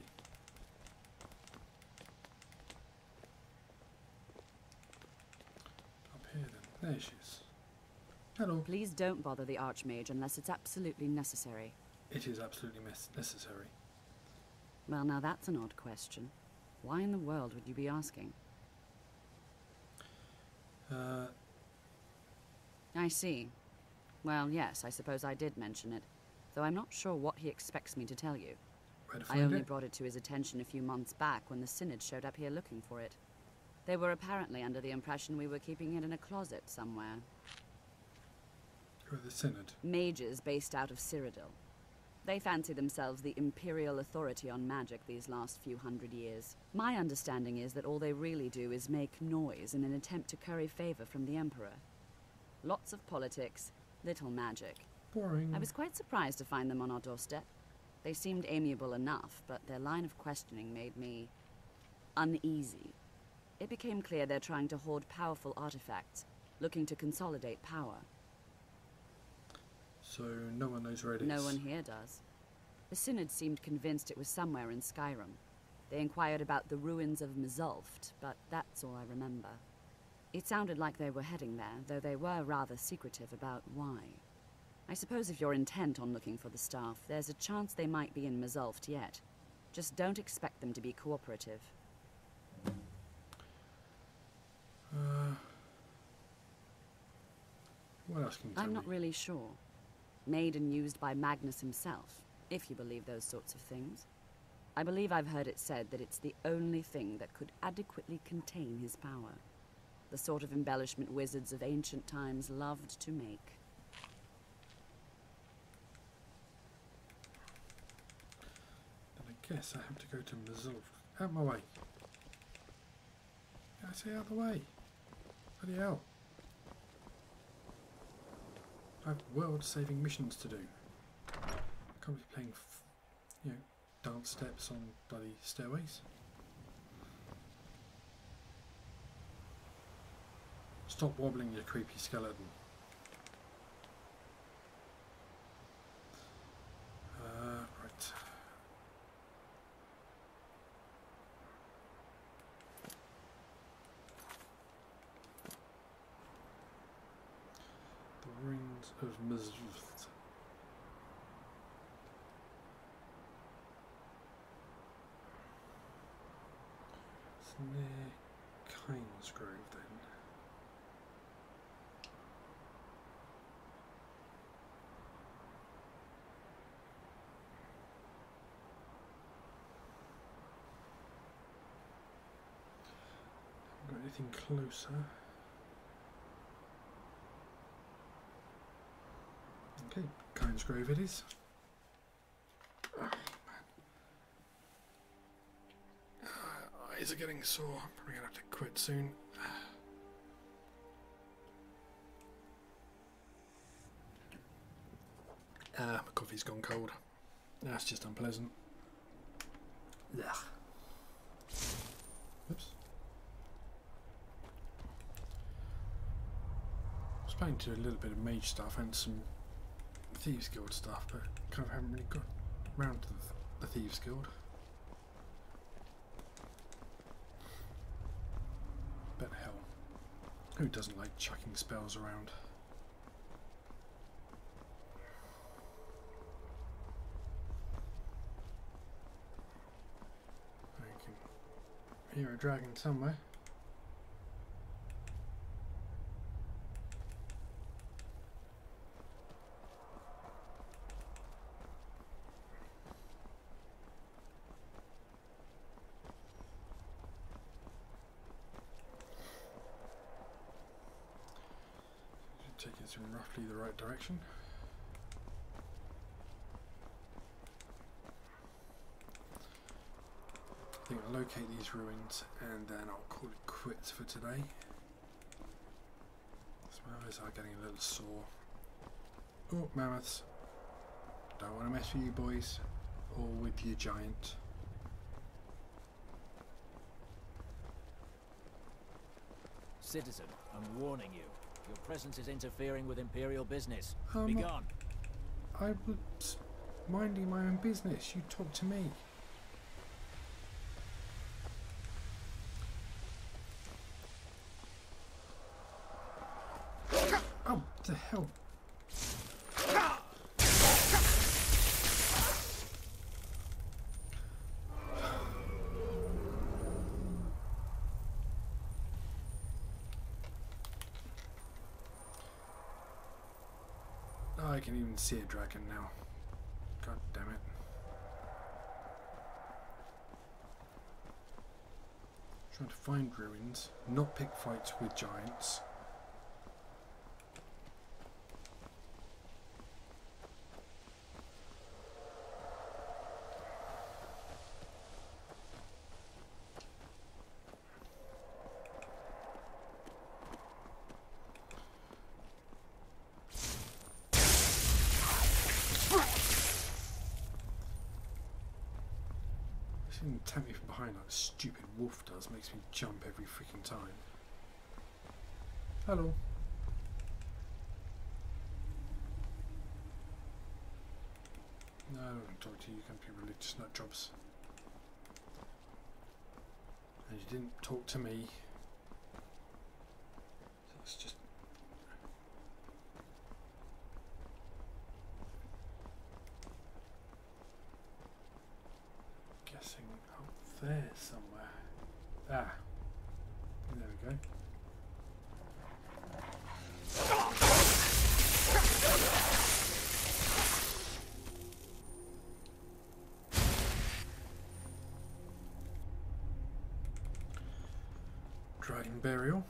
[SPEAKER 1] Up here then. There she is. Hello.
[SPEAKER 16] Please don't bother the Archmage unless it's absolutely necessary.
[SPEAKER 1] It is absolutely necessary.
[SPEAKER 16] Well, now that's an odd question. Why in the world would you be asking? I see. Well, yes, I suppose I did mention it, though I'm not sure what he expects me to tell you. I only brought it to his attention a few months back when the Synod showed up here looking for it. They were apparently under the impression we were keeping it in a closet somewhere.
[SPEAKER 1] Who are the Synod?
[SPEAKER 16] Mages based out of Cyrodiil. They fancy themselves the imperial authority on magic these last few hundred years. My understanding is that all they really do is make noise in an attempt to curry favor from the Emperor. Lots of politics, little magic.
[SPEAKER 1] Boring.
[SPEAKER 16] I was quite surprised to find them on our doorstep. They seemed amiable enough, but their line of questioning made me uneasy. It became clear they're trying to hoard powerful artifacts, looking to consolidate power.
[SPEAKER 1] So no one knows where it is?
[SPEAKER 16] No one here does. The Synod seemed convinced it was somewhere in Skyrim. They inquired about the ruins of Mzulft, but that's all I remember. It sounded like they were heading there, though they were rather secretive about why. I suppose if you're intent on looking for the staff, there's a chance they might be in Mazulft yet. Just don't expect them to be cooperative.
[SPEAKER 1] What else can you tell
[SPEAKER 16] I'm
[SPEAKER 1] me?
[SPEAKER 16] not really sure. Made and used by Magnus himself, if you believe those sorts of things. I believe I've heard it said that it's the only thing that could adequately contain his power. The sort of embellishment wizards of ancient times loved to make.
[SPEAKER 1] Then I guess I have to go to Mazulft. Out my way. I say out the way. Bloody hell. I have world-saving missions to do. I can't be playing, you know, dance steps on bloody stairways. Stop wobbling, you creepy skeleton. Right. The ruins of Mazulft. It's near Kynes Grove then. Haven't got anything closer. Okay, Kynes Grove it is. Oh, man. Eyes are getting sore. Probably gonna have to quit soon. My coffee's gone cold. That's just unpleasant. Ugh. Oops. I was planning to do a little bit of mage stuff and some Thieves Guild stuff, but kind of haven't really got round to the Thieves Guild. But hell, who doesn't like chucking spells around? I can hear a dragon somewhere. Take us in roughly the right direction. I think I'll locate these ruins and then I'll call it quits for today. My eyes are getting a little sore. Oh, mammoths. Don't want to mess with you boys or with your giant.
[SPEAKER 10] Citizen, I'm warning you. Your presence is interfering with Imperial business. Be gone.
[SPEAKER 1] I was minding my own business. You talk to me. Oh, what the hell? I can even see a dragon now. God damn it. Trying to find ruins, not pick fights with giants. Attack me from behind like a stupid wolf does, makes me jump every freaking time. Hello. No, I don't want to talk to you, you can't be religious nut jobs. And you didn't talk to me. burial.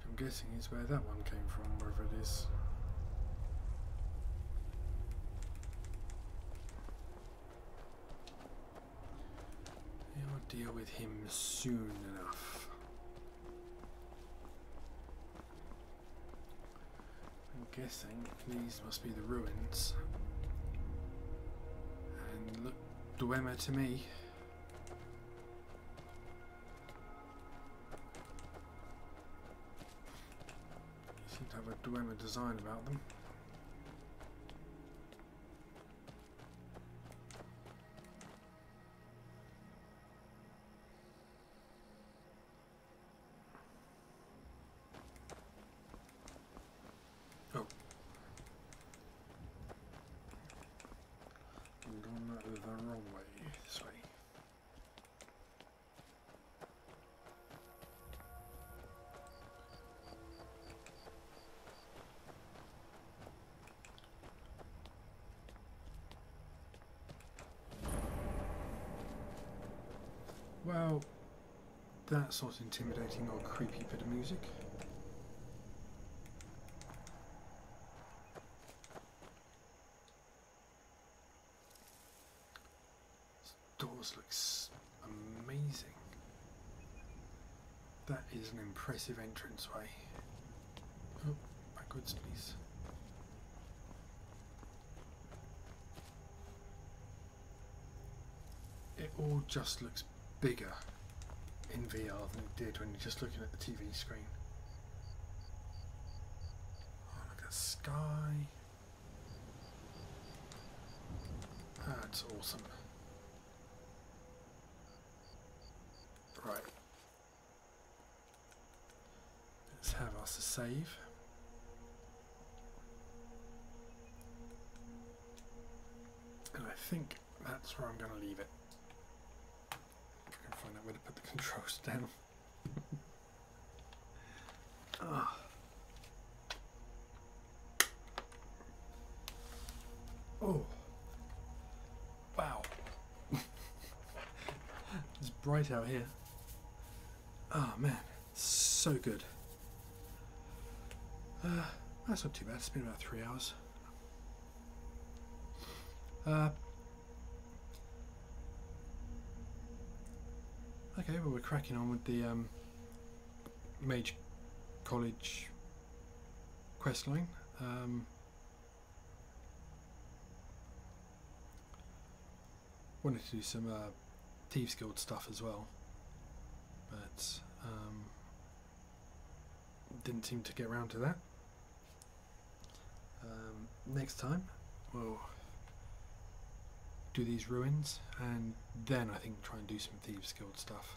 [SPEAKER 1] I'm guessing is where that one came from, wherever it is. I'll deal with him soon enough. I'm guessing these must be the ruins. And look, Dwemer to me. They seem to have a Dwemer design about them. The wrong way, this way. Well, that's not intimidating or creepy bit of music. Doors looks amazing. That is an impressive entranceway. Oh, backwards please. It all just looks bigger in VR than it did when you're just looking at the TV screen. Oh, look at the sky. That's awesome. Right. Let's have us a save. And I think that's where I'm going to leave it. If I can find out where to put the controls down. Ah. Oh. Wow. It's bright out here. Oh man, so good. That's not too bad. It's been about 3 hours. Okay, well we're cracking on with the Mage College questline. Wanted to do some Thieves Guild stuff as well, but didn't seem to get around to that. Next time we'll do these ruins, and then I think try and do some Thieves Guild stuff.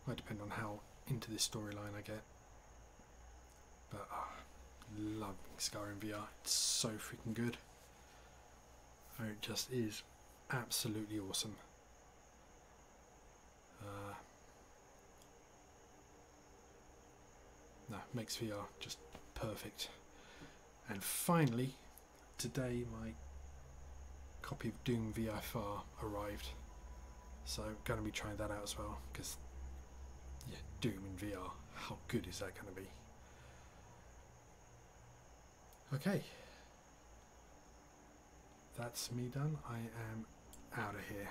[SPEAKER 1] Might depend on how into this storyline I get, but loving Skyrim VR. It's so freaking good. It just is absolutely awesome. No, makes VR just perfect. And finally, today my copy of Doom VFR arrived, so I'm going to be trying that out as well, because yeah, Doom in VR, how good is that going to be? Okay, that's me done. I am out of here.